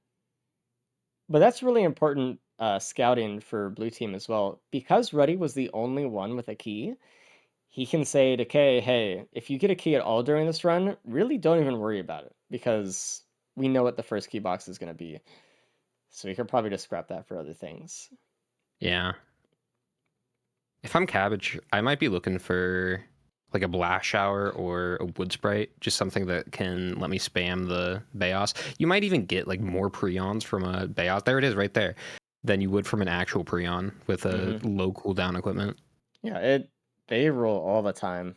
But that's really important scouting for blue team as well. Because Ruddy was the only one with a key, he can say to Kay, hey, if you get a key at all during this run, really don't even worry about it, because we know what the first key box is going to be. So we could probably just scrap that for other things. Yeah. If I'm Cabbage, I might be looking for like a Blast Shower or a Wood Sprite, just something that can let me spam the Baos. You might even get like more Preons from a Baos. There it is right there. Than you would from an actual Preon with a low cooldown equipment. Yeah, they roll all the time.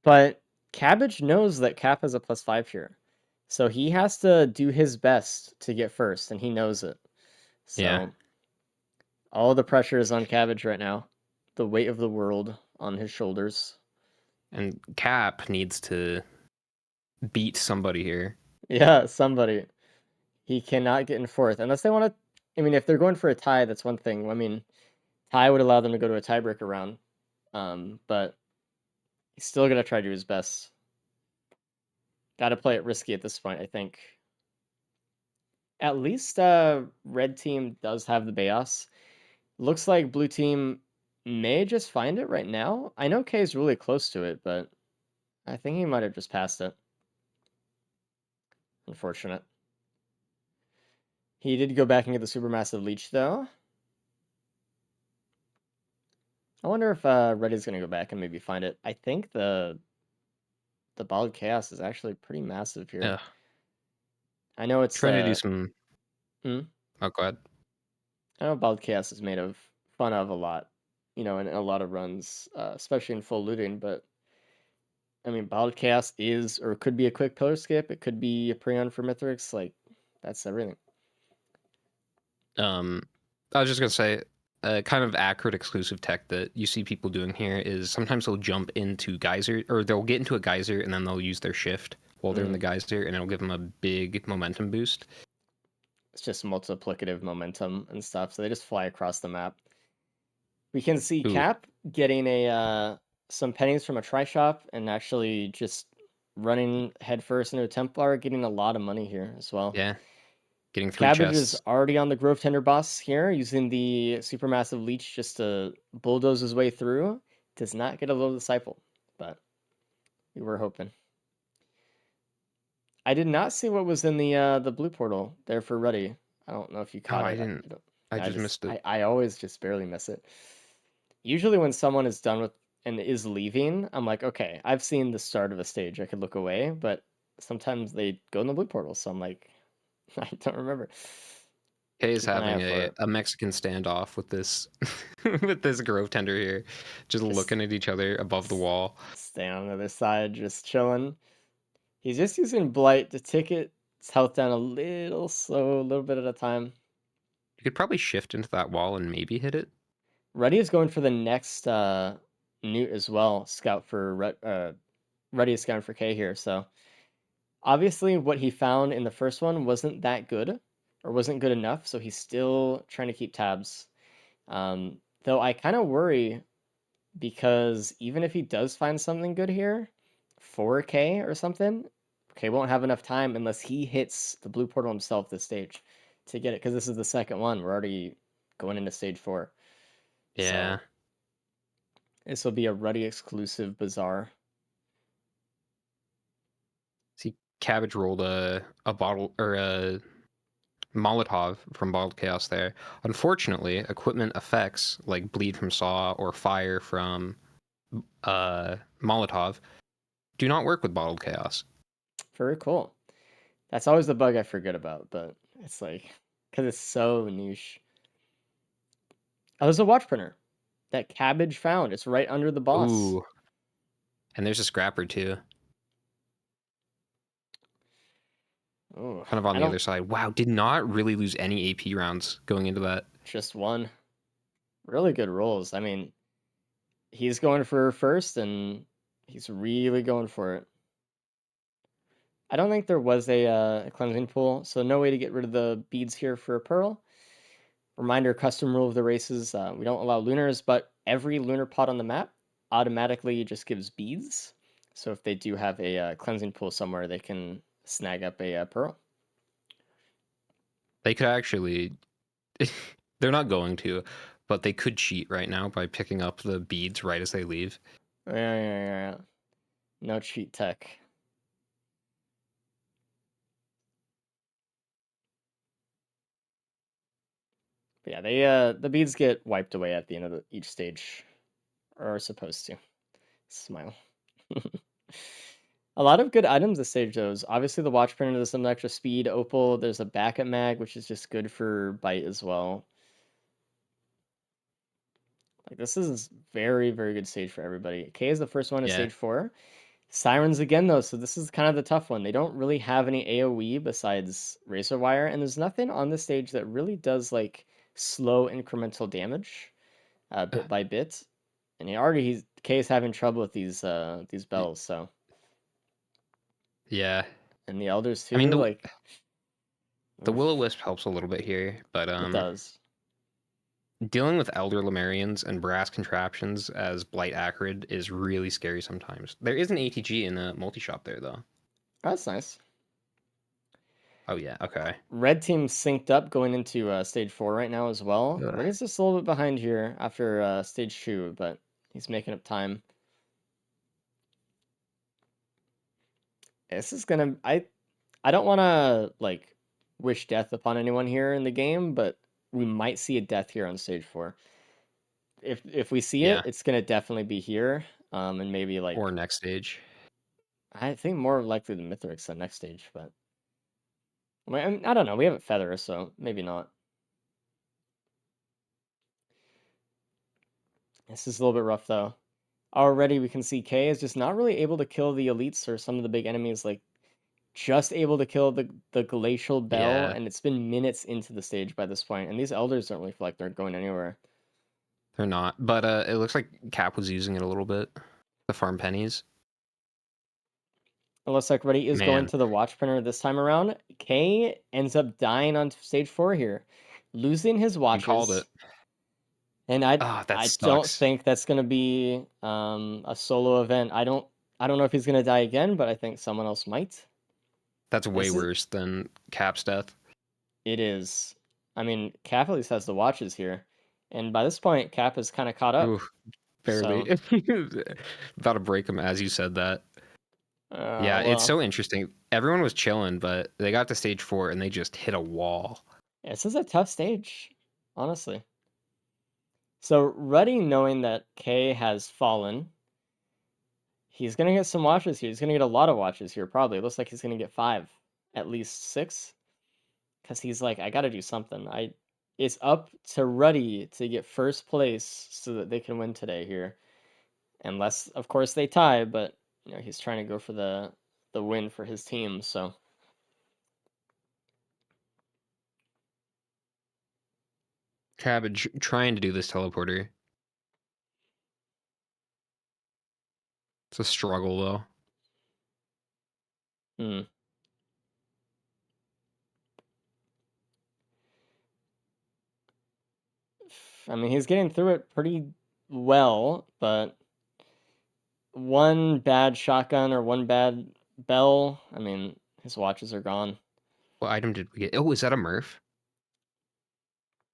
But Cabbage knows that Cap has a +5 here. So he has to do his best to get first, and he knows it. So Yeah. all the pressure is on Cabbage right now. The weight of the world on his shoulders. And Cap needs to beat somebody here. Yeah, somebody. He cannot get in fourth. Unless they want to... I mean, if they're going for a tie, that's one thing. I mean, tie would allow them to go to a tiebreaker round. But he's still going to try to do his best. Got to play it risky at this point, I think. At least red team does have the Baos. Looks like blue team may just find it right now. I know K is really close to it, but I think he might have just passed it. Unfortunate. He did go back and get the supermassive leech, though. I wonder if Reddy's going to go back and maybe find it. I think the Bald Chaos is actually pretty massive here. Yeah. I know it's... Trying to do some... Hmm? Oh, go ahead. I know Bald Chaos is made of fun of a lot, you know, in a lot of runs, especially in full looting, but I mean, Bald Chaos is, or could be a quick pillar skip, it could be a Preon for Mithrix, like, that's everything. I was just gonna say, kind of accurate exclusive tech that you see people doing here is sometimes they'll jump into geyser, or they'll get into a geyser and then they'll use their shift while they're in the geyser, and it'll give them a big momentum boost. It's just multiplicative momentum and stuff, so they just fly across the map. We can see Ooh. Cap getting some pennies from a tri-shop and actually just running headfirst into a Templar, getting a lot of money here as well. Yeah. Getting 3 Cabbage chests. is already on the Grove Tender boss here, using the Supermassive Leech just to bulldoze his way through. Does not get a little Disciple, but we were hoping. I did not see what was in the blue portal there for Ruddy. I don't know if you caught I it. didn't. I just missed it. I always just barely miss it. Usually when someone is done with and is leaving, I'm like, okay, I've seen the start of a stage. I could look away, but sometimes they go in the blue portal, so I'm like, I don't remember. Kay is Keep an eye having out for it. a Mexican standoff with this with this Grove Tender here, just looking at each other above the wall. Staying on the other side, just chilling. He's just using Blight to tick its health down a little slow, a little bit at a time. You could probably shift into that wall and maybe hit it. Ruddy is going for the next Newt as well. Scout for Ruddy is scouting for K here, so Obviously, what he found in the first one wasn't that good, or wasn't good enough, so he's still trying to keep tabs. Though I kind of worry because even if he does find something good here, 4K or something, K won't have enough time unless he hits the blue portal himself this stage to get it, because this is the second one. We're already going into stage 4. Yeah. So this will be a Ruddy exclusive bazaar. See, Cabbage rolled a bottle or a Molotov from Bottled Chaos there. Unfortunately, equipment effects like bleed from Saw or fire from Molotov do not work with Bottled Chaos. Very cool. That's always the bug I forget about, but it's like, because it's so niche. Oh, there's a watch printer that Cabbage found. It's right under the boss. Ooh. And there's a scrapper too. Ooh, Kind of on I the don't other side. Wow, did not really lose any AP rounds going into that. just one. Really good rolls. I mean, he's going for first, and he's really going for it. I don't think there was a cleansing pool, so no way to get rid of the beads here for a pearl. Reminder, custom rule of the races, we don't allow lunars, but every lunar pot on the map automatically just gives beads. So if they do have a cleansing pool somewhere, they can snag up a pearl. They could actually, they're not going to, but they could cheat right now by picking up the beads right as they leave. Yeah. No cheat tech. But yeah, the beads get wiped away at the end of each stage, or are supposed to. Smile. A lot of good items this stage, though. Obviously, the watch printer does some extra speed. Opal, there's a backup mag, which is just good for bite as well. Like, this is very, very good stage for everybody. K is the first one to Yeah. stage 4. Sirens again, though, so this is kind of the tough one. They don't really have any AoE besides Razor Wire, and there's nothing on this stage that really does, like, slow incremental damage bit by bit. And K is having trouble with these bells, so. Yeah. And the elders too, I mean, like the oof, Will-O-Wisp helps a little bit here, but it does. dealing with Elder Lemurians and Brass Contraptions as Blight Acrid is really scary sometimes. There is an ATG in the multi-shop there, though. That's nice. Oh, yeah, okay. Red team synced up going into stage 4 right now as well. Ugh. Reddy's just a little bit behind here after stage 2, but he's making up time. This is gonna I don't want to like wish death upon anyone here in the game, but we might see a death here on stage 4. If we see Yeah. it, it's gonna definitely be here, and maybe like Or next stage. I think more likely the Mithrix than next stage, but I don't know. We have a feather, so maybe not. This is a little bit rough though. Already we can see K is just not really able to kill the elites or some of the big enemies, like just able to kill the glacial bell, Yeah. and it's been minutes into the stage by this point, and these elders don't really feel like they're going anywhere. They're not. But it looks like Cap was using it a little bit to farm pennies. It looks like Reddy is going Man. to the watch printer this time around. K ends up dying on stage 4 here, losing his You called watches. it. And Ah, that I don't sucks. think that's gonna be a solo event. I don't know if he's gonna die again, but I think someone else might. That's way This is worse than Cap's death. It is. I mean, Cap at least has the watches here, and by this point, Cap is kind of caught up. Ooh, barely. So, About to break him as you said that. Yeah, it's well, so interesting. Everyone was chilling, but they got to stage 4 and they just hit a wall. this is a tough stage, honestly. So Ruddy, knowing that K has fallen, he's gonna get some watches here. He's gonna get a lot of watches here. Probably it looks like he's gonna get 5, at least 6, because he's like, I gotta do something. It's up to Ruddy to get first place so that they can win today here. Unless, of course, they tie, but he's trying to go for the win for his team. So Cabbage trying to do this teleporter. It's a struggle though. I mean, he's getting through it pretty well, but one bad shotgun or one bad bell, I mean, his watches are gone. What item did we get? Oh, is that a Murph?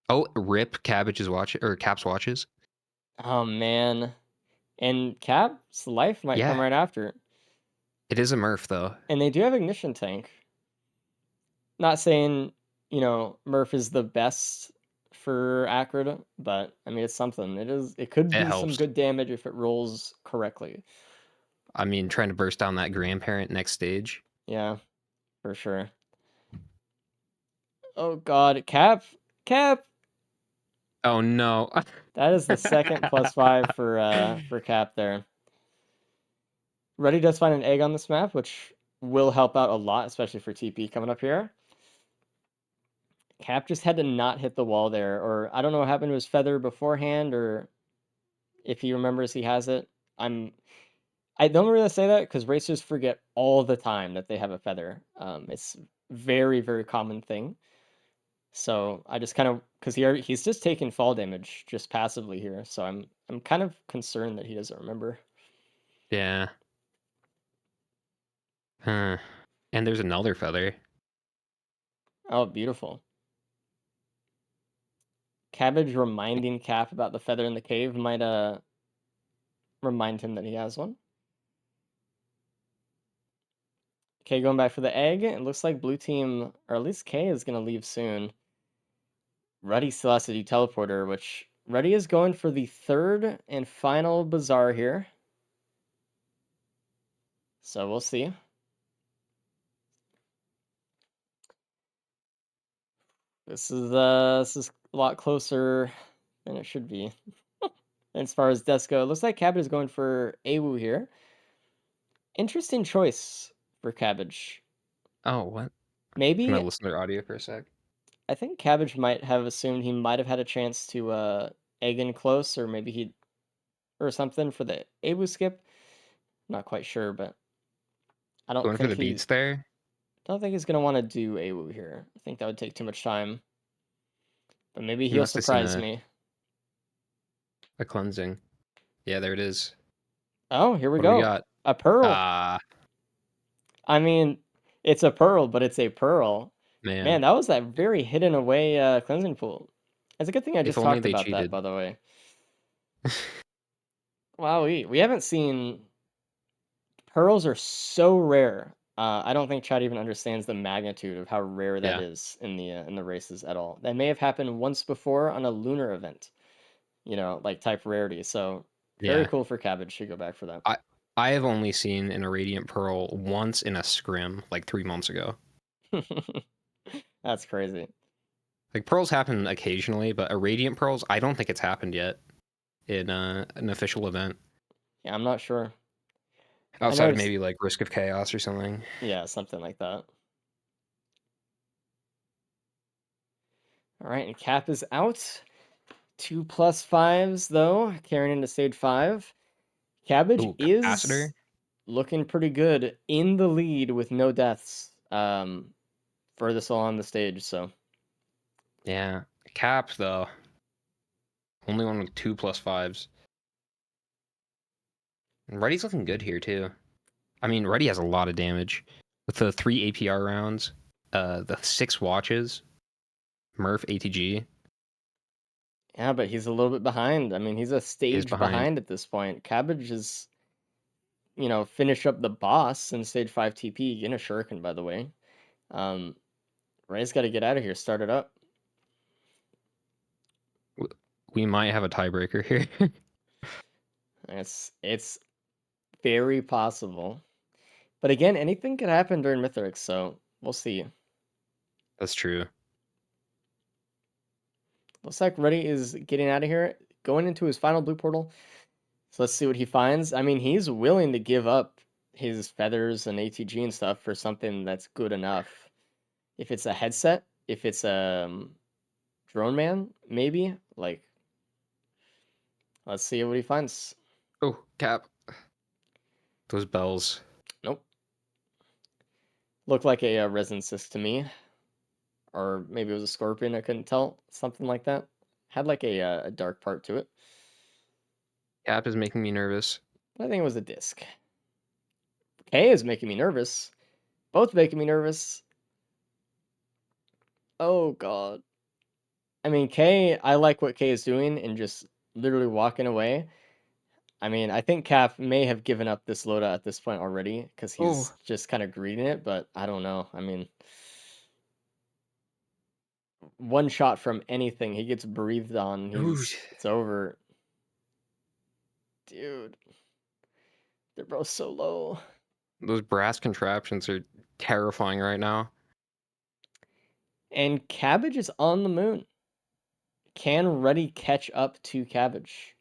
Oh, rip Cabbage's watch or Cap's watches. Oh man. And Cap's life might come Yeah, right after. it is a Murph though. And they do have ignition tank. Not saying, Murph is the best for Acrid, but I mean it's something. It could It do some helps. good damage if it rolls correctly. I mean, trying to burst down that grandparent next stage. Yeah, for sure. Oh god, Cap. Oh no. That is the second +5 for Cap there. Ready does find an egg on this map, which will help out a lot, especially for TP coming up here. Cap just had to not hit the wall there, or I don't know what happened to his feather beforehand, or if he remembers he has it. I don't really say that because racers forget all the time that they have a feather. It's very, very common thing. So I just kind of because he's just taking fall damage just passively here. So I'm kind of concerned that he doesn't remember. Yeah. Huh. And there's another feather. Oh, beautiful. Cabbage reminding Cap about the feather in the cave might remind him that he has one. Okay, going back for the egg. It looks like blue team, or at least K, is gonna leave soon. Ruddy still has to do teleporter, which Ruddy is going for the third and final bazaar here. So we'll see. This is a lot closer than it should be. As far as deaths go, it looks like Cabbage is going for Awu here. Interesting choice for Cabbage. Oh, what? I'm Maybe gonna listen to their audio for a sec. I think Cabbage might have assumed he might have had a chance to egg in close, or maybe he or something for the Awu skip. Not quite sure, but I don't Going for think the beats there. don't think he's gonna want to do Awu here. I think that would take too much time. But maybe He he'll must have seen surprise me. a cleansing. Yeah, there it is. Oh, here we What do we go. got? A pearl. Ah, I mean, it's a pearl, but it's a pearl. man. Man, that was that very hidden away cleansing pool. It's a good thing I If just only talked they about that, cheated. by the way. Wow, we haven't seen pearls are so rare. I don't think Chad even understands the magnitude of how rare that Yeah. is in the races at all. That may have happened once before on a lunar event, like type rarity. So very Yeah. cool for Cabbage to go back for that. I have only seen an Irradiant Pearl once in a scrim, like 3 months ago. That's crazy. Like pearls happen occasionally, but Irradiant Pearls, I don't think it's happened yet in an official event. Yeah, I'm not sure. I Outside know of it's maybe like Risk of Chaos or something. yeah, something like that. All right, and Cap is out. 2 +5s though, carrying into stage 5. Cabbage Ooh, is Capacitor. looking pretty good in the lead with no deaths furthest along the stage. So Yeah. Cap though. Only one with 2 +5s. And Reddy's looking good here too. I mean, Reddy has a lot of damage. With the 3 APR rounds, the 6 watches, Murph ATG yeah, but he's a little bit behind. I mean, he's a is stage behind. behind at this point. Cabbage is, finish up the boss in stage 5 TP. Getting a shuriken, by the way. Ray's got to get out of here. Start it up. We might have a tiebreaker here. It's very possible. But again, anything could happen during Mythrix, so we'll see. That's true. Looks like Reddy is getting out of here, going into his final blue portal. So let's see what he finds. I mean, he's willing to give up his feathers and ATG and stuff for something that's good enough. If it's a headset, if it's a drone man, maybe. Like, let's see what he finds. Oh, Cap. Those bells. Nope. Looked like a resin cyst to me. Or maybe it was a scorpion, I couldn't tell. Something like that. had like a dark part to it. Cap is making me nervous. I think it was a disc. K is making me nervous. Both making me nervous. Oh god. I mean, K, I like what K is doing and just literally walking away. I mean, I think Cap may have given up this loadout at this point already because he's Oh. just kind of greeding it, but I don't know. I mean, one shot from anything, he gets breathed on. It's over. Dude, they're both so low. Those brass contraptions are terrifying right now. And Cabbage is on the moon. Can Ruddy catch up to Cabbage?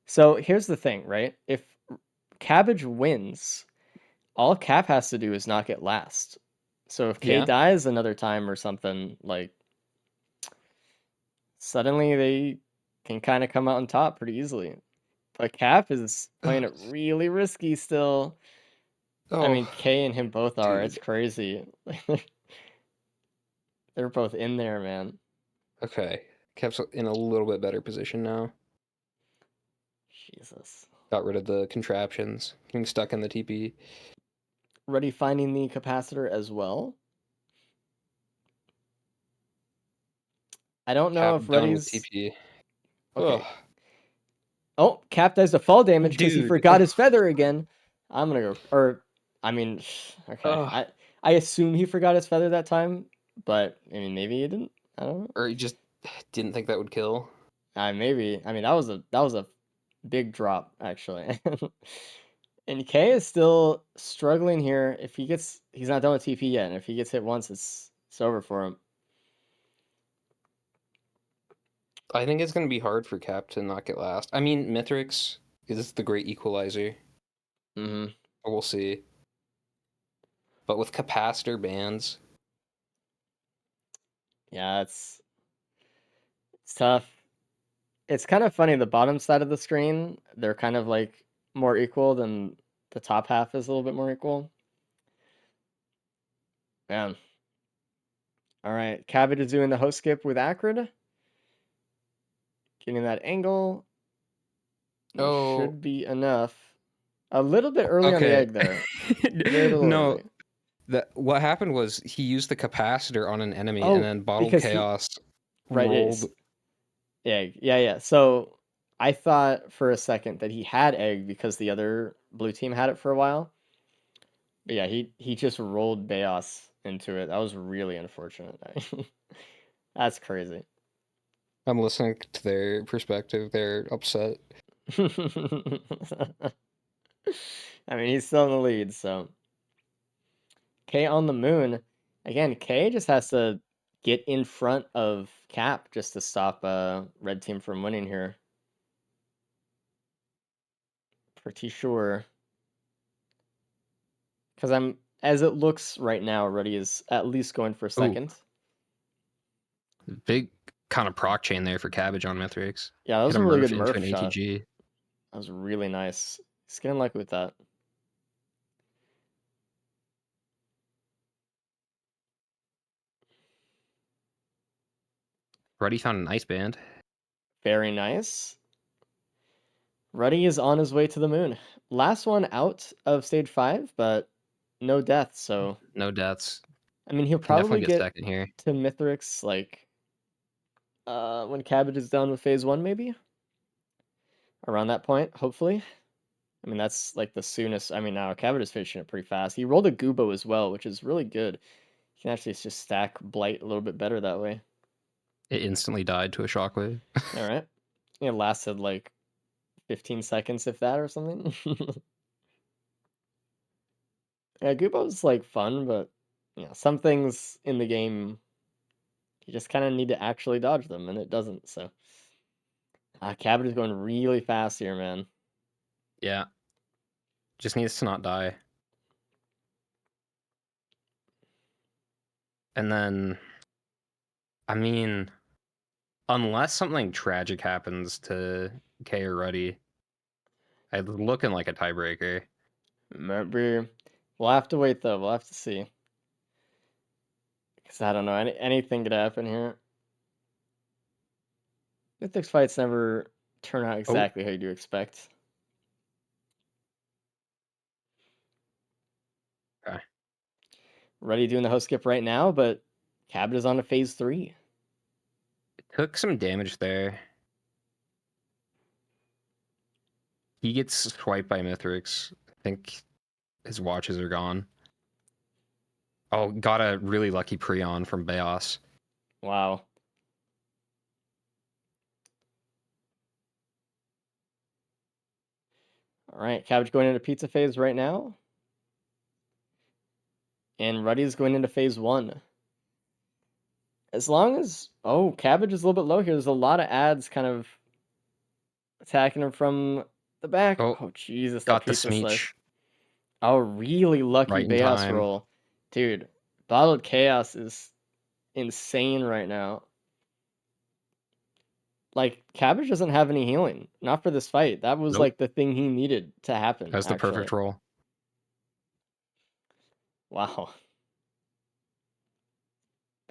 So here's the thing, right? If Cabbage wins, all Cap has to do is not get last. So if K Yeah. dies another time or something, like suddenly they can kind of come out on top pretty easily. But Cap is playing it really risky still. I mean, K and him both are. It's dude. crazy. They're both in there, man. Okay. Cap's in a little bit better position now. Jesus. Got rid of the contraptions. Getting stuck in the TP. Ruddy finding the capacitor as well. I don't know Cap if done with Ruddy's... TP. Okay. Ugh. Oh, Cap does the fall damage because he Dude. forgot his feather again. I'm gonna go... Or, I mean, okay. Ugh. I assume he forgot his feather that time, but, I mean, maybe he didn't. I don't know. Or he just didn't think that would kill. Maybe. I mean, that was a big drop, actually. And K is still struggling here. If he's not done with TP yet, and if he gets hit once, it's over for him. I think it's going to be hard for Cap to not get last. I mean, Mithrix is the great equalizer. Mm-hmm. We'll see. But with capacitor bans, Yeah, it's tough. It's kind of funny. The bottom side of the screen, they're kind of like more equal than the top half is a little bit more equal. Man. All right, Cabbage is doing the host skip with Acrid. Getting that angle. Oh. Should be enough. A little bit early on the egg there. Little no, early. what happened was he used the capacitor on an enemy Oh, and then bottled because chaos right, rolled. Egg. Yeah. So I thought for a second that he had egg because the other blue team had it for a while. But yeah, he just rolled Beos into it. That was really unfortunate. That's crazy. I'm listening to their perspective. They're upset. I mean, he's still in the lead, so. K on the moon. Again, K just has to get in front of Cap just to stop red team from winning here. Pretty sure. Because as it looks right now, Ruddy is at least going for second. Big kind of proc chain there for Cabbage on Mithrix. Yeah, that was Get a a really Murph good into Murph an shot. ATG. That was really nice. He's getting lucky with that. Ruddy found a nice band. Very nice. Ruddy is on his way to the moon. Last one out of stage 5, but no deaths, so... No deaths. I mean, he'll Can definitely probably get get second here. to Mithrix, like, when Cabbage is done with phase 1, maybe? Around that point, hopefully. I mean, that's, like, the soonest... I mean, now Cabbage is finishing it pretty fast. He rolled a Goobo as well, which is really good. You can actually just stack Blight a little bit better that way. It instantly died to a shockwave. Alright. It lasted, like, 15 seconds, if that, or something. Yeah, Goobo's, like, fun, but, you know, some things in the game, you just kind of need to actually dodge them, and it doesn't, so. Cabbage is going really fast here, man. Yeah. Just needs to not die. And then, I mean, unless something tragic happens to K or Ruddy, it's looking like a tiebreaker. Maybe we'll have to wait, though. We'll have to see. Because I don't know. Anything could happen here. Mythics fights never turn out Oh, exactly how you do expect. okay. Ready doing the host skip right now, but Cabbage is on to phase 3. Took some damage there. He gets swiped by Mithrix. I think his watches are gone. Oh, got a really lucky Prion from Beos. Wow. All right, Cabbage going into pizza phase right now. And Ruddy's going into phase 1. As long as... Oh, Cabbage is a little bit low here. There's a lot of ads kind of attacking him from the back. Oh, Oh, Jesus, that got the pizza slice. Smeech Oh, really lucky right in Beos time. roll. Dude, Bottled Chaos is insane right now. Like, Cabbage doesn't have any healing. Not for this fight. That was Nope. like the thing he needed to happen, That was the actually. perfect roll. Wow.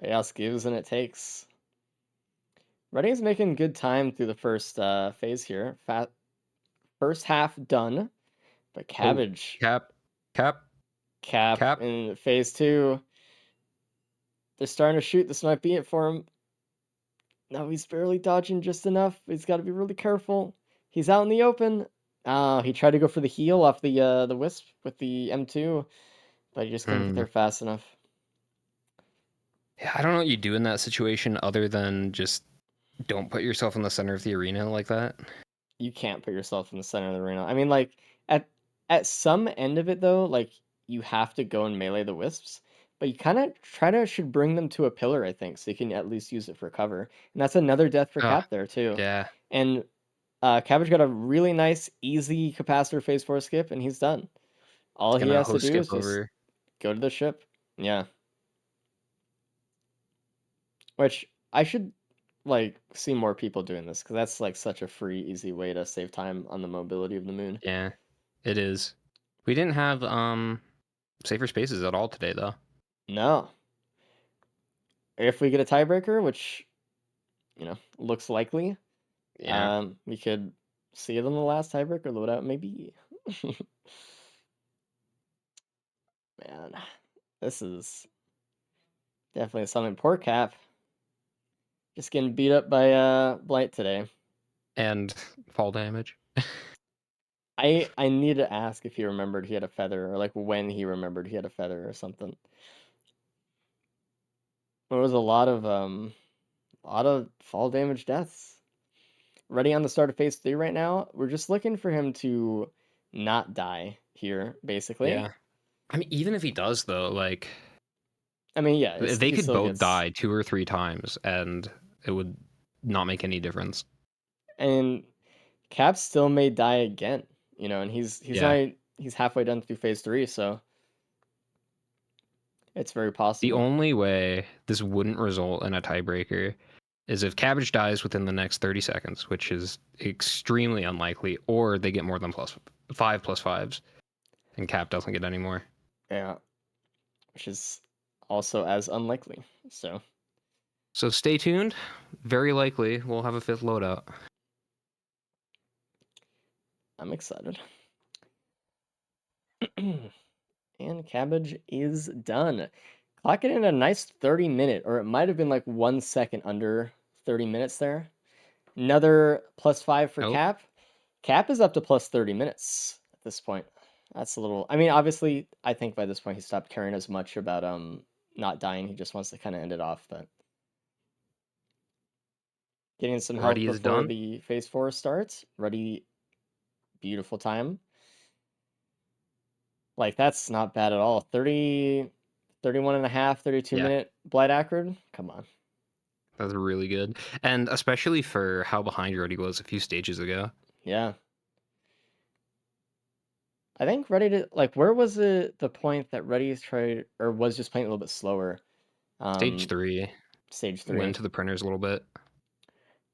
Beos gives and it takes. Redding's making good time through the first phase here. First half done. But Oh, Cabbage cap. cap in phase 2. They're starting to shoot. This might be it for him. No, he's barely dodging just enough. He's got to be really careful. He's out in the open. He tried to go for the heal off the Wisp with the M2, but he just couldn't get there fast enough. Yeah, I don't know what you do in that situation other than just don't put yourself in the center of the arena like that. You can't put yourself in the center of the arena. I mean, like at some end of it though, like you have to go and melee the wisps, but you kind of should bring them to a pillar, I think, so you can at least use it for cover. And that's another death for Oh, Cap there too. yeah. And Cabbage got a really nice, easy capacitor phase 4 skip, and he's done. All It's he gonna has to host do skip is just over. go to the ship. Yeah. Which I should like see more people doing this because that's like such a free, easy way to save time on the mobility of the moon. Yeah, it is. We didn't have safer spaces at all today though. No. If we get a tiebreaker, which looks likely, Yeah. we could see it on the last tiebreaker loadout, maybe. Man, this is definitely something. Poor Cap. Just getting beat up by Blight today. And fall damage. I need to ask if he remembered he had a feather, or like when he remembered he had a feather or something. There was a lot of fall damage deaths. Ready on the start of phase 3 right now. We're just looking for him to not die here, basically. Yeah. I mean, even if he does though, like I mean, yeah, they he could still both gets... die 2 or 3 times and it would not make any difference. And Cap still may die again, and he's Yeah. he's halfway done through phase 3, so it's very The possible. only way this wouldn't result in a tiebreaker is if Cabbage dies within the next 30 seconds, which is extremely unlikely, or they get more than +5/+5s, and Cap doesn't get any more. Yeah, which is also as unlikely. So stay tuned. Very likely we'll have a 5th loadout. I'm excited. And Cabbage is done. Clocking in a nice 30-minute, or it might have been like 1 second under 30 minutes there. Another +5 for Oh. Cap. Cap is up to +30 minutes at this point. That's a little... I mean, obviously, I think by this point he stopped caring as much about not dying. He just wants to kind of end it off, but getting some help Ruddy is before done. the phase 4 starts. Ruddy, beautiful time. Like, that's not bad at all. 30, 31 and a half, 32-minute Blight Acrid. Come on. That's really good. And especially for how behind Ruddy was a few stages ago. Yeah. I think Ruddy did... Like, where was the point that Ruddy's tried, or was just playing a little bit slower? Stage 3. Stage 3. Went to the printers a little bit.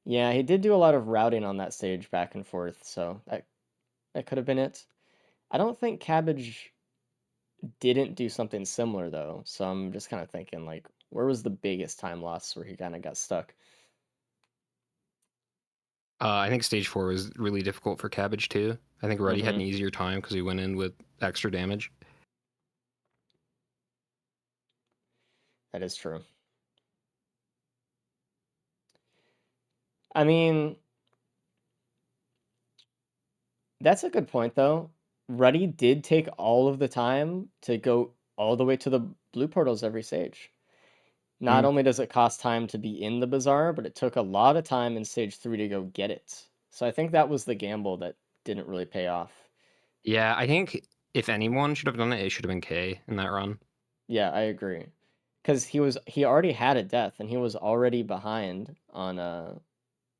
Yeah, he did do a lot of routing on that stage back and forth, so that could have been it. I don't think Cabbage didn't do something similar though, so I'm just kind of thinking like, where was the biggest time loss where he kind of got stuck? I think stage 4 was really difficult for Cabbage too. I think Ruddy had an easier time because he went in with extra damage. That is true. I mean, that's a good point, though. Ruddy did take all of the time to go all the way to the blue portals every stage. Not only does it cost time to be in the bazaar, but it took a lot of time in stage 3 to go get it. So I think that was the gamble that didn't really pay off. Yeah, I think if anyone should have done it, it should have been K in that run. Yeah, I agree. Because he already had a death and he was already behind on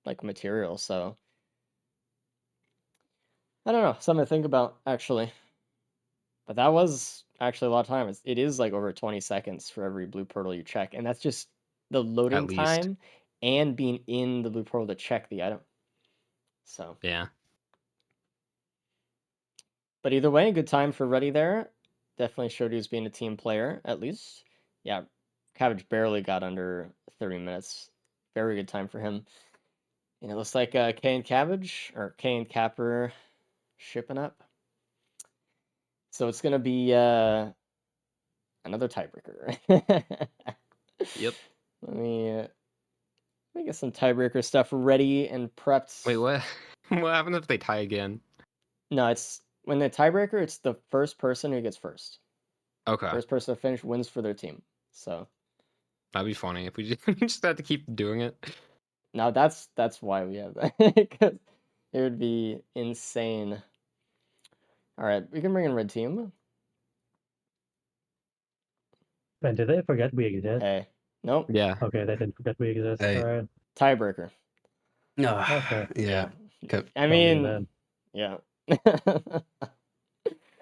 like material, so I don't know, something to think about actually. But that was actually a lot of time. It is like over 20 seconds for every blue portal you check, and that's just the loading At least. time and being in the blue portal to check the item. So, Yeah. but either way, good time for Ruddy there. Definitely showed he was being a team player, at least. Yeah, Cabbage barely got under 30 minutes. Very good time for him. And it looks like K and Cabbage, or K and Capper shipping up. So it's going to be another tiebreaker. Yep. Let me get some tiebreaker stuff ready and prepped. Wait, what? What happens if they tie again? No, it's when the tiebreaker, it's the first person who gets first. Okay. First person to finish wins for their team. So That'd be funny if we just had to keep doing it. now that's why we have that, because it would be insane. All right, we can bring in red team. And did they forget we exist? Hey, nope. Yeah. Okay, they didn't forget we exist. Hey. All right. Tiebreaker. Okay. Yeah. Okay. I Tell me mean, then. yeah.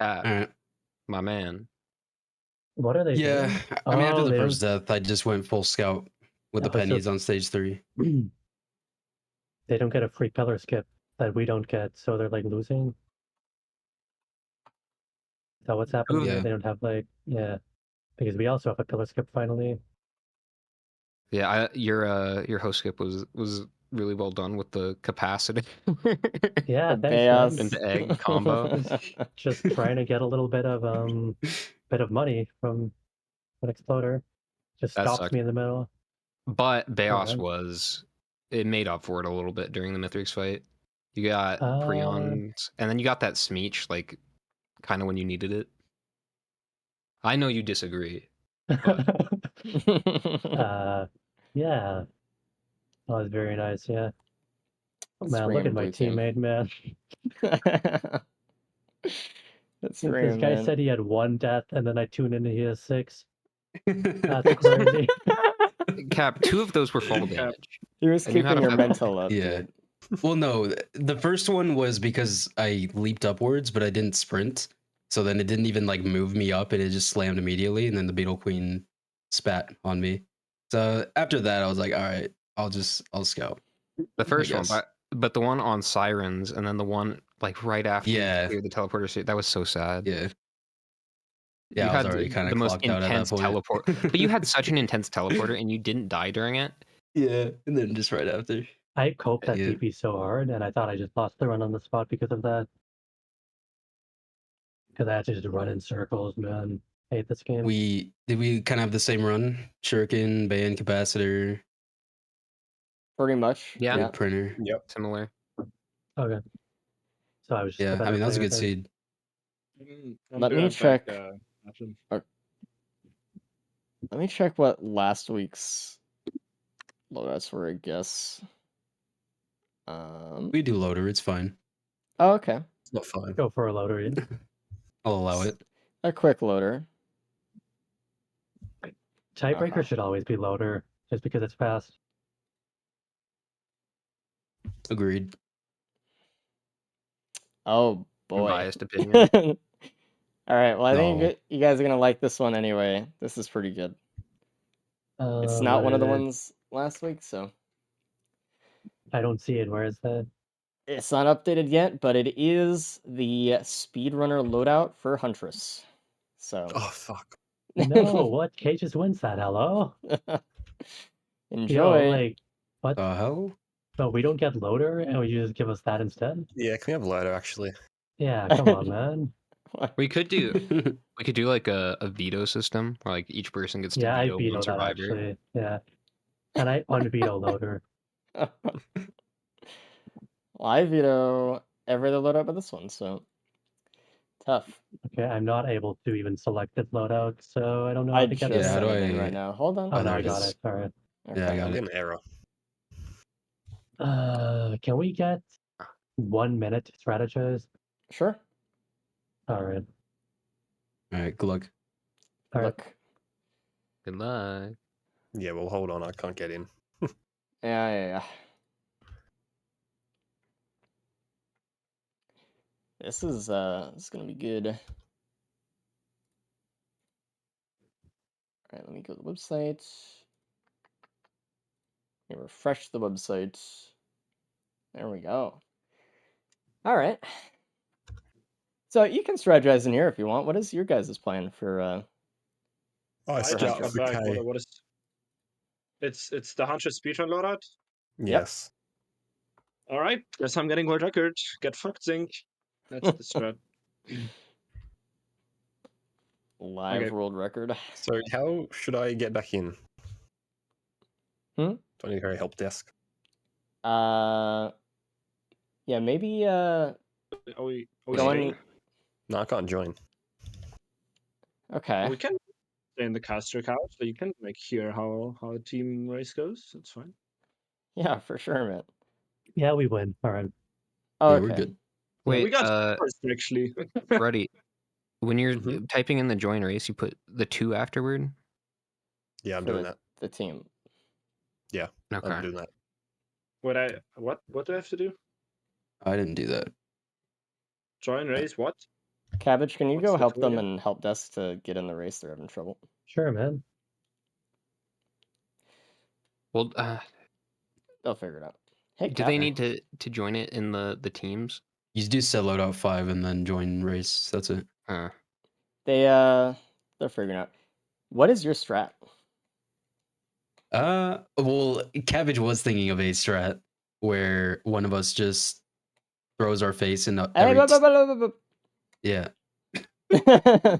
All right. My man. What are they Yeah. doing? I mean, after Oh, the they first death, I just went full scout with the Oh, so- pennies on stage 3. they don't get a free pillar skip that we don't get, so they're like losing. Is that what's happening? Yeah. They don't have like because we also have a pillar skip finally. Yeah, your host skip was really well done with the capacity. Yeah, The thanks, chaos. man. Into egg combo. Just trying to get a little bit of money from an exploder. Just That stops sucked. me in the middle. But Beos Alright. it made up for it a little bit during the Mithrix fight. You got Uh, Prions, and then you got that Smeech, like, kind of when you needed it. I know you disagree. yeah. That was very nice, yeah. Oh, Let's man, bring look in at my blue team. teammate, man. Let's This bring him guy in. said he had 1 death, and then I tuned in and he has 6. That's crazy. Cap, 2 of those were fall Cap. damage. He was And you had keeping a your five- mental up, Yeah. dude. Well, no, the first one was because I leaped upwards, but I didn't sprint. So then it didn't even like move me up, and it just slammed immediately. And then the Beetle Queen spat on me. So after that, I was like, all right, I'll scout. The first one, guess. but the one on Sirens, and then the one like right after Yeah. you cleared the teleporter suit, that was so sad. Yeah. You Yeah, I was had already kind the of most clocked out at that intense point. teleport, but you had such an intense teleporter, and you didn't die during it. Yeah, and then just right after. I coped that Yeah. TP so hard, and I thought I just lost the run on the spot because of that. Because I had to just run in circles, man. I hate this game. We kind of have the same run? Shuriken, Band, Capacitor, Pretty much. Yeah. Yeah. Printer. Yep. Similar. Okay. So I was just Yeah, the better I mean that was a player good then. seed. Let me check. Option. Let me check what last week's loadouts were, I guess. We do loader, it's fine. Oh, okay. It's not fine. Go for a loader. Yeah. I'll allow it. A quick loader. Tiebreaker Uh-huh. should always be loader, just because it's fast. Agreed. Oh boy. Biased opinion. All right. Well, I think No. you guys are gonna like this one anyway. This is pretty good. It's not What one of the is it? ones last week, so I don't see it. Where is that? it's not updated yet, but it is the speedrunner loadout for Huntress. So Oh fuck. No, what? K just wins that. Hello? Yo, enjoy. like, what? The hell? But we don't get loader, and you just give us that instead? Yeah, can we have Loadout actually? Yeah, come on, man. We could do like a veto system where like each person gets to Yeah, I veto one veto that survivor. actually. Yeah, and I unveto loader. Well, I veto every other loadout but this one, so tough. Okay, I'm not able to even select it loadout, so I don't know how I to get just this. how do sent it in right I? now. Hold on. Oh Oh, no, there I it got is. it. Sorry. Yeah, I Okay. got I it. get an error. Can we get 1 minute to strategize? Sure. All right. All right, good luck. All right. Look. Good luck. Yeah, well, hold on, I can't get in. Yeah. This is gonna be good. All right, let me go to the website. Let me refresh the website. There we go. All right. So you can strategize in here if you want. What is your guys' plan for Oh, I I for just start Hunter? got with back. K. What is? It's the Hunter speedrun loadout. Yep. Yes. All right, guess I'm getting world record. Get fucked, Zinc. That's the strat. Live Okay. world record. So how should I get back in? Hmm? Do I need to go to help desk? Yeah, maybe Are we go staying? on. No, I can't join. Okay. We can stay in the caster couch, so you can like hear how a team race goes. That's fine. Yeah, for sure, man. Yeah, we win. All right. Oh, Yeah, okay. we're good. Yeah. We Wait, got first actually. Ruddy, when you're Mhm. typing in the join race, you put the 2 afterward? Yeah, I'm For doing that. the team. Yeah, Okay. I'm doing that. What do I have to do? I didn't do that. Join race? What? Cabbage, can you What's go the help tool them again? and help desk to get in the race? They're having trouble. Sure, man. Well, They'll figure it out. Hey, do they Cap. need to join it in the teams? You just do set loadout 5 and then join race. That's it. They're figuring out. What is your strat? Well, Cabbage was thinking of a strat where one of us just throws our face in Hey, every. yeah. Uh.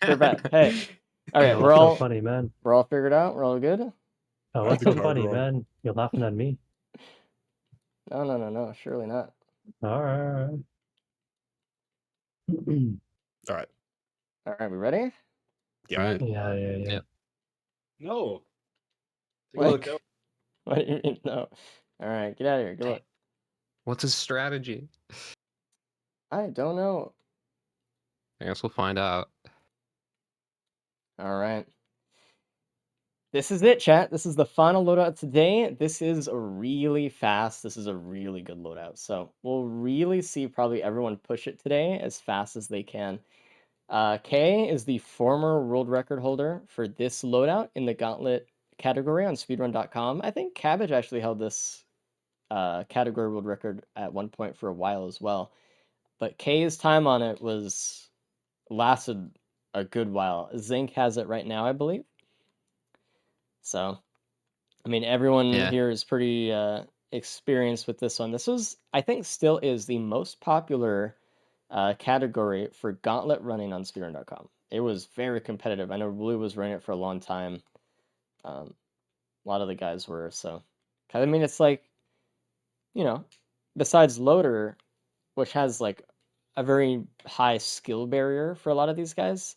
We're back. Hey. All right, Oh, we're what's so all funny, man? figured out. We're all good. Oh, I have what's the so code funny, wrong. man? You're laughing at me. No. Surely not. All right. All right. All right, we ready? Yep. Right. Yeah. Yep. No. What? Look. What do you mean? No. All right, get out of here. Good luck. What's his strategy? I don't know. I guess we'll find out. All right. This is it, chat. This is the final loadout today. This is really fast. This is a really good loadout. So we'll really see probably everyone push it today as fast as they can. K is the former world record holder for this loadout in the gauntlet category on speedrun.com. I think Cabbage actually held this category world record at one point for a while as well. But K's time on it lasted a good while. Zinc has it right now, I believe. So, I mean, everyone Yeah. here is pretty experienced with this one. This was, I think, still is the most popular category for gauntlet running on speedrun.com. It was very competitive. I know Blue was running it for a long time. A lot of the guys were. So, I mean, it's like, besides Loader, which has like a very high skill barrier for a lot of these guys,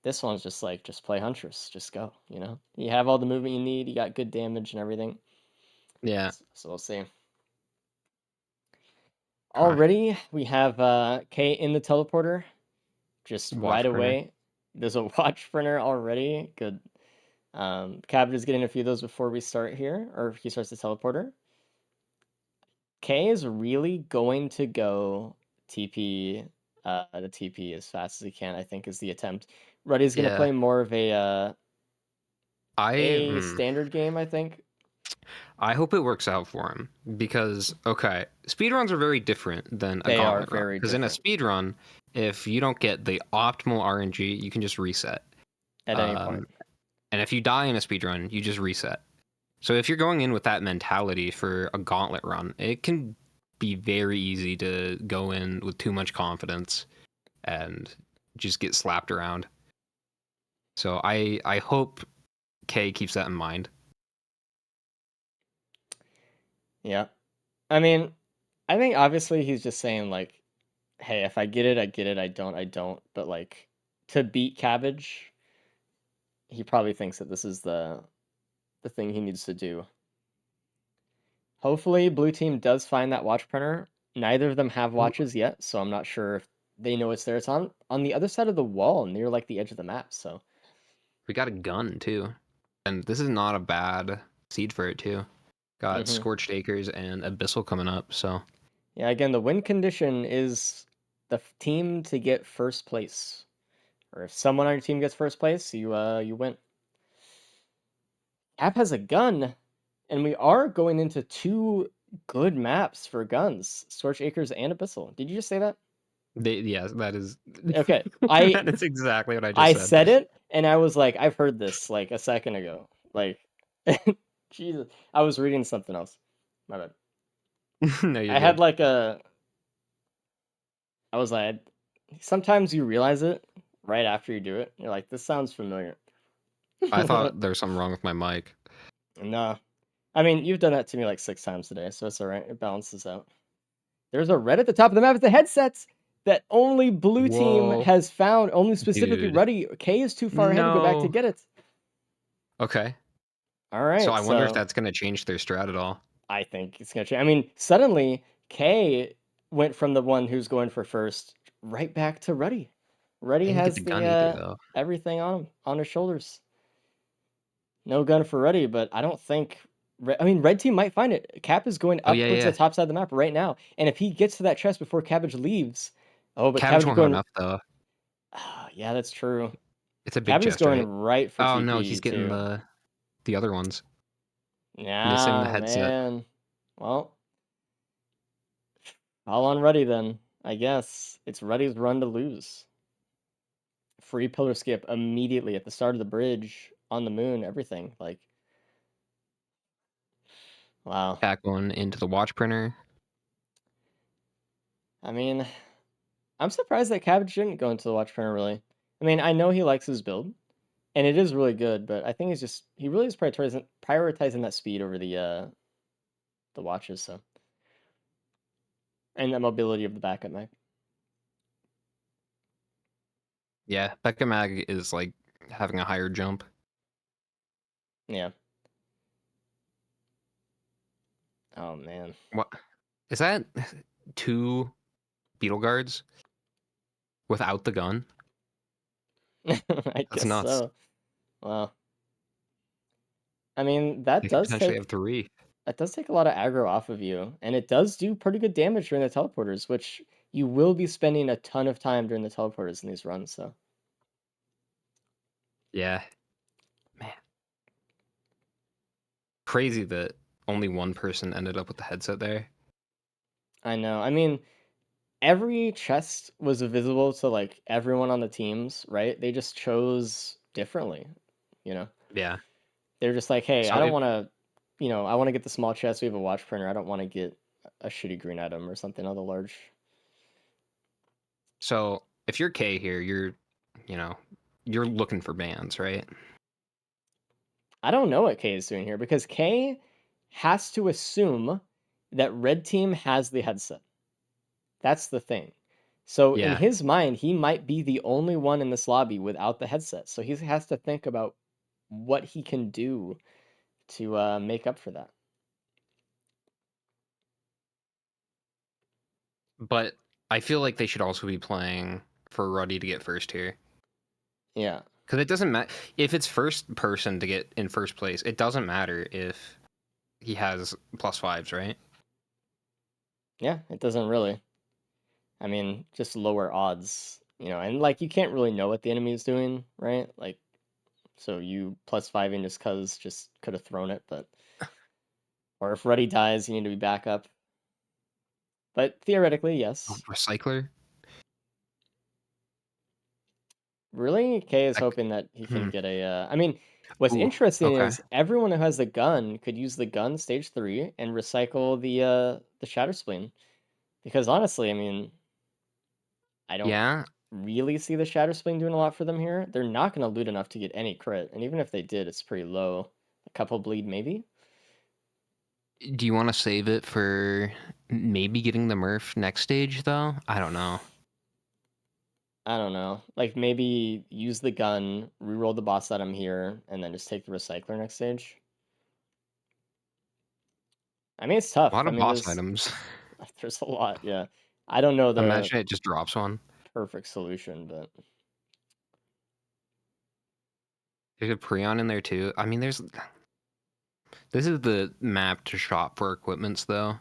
this one's just like, just play Huntress, just go, You have all the movement you need, you got good damage and everything. Yeah. So we'll see. Okay. Already, we have Kate in the teleporter, just Watch right printer. away. There's a watch printer already. Good. Cabot is getting a few of those before we start here, or he starts the teleporter. K is really going to go TP, the TP as fast as he can, I think is the attempt. Ruddy's going to Yeah. play more of a I standard game, I think. hope it works out for him because speedruns are very different than a They are gauntlet run. very Because in a different. speedrun, if you don't get the optimal RNG, you can just reset At any point. And if you die in a speedrun, you just reset. So if you're going in with that mentality for a gauntlet run, it can be very easy to go in with too much confidence and just get slapped around. So I hope Kay keeps that in mind. Yeah. I mean, I think obviously he's just saying like, hey, if I get it, I get it. I don't, I don't. But like to beat Cabbage, he probably thinks that this is the thing he needs to do. Hopefully, blue team does find that watch printer. Neither of them have watches yet, so I'm not sure if they know it's there. It's on the other side of the wall, near like the edge of the map. So We got a gun too, and this is not a bad seed for it too. Got mhm. Scorched Acres and Abyssal coming up, so Yeah, again, the win condition is the team to get first place, or if someone on your team gets first place, you win. Cap has a gun, and we are going into two good maps for guns, Scorched Acres and Abyssal. Did you just say that? yes, that is Okay, I that is exactly what I just I said. said it, and I was like, I've heard this like a second ago. Like, Jesus, I was reading something else. My bad. No, you're I had good. like I was like, sometimes you realize it right after you do it. You're like, this sounds familiar. I thought there was something wrong with my mic. No, I mean you've done that to me like 6 times today, so it's all right. It balances out. There's a red at the top of the map. It's the headsets that only blue team Whoa, has found. Only specifically dude. Ruddy. K is too far ahead to go back to No. get it. Okay. All So right, I wonder if so that's gonna change their strat at all. I think it's gonna change. I mean, suddenly K went from the one who's going for first right back to Ruddy. I Ruddy didn't get has the the gun either though. everything on him, on his shoulders. No gun for Ruddy, but I don't think. I mean, red team might find it. Cap is going Oh up yeah, towards the yeah. top side of the map right now, and if he gets to that chest before Cabbage leaves, oh, but Cabbage Cabbage is won't have going. enough though. Yeah, that's true. It's a big Cabbage is chest, going right? right for Oh no, he's TP getting too. the other ones. Missing the Yeah, headset. man. Well, all on Ruddy then. I guess it's Ruddy's run to lose. Free pillar skip immediately at the start of the bridge on the moon. Everything like, wow. Back one into the watch printer. I mean, I'm surprised that Cabbage didn't go into the watch printer really. I mean, I know he likes his build, and it is really good, but I think he really is prioritizing that speed over the watches, so and the mobility of the backup mech. Yeah, Becca Mag is like having a higher jump. Yeah. Oh man. What is that? 2 beetle guards without the gun? I That's guess nuts. so. Wow. I mean, that They could does potentially have take 3. that does take a lot of aggro off of you, and it does do pretty good damage during the teleporters, which you will be spending a ton of time during the teleporters in these runs, so. Yeah, man, crazy that only one person ended up with the headset there. I know. I mean, every chest was visible to like everyone on the teams, right? They just chose differently, you know. Yeah. They're just like, hey, I So don't if want to, I want to get the small chest. We have a watch printer. I don't want to get a shitty green item or something on the large. if you're K here, you know, you're looking for bans, right? I don't know what K is doing here because K has to assume that red team has the headset. That's the thing. So in Yeah, his mind, he might be the only one in this lobby without the headset. So he has to think about what he can do to make up for that. but I feel like they should also be playing for Ruddy to get first here. Yeah. Because it doesn't matter if it's first person to get in first place. It doesn't matter if he has +5s, right? Yeah, it doesn't really. I mean, just lower odds, and like you can't really know what the enemy is doing, right? Like, so you +5ing just cause just could have thrown it, but or if Ruddy dies, you need to be back up. But theoretically, Oh, yes. recycler. Really, K is That hoping that he can hmm. get a. I mean, What's Ooh, interesting okay. is everyone who has the gun could use the gun stage 3 and recycle the Shatter Spleen. Because honestly, I mean, I don't Yeah. really see the Shatter Spleen doing a lot for them here. They're not going to loot enough to get any crit, and even if they did, it's pretty low. A couple bleed, maybe? Do you want to save it for maybe getting the Murph next stage, though? I don't know. I don't know. Like, maybe use the gun, reroll the boss item here, and then just take the Recycler next stage. I mean, it's A tough. lot I of mean, boss items. there's a lot, yeah. I don't know the Imagine it just drops one. perfect solution, but There's a Prion in there, too. I mean, this is the map to shop for equipments, though.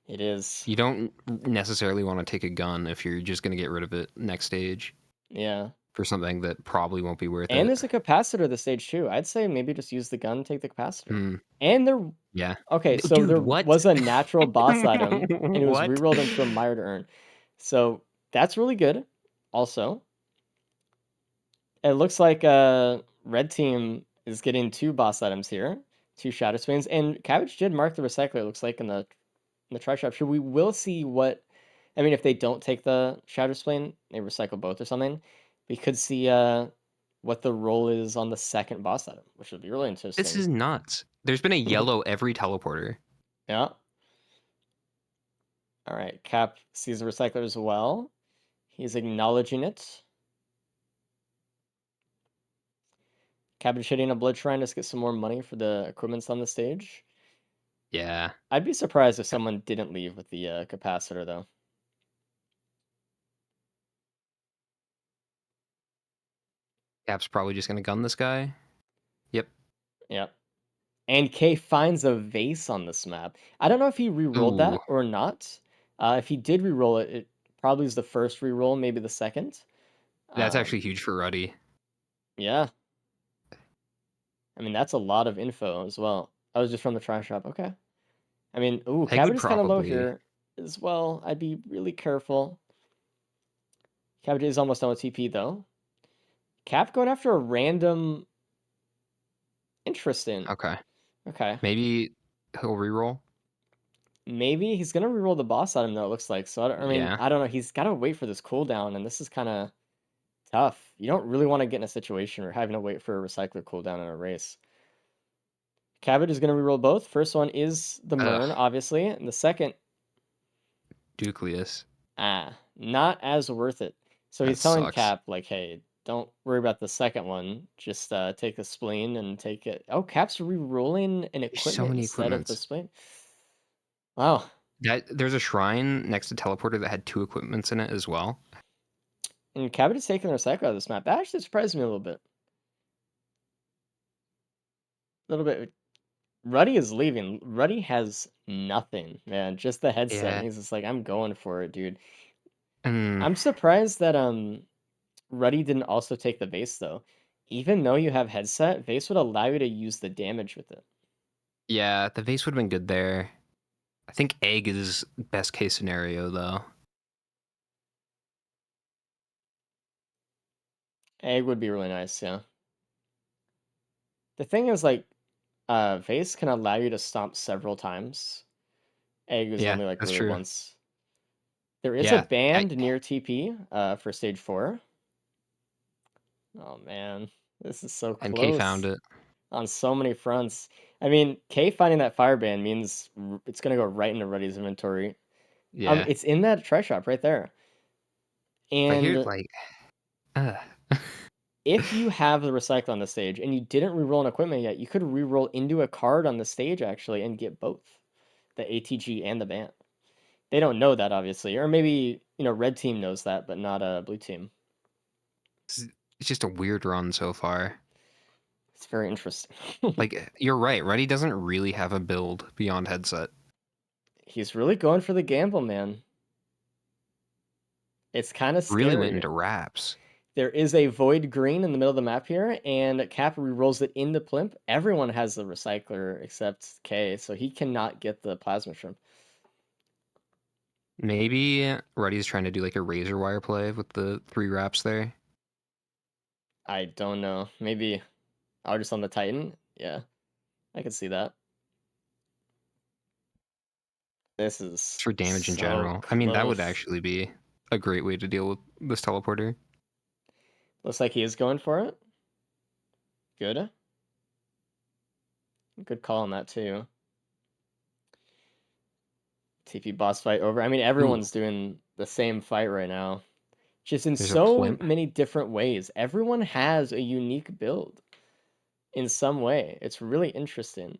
it is. You don't necessarily want to take a gun if you're just going to get rid of it next stage Yeah. for something that probably won't be worth And it. there's a capacitor this stage too. I'd say maybe just use the gun, take the capacitor. Hmm. And there Yeah. okay, so Dude, there what? was a natural boss item and it was What? rerolled into a Mire to earn. So that's really good. Also, it looks like red team is getting 2 boss items here, 2 Shadow Spins, and Cabbage did mark the recycler, it looks like in the try shop. Sure, we will see what I mean if they don't take the Shadow Spleen, they recycle both or something. We could see what the roll is on the second boss item, which would be really This interesting. is nuts. There's been a yellow every teleporter. Yeah. All right. Cap sees the recycler as well. He's acknowledging it. Cabbage hitting a blood shrine to get some more money for the equipments on the stage. Yeah. I'd be surprised if someone didn't leave with the capacitor, though. Cap's probably just going to gun this guy. Yep. Yep. And K finds a vase on this map. I don't know if he re-rolled Ooh. that or not. If he did re-roll it, it probably is the first re-roll, maybe the second. That's actually huge for Ruddy. Yeah. I mean, that's a lot of info as well. I was just from the try shop. Okay. I mean, ooh, Egg would Cabbage is kind of low probably... here as well. I'd be really careful. Cabbage is almost done with TP, though. Cap going after a random... Interesting. Okay. Okay. Maybe he'll reroll. Maybe he's gonna reroll the boss item though. It looks like so. I mean, Yeah. I don't know. He's got to wait for this cooldown, and this is kind of tough. You don't really want to get in a situation where having to wait for a recycler cooldown in a race. Cabbage is gonna reroll both. First one is the Mern, Ugh. obviously, and the second, Ducleus. not as worth it. So That he's telling sucks. Cap like, hey, don't worry about the second one. Just take the spleen and take it. Oh, Cap's re-rolling an There's so equipment many instead of the equipments. spleen. Wow. There's a shrine next to teleporter that had 2 equipments in it as well. And Cabbage is taking the recycler out of this map. That actually surprised me a little bit. A little bit. Ruddy is leaving. Ruddy has nothing, man. Just the headset. And Yeah. he's just like, I'm going for it, dude. Mm, I'm surprised that Ruddy didn't also take the vase though. Even though you have headset, vase would allow you to use the damage with it. yeah, the vase would have been good there. I think egg is best case scenario though. Egg would be really nice, yeah. The thing is like vase can allow you to stomp several times. Egg is Yeah, only like that's really true. once. There is a Yeah, band near TP for stage 4. Oh man, this is so and K found close it. on so many fronts. I mean, K finding that fireband means it's gonna go right into Ruddy's inventory. Yeah, It's in that try shop right there. but here, And like, uh, if you have the recycle on the stage and you didn't reroll an equipment yet, you could reroll into a card on the stage actually and get both the ATG and the band. They don't know that obviously, or maybe red team knows that, but not blue team. it's just a weird run so far. It's very interesting. Like, you're right. Ruddy doesn't really have a build beyond headset. He's really going for the gamble, man. It's kind of Really went scary. into wraps. There is a void green in the middle of the map here, and Cap re-rolls it into Plimp. Everyone has the recycler except K, so he cannot get the plasma shrimp. Maybe Ruddy's trying to do like a razor wire play with the 3 wraps there. I don't know. Maybe. Oh, just on the Titan? Yeah, I can see that. This is For damage in so general. I mean, that would close. actually be a great way to deal with this teleporter. Looks like he is going for it. Good. Good call on that too. TP boss fight over. I mean, everyone's doing the same fight right now. Just in There's a so plimp. many different ways. Everyone has a unique build in some way. It's really interesting.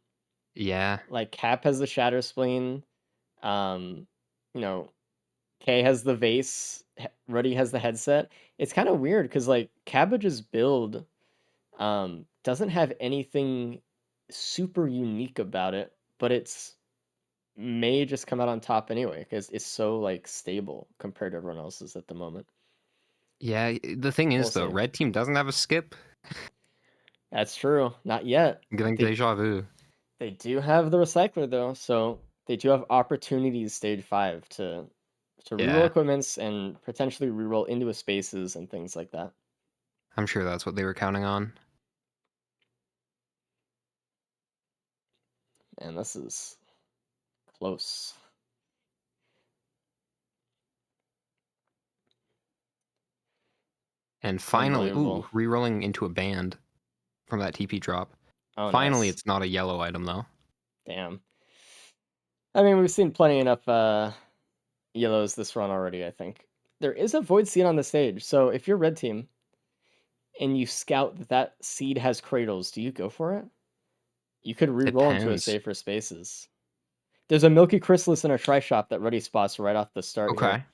Yeah. Like Cap has the Shatter Spleen. Um, you know, Kay has the vase. Ruddy has the headset. It's kind of weird because like Cabbage's build doesn't have anything super unique about it, but it's may just come out on top anyway because it's so like stable compared to everyone else's at the moment. Yeah, the thing We'll is though, see. red team doesn't have a skip. That's true. Not yet. I'm getting They deja vu. they do have the recycler though, so they do have opportunities stage 5 to reroll Yeah, equipments and potentially reroll into a spaces and things like that. I'm sure that's what they were counting on. And this is close. And finally, Unbelievable. rerolling into a band from that TP drop. Oh, Finally, nice. it's not a yellow item though. Damn. I mean, we've seen plenty enough yellows this run already, I think. There is a void seed on the stage, so if you're red team and you scout that that seed has cradles, do you go for it? You could reroll into a Depends. safer spaces. There's a Milky Chrysalis in a Tri-Shop that Ruddy spots right off the start Okay. here.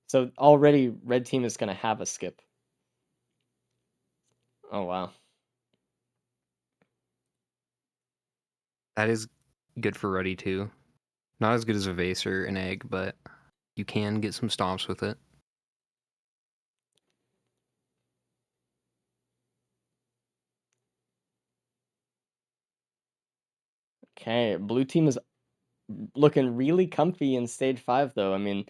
So already red team is going to have a skip. Oh, wow. That is good for Ruddy too. Not as good as a vase or an egg, but you can get some stomps with it. Okay, blue team is looking really comfy in stage 5, though. I mean,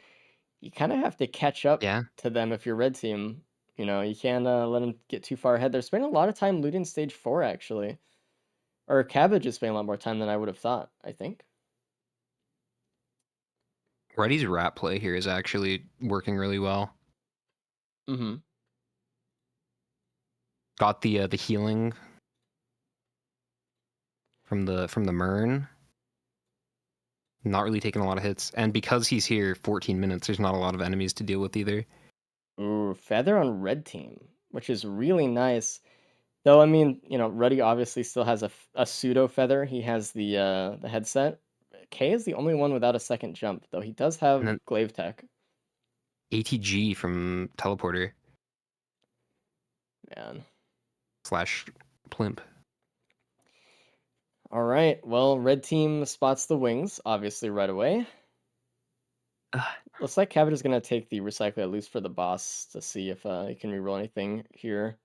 you kind of have to catch up Yeah. to them if you're red team. You know, you can't let them get too far ahead. They're spending a lot of time looting stage 4, actually. Or Cabbage is spending a lot more time than I would have thought, I think. Ruddy's rat play here is actually working really well. Mm-hmm. Got the healing from the Mern. Not really taking a lot of hits, and because he's here 14 minutes, there's not a lot of enemies to deal with either. Ooh, feather on red team, which is really nice. Though, I mean, you know, Ruddy obviously still has a pseudo feather. He has the headset. K is the only one without a second jump, though he does And have then glaive tech. ATG from teleporter Man. / plimp. All right. Well, red team spots the wings, obviously right away. Looks like Cabbage is gonna take the recycle at least for the boss to see if he can reroll anything here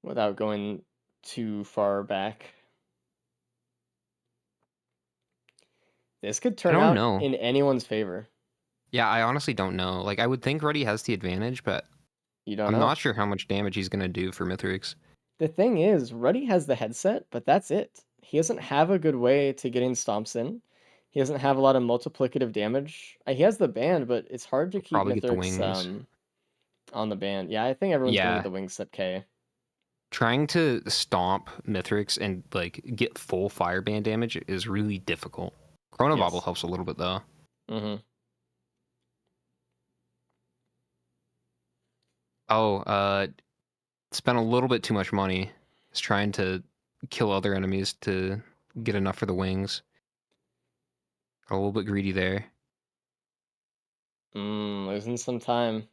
without going too far back. This could I turn don't out know. in anyone's favor. Yeah, I honestly don't know. Like, I would think Ruddy has the advantage, but You don't I'm know. not sure how much damage he's gonna do for Mithrix. The thing is, Ruddy has the headset, but that's it. He doesn't have a good way to get in stomps in. He doesn't have a lot of multiplicative damage. He has the band, but it's hard to keep Probably get the Mithrix wings. on the band. Yeah, I think everyone's gonna get Yeah, the wings except K. trying to stomp Mithrix and like get full fireband damage is really difficult. Chronobobble Yes. helps a little bit though. Mm-hmm. Oh, spent a little bit too much money. Just trying to kill other enemies to get enough for the wings. A little bit greedy there. Losing some time.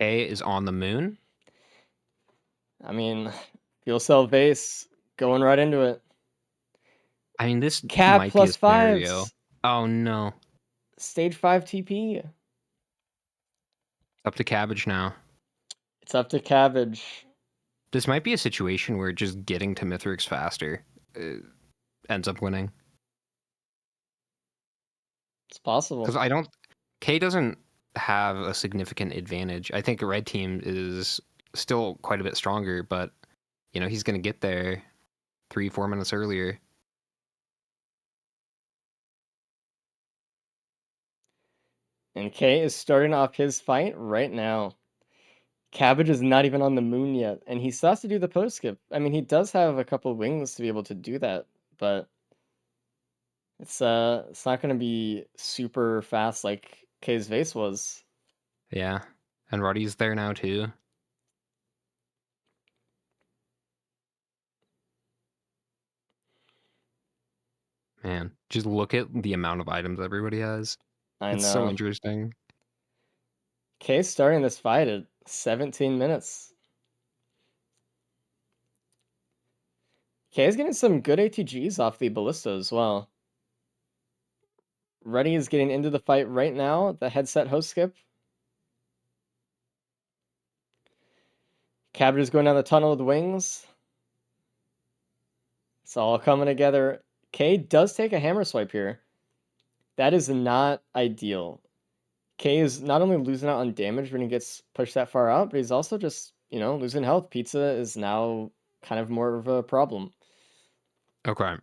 A is on the moon. I mean, fuel cell base going right into it. I mean, this Cap might be a plus scenario. fives. Oh no. Stage 5 TP. Up to Cabbage now. It's up to Cabbage. This might be a situation where just getting to Mithrix faster ends up winning. It's possible. Because I don't... K doesn't have a significant advantage. I think red team is still quite a bit stronger, but he's going to get there 3-4 minutes earlier. And K is starting off his fight right now. Cabbage is not even on the moon yet, and he still has to do the post skip. I mean, he does have a couple wings to be able to do that, but it's not gonna be super fast like K's vase was. Yeah, and Ruddy's there now too. Man, just look at the amount of items everybody has. I It's so know. interesting. K's starting this fight at 17 minutes. K's getting some good ATGs off the ballista as well. Ruddy is getting into the fight right now. The headset host skip. Cabbage is going down the tunnel with wings. It's all coming together. K does take a hammer swipe here. That is not ideal. K is not only losing out on damage when he gets pushed that far out, but he's also just, losing health. Pizza is now kind of more of a problem. Okay.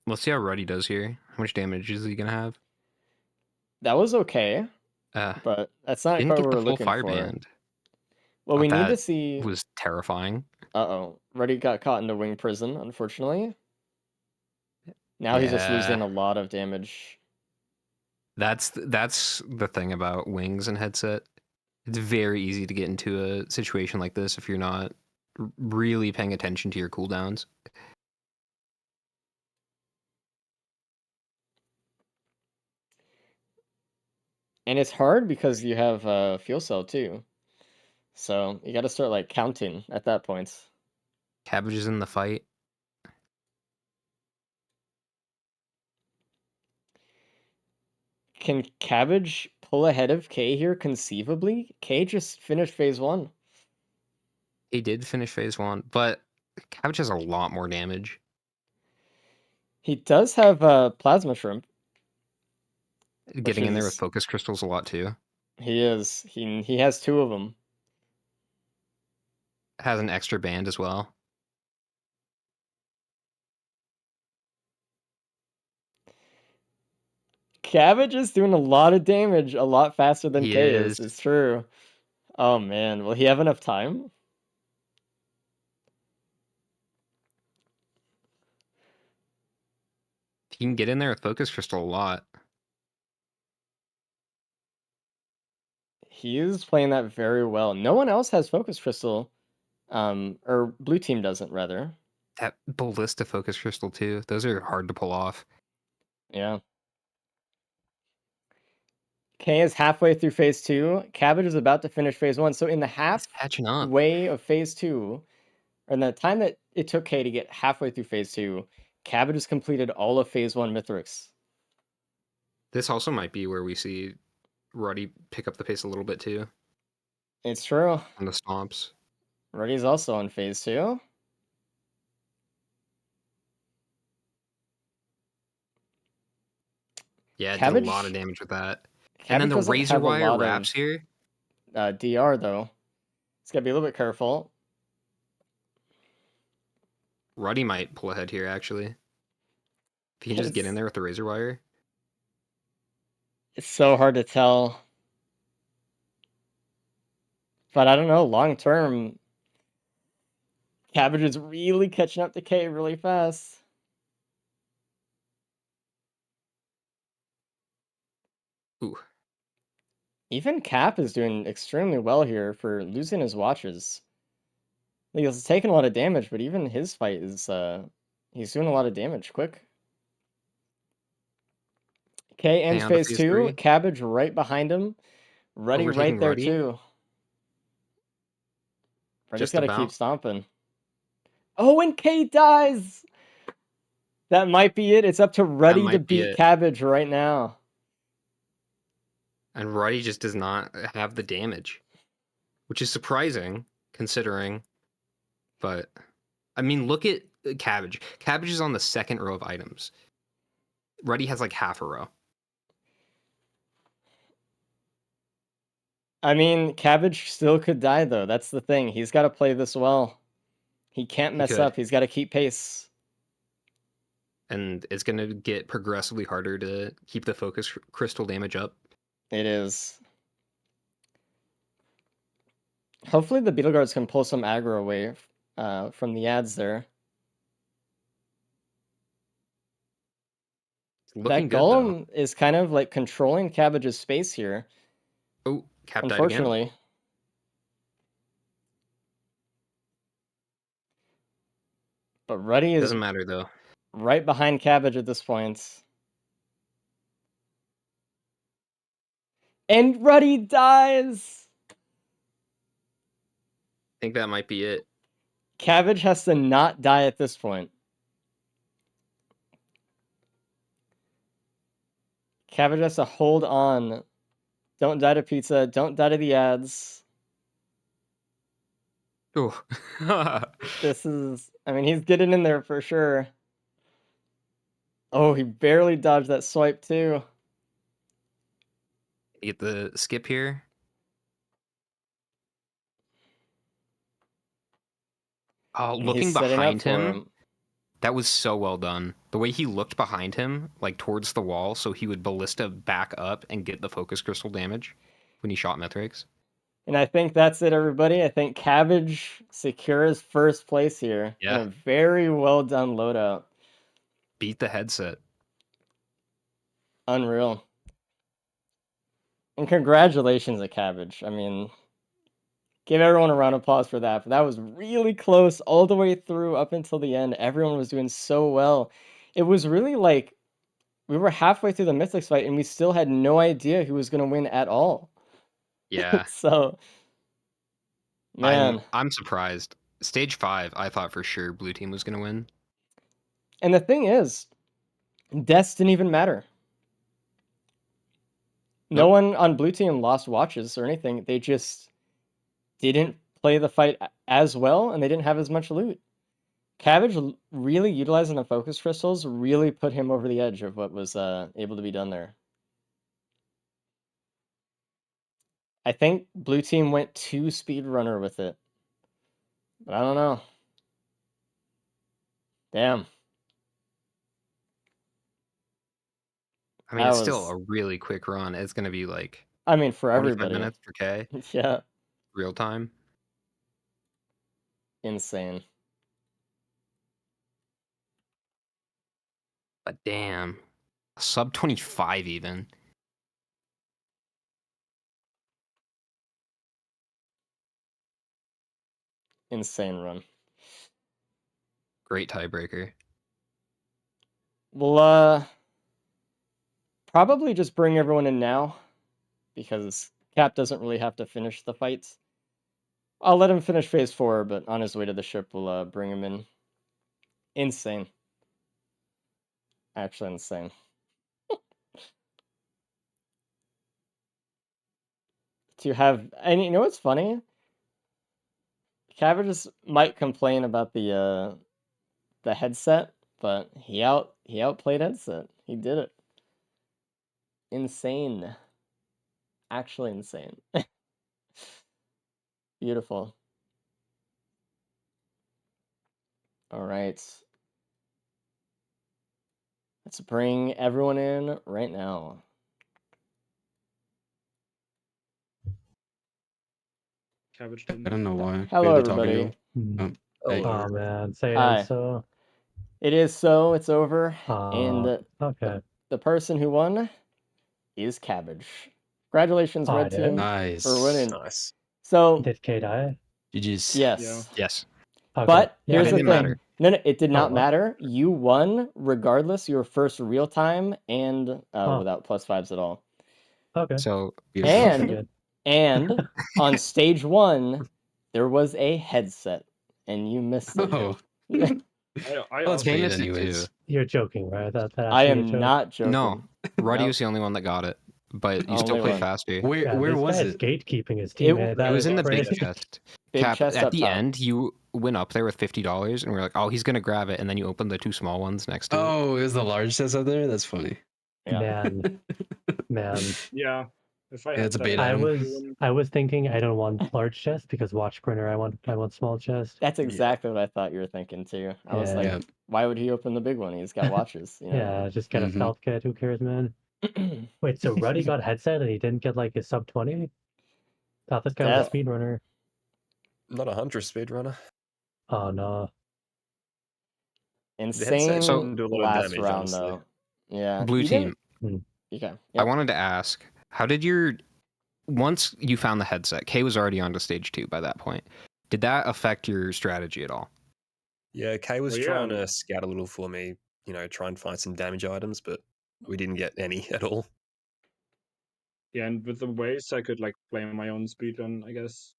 Let's see how Ruddy does here. How much damage is he gonna have? That was okay, Uh, but that's not didn't quite what get the we're full looking fire for. band. Well, we need to That see. was terrifying. Uh-oh. Ruddy got caught into wing prison, unfortunately. Now he's just losing Yeah, a lot of damage. that's the thing about wings and headset. It's very easy to get into a situation like this if you're not really paying attention to your cooldowns. And it's hard because you have fuel cell too. So you got to start like counting at that point. Cabbage is in the fight. Can Cabbage pull ahead of K here conceivably? K just finished phase 1. He did finish phase 1, but Cabbage has a lot more damage. He does have Plasma Shrimp, which Getting in there with is focus crystals a lot too. he has 2 of them. Has an extra band as well. Cabbage is doing a lot of damage, a lot faster than He K is. is. It's true. Oh man, will he have enough time? He can get in there with focus crystal a lot. He is playing that very well. No one else has Focus Crystal. Or blue team doesn't, rather. That ballista focus crystal too. Those are hard to pull off. Yeah. K is halfway through phase 2. Cabbage is about to finish phase 1. So in the He's catching up. halfway of phase 2, or in the time that it took K to get halfway through phase 2, Cabbage has completed all of phase 1 Mithrix. This also might be where we see Ruddy pick up the pace a little bit too It's true. on the stomps. Ruddy's also on phase 2. Yeah, it did a lot of Cabbage, damage with that. And then Cabbage the doesn't razor have a wire lot wraps of here. DR, though. It's got to be a little bit careful. Ruddy might pull ahead here, actually. If he can just get in there with the razor wire. It's so hard to tell. But I don't know, long term, Cabbage is really catching up to K really fast. Ooh. Even Cap is doing extremely well here for losing his watches. He's taking a lot of damage, but even his fight is he's doing a lot of damage quick. K ends Hang on to phase phase 2, 3. Cabbage right behind him. Ruddy right Overtaking there Ruddy. too. Ruddy's Just got to keep about. stomping. Oh, and K dies! That might be it. It's up to That Ruddy to might be beat it. Cabbage right now. And Ruddy just does not have the damage. Which is surprising, considering. But, I mean, look at Cabbage. Cabbage is on the second row of items. Ruddy has like half a row. I mean, Cabbage still could die though. That's the thing. He's got to play this well. He can't mess could. up. He's got to keep pace. And it's going to get progressively harder to keep the focus crystal damage up. It is. Hopefully the Beetle Guards can pull some aggro away from the ads there. Looking That good, though. Golem is kind of like controlling Cabbage's space here. Oh, Cap died again. Unfortunately. But Ruddy is Doesn't matter, though. right behind Cabbage at this point. And Ruddy dies! I think that might be it. Cabbage has to not die at this point. Cabbage has to hold on. Don't die to pizza. Don't die to the ads. Oh. This is... I mean, he's getting in there for sure. Oh, he barely dodged that swipe, too. Get the skip here. Oh, And looking he's setting up behind for him, that was so well done. The way he looked behind him, like towards the wall, so he would ballista back up and get the focus crystal damage when he shot Mithrax. And I think that's it, everybody. I think Cabbage secures first place here. Yeah. In a very well done loadout. Beat the headset. Unreal. And congratulations to Cabbage. I mean, give everyone a round of applause for that. But that was really close all the way through up until the end. Everyone was doing so well. It was really like we were halfway through the Mythics fight and we still had no idea who was going to win at all. Yeah. So, man. I'm surprised. Stage 5, I thought for sure blue team was going to win. And the thing is, deaths didn't even matter. No Nope. one on blue team lost watches or anything. They just didn't play the fight as well, and they didn't have as much loot. Cabbage really utilizing the focus crystals really put him over the edge of what was able to be done there. I think blue team went 2 speedrunner with it. But I don't know. Damn. I mean, That it's still was- a really quick run. It's going to be like I mean, for 25 everybody. minutes for K, Yeah, real time. insane. But damn, sub 25 even. Insane run. Great tiebreaker. We'll probably just bring everyone in now because Cap doesn't really have to finish the fights. I'll let him finish phase 4, but on his way to the ship, we'll bring him in. Insane. Actually insane. To have... And you know what's funny? Cabbages might complain about the headset, but he outplayed headset. He did it. Insane. Actually insane. Beautiful. All right. Let's bring everyone in right now. Cabbage didn't. I don't know why. Hello, We had to talk everybody. anyway. Oh, Hey. oh man, say Hi. it so. It is so. It's over. And Okay. the person who won is Cabbage. Congratulations, Oh, I Red did? Team, Nice. for winning. Nice. So, Did K die? GG's. yes. Yes. Okay. But Yeah, here's it the didn't thing. matter. No, it did not what? matter. You won regardless. Your first real time and Huh. without +5s at all. Okay. So Beautiful. And Good. and on stage 1, there was a headset, and you missed it. Oh. I Well, it's also paid missed it anyways. too. You're joking, right? That I has to be a am joke. not joking. No, Ruddy Nope. was the only one that got it, but you Only still played one. faster. Where Yeah, where this was guy's it? gatekeeping his team. It- That It was is in the big crazy. chest. Big Cap, chest at up the top. end, you went up there with $50, and we're like, "Oh, he's gonna grab it," and then you opened the 2 small ones next to it. Oh, it was the large chest up there? That's funny. Yeah. Man, man. yeah. If I Yeah, had it's a that bait I item. was thinking I don't want large chest because watch printer. I want small chest. That's Yeah. exactly what I thought you were thinking too. I was Yeah. like, Yeah. why would he open the big one? He's got watches, you know? Yeah, just get a Mhm. stealth kit. Who cares, man? Wait, so Ruddy got headset and he didn't get like his sub 20? Thought this guy was a That- speedrunner. Not a hunter speedrunner. Oh no. The headset Insane didn't do a lot of last damage, round honestly. though. Yeah. Blue you team. didn't- Okay. I Yep. wanted to ask, how did once you found the headset, Kay was already on to stage 2 by that point. Did that affect your strategy at all? Yeah, Kay was Well, yeah, trying to scout a little for me, try and find some damage items, but we didn't get any at all. Yeah, and with the ways I could like play my own speedrun, I guess.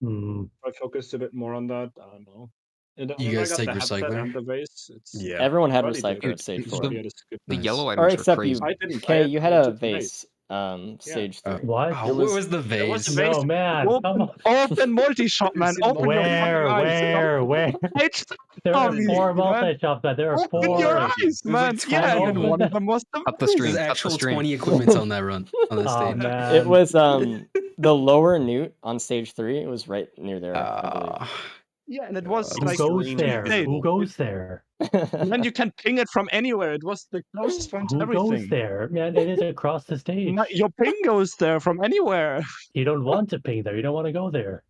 Hmm. If I focused a bit more on that, I don't know. And You when I guys got take the headset Recycler? and the vase, it's Yeah. Everyone had Roddy did. recycler at Dude, stage He four. said he had a skip. The Nice. yellow Or items were except crazy. you, I didn't. Kay, I you had had a just the vase. vase, stage 3. What? It what was- was the There was vase? a vase. No, man. Come on. Open multi-shop, man. It's in Open your fucking Where? eyes. Where? It's There are obvious, four man. multi-shops, man. There are Open four. your It eyes, was like man. 20 Yeah, I and opened one it. of them was the Up the vase. stream. There's Cut the actual stream. 20 equipments on that run on the Oh stage. man. It was the lower newt on stage 3. It was right near there, I believe. Yeah, and it was Who like goes screen there? Tuesday. Who goes there? And then you can ping it from anywhere. It was the closest one to Who goes everything. there? Man, it is across the stage. Your ping goes there from anywhere. You don't want to ping there. You don't want to go there.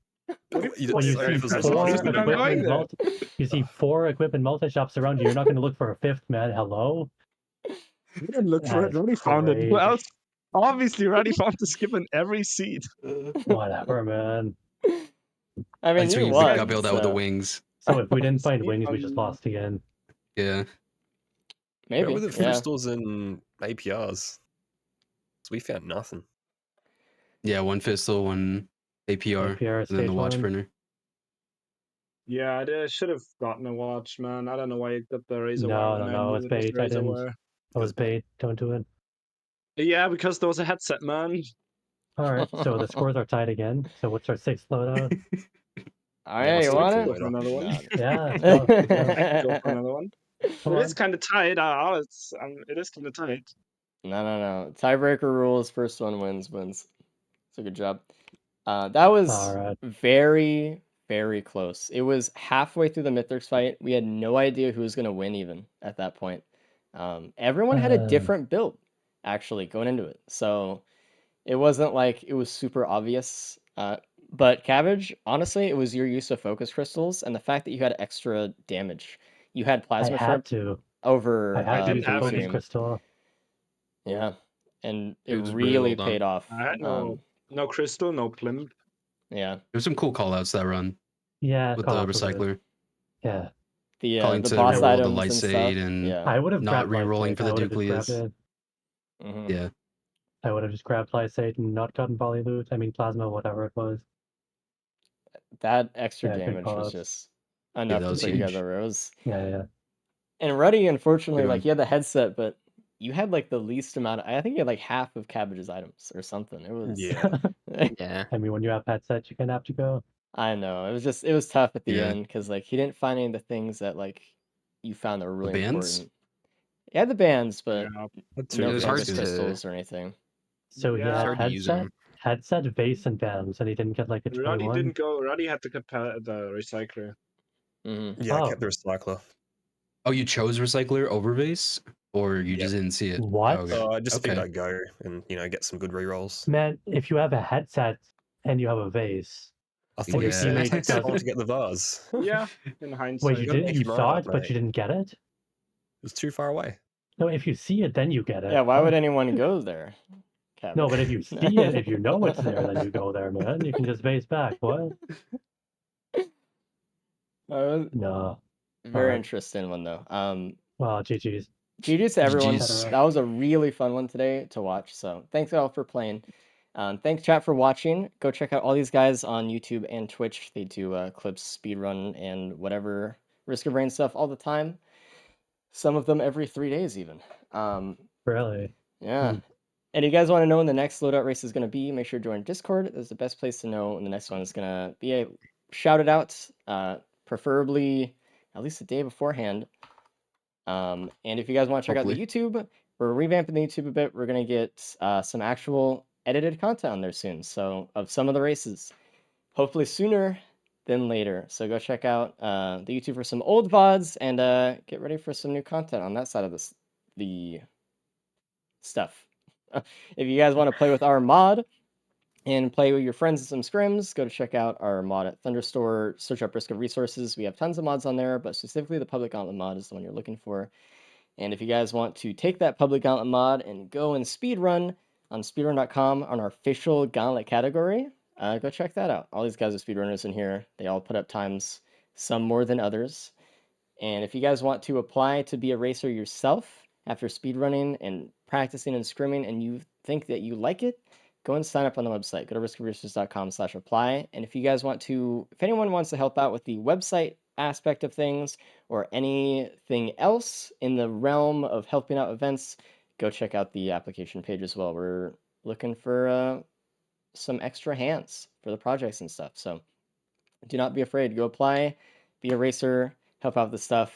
What if When you it's see very four personal? Just don't go in equipment there. you see four equipment multi-shops around you, you're not going to look for a fifth, man. Hello? We didn't look for That it. is Roddy found it. Who crazy. else? Obviously, Roddy found the skip in every seat. Whatever, man. I mean, That's you when you won. got built out with the so wings. So if we didn't find Speed wings, we just on- lost again. Yeah. Maybe. Where were the Yeah. crystals and APRs? 'Cause we found nothing. Yeah, one Fistal, one APR, APR and then the stage watch one. printer. Yeah, I should have gotten a watch, man. I don't know why you got the razor wire No, when I no, knew it's it was bait. I razor didn't. wire. That was bait. Don't do it. Yeah, because there was a headset, man. All right, so the scores are tied again. So what's our sixth loadout? All Yeah, right, let's you do it want for it? Go for another one. No. Yeah, let's go. Let's go. I could go for another one. Come It on. is kind of tight. It is kind of tight. No. Tiebreaker rules. First one wins. So good job. That was All right. very, very close. It was halfway through the Mythrix fight. We had no idea who was going to win even at that point. Everyone had a different build, actually, going into it. So it wasn't like it was super obvious. But Cabbage, honestly, it was your use of focus crystals and the fact that you had extra damage. You had I plasma had shrimp to. over I had to didn't use the have focus any. crystal. Yeah, and it It was really really well done. paid off. I had no crystal, no plimp. Yeah, There's some cool callouts that run Yeah, with the call out for this. recycler. Yeah, Calling the to boss reroll the items and Lysate stuff. and Yeah. I would have not grabbed re-rolling Lysate. for I the would have just grabbed Duplius. it. Mhm. Yeah. I would have just grabbed Lysate and not gotten poly loot. I mean plasma, whatever it was. That extra Yeah, good damage was call-outs. just enough that to was put you guys huge. over. It was, Yeah. and Ruddy, unfortunately, Good like one. he had the headset, but you had like the least amount. I think you had like half of Cabbage's items or something. It was. Yeah. Yeah. I mean, when you have headset, you kind of have to go. I know. It was tough at the Yeah. end because like he didn't find any of the things that like you found that were really bands? important. He had the bands, but Yeah. Had two no It was bands. hard focus to- crystals or anything. So he Yeah. had hard to use headset, 'em. headset, vase, and bands, and he didn't get like a Roddy 21. didn't go. Roddy had to the recycler. Hmm. Yeah, I Oh. kept the recycler. Oh, you chose Recycler over Vase? Or you Yep. just didn't see it? What? Oh, okay. So I just figured Okay. I'd go and get some good rerolls. Man, if you have a headset and you have a vase, I thought your you said teammate it takes so long doesn't- to get the vase. It Yeah, in wait, hindsight. you gotta didn't? pick You your saw mind it, up, but mate. you didn't get it. was too far away. No, if you see it, then you get it. Yeah, why would What? anyone go there? No, but if you see it, if you know it's there, then you go there, man. You can just vase back. What? No. Very Alright. interesting one though. Well, GG's. GG's to everyone. GG's. That was a really fun one today to watch. So thanks all for playing. Thanks chat for watching. Go check out all these guys on YouTube and Twitch. They do clips, speedrun, and whatever Risk of Rain stuff all the time. Some of them every 3 days even. Really? Yeah. Hmm. And if you guys want to know when the next loadout race is going to be, make sure to join Discord. That's the best place to know when the next one is going to be shouted out, preferably at least a day beforehand. And if you guys want to check out the Hopefully. YouTube, we're revamping the YouTube a bit. We're going to get some actual edited content on there soon. So of some of the races, hopefully sooner than later. So go check out the YouTube for some old VODs and get ready for some new content on that side of the stuff. If you guys want to play with our mod and play with your friends in some scrims, go to check out our mod at Thunderstore. Search up Risk of Resources. We have tons of mods on there, but specifically the Public Gauntlet mod is the one you're looking for. And if you guys want to take that Public Gauntlet mod and go and speedrun on speedrun.com on our official Gauntlet category, go check that out. All these guys are speedrunners in here. They all put up times, some more than others. And if you guys want to apply to be a racer yourself after speedrunning and practicing and scrimming and you think that you like it, go and sign up on the website. Go to riskofresearch.com/apply. And if you guys want to, if anyone wants to help out with the website aspect of things or anything else in the realm of helping out events, go check out the application page as well. We're looking for some extra hands for the projects and stuff. So do not be afraid. Go apply, be a racer, help out with the stuff.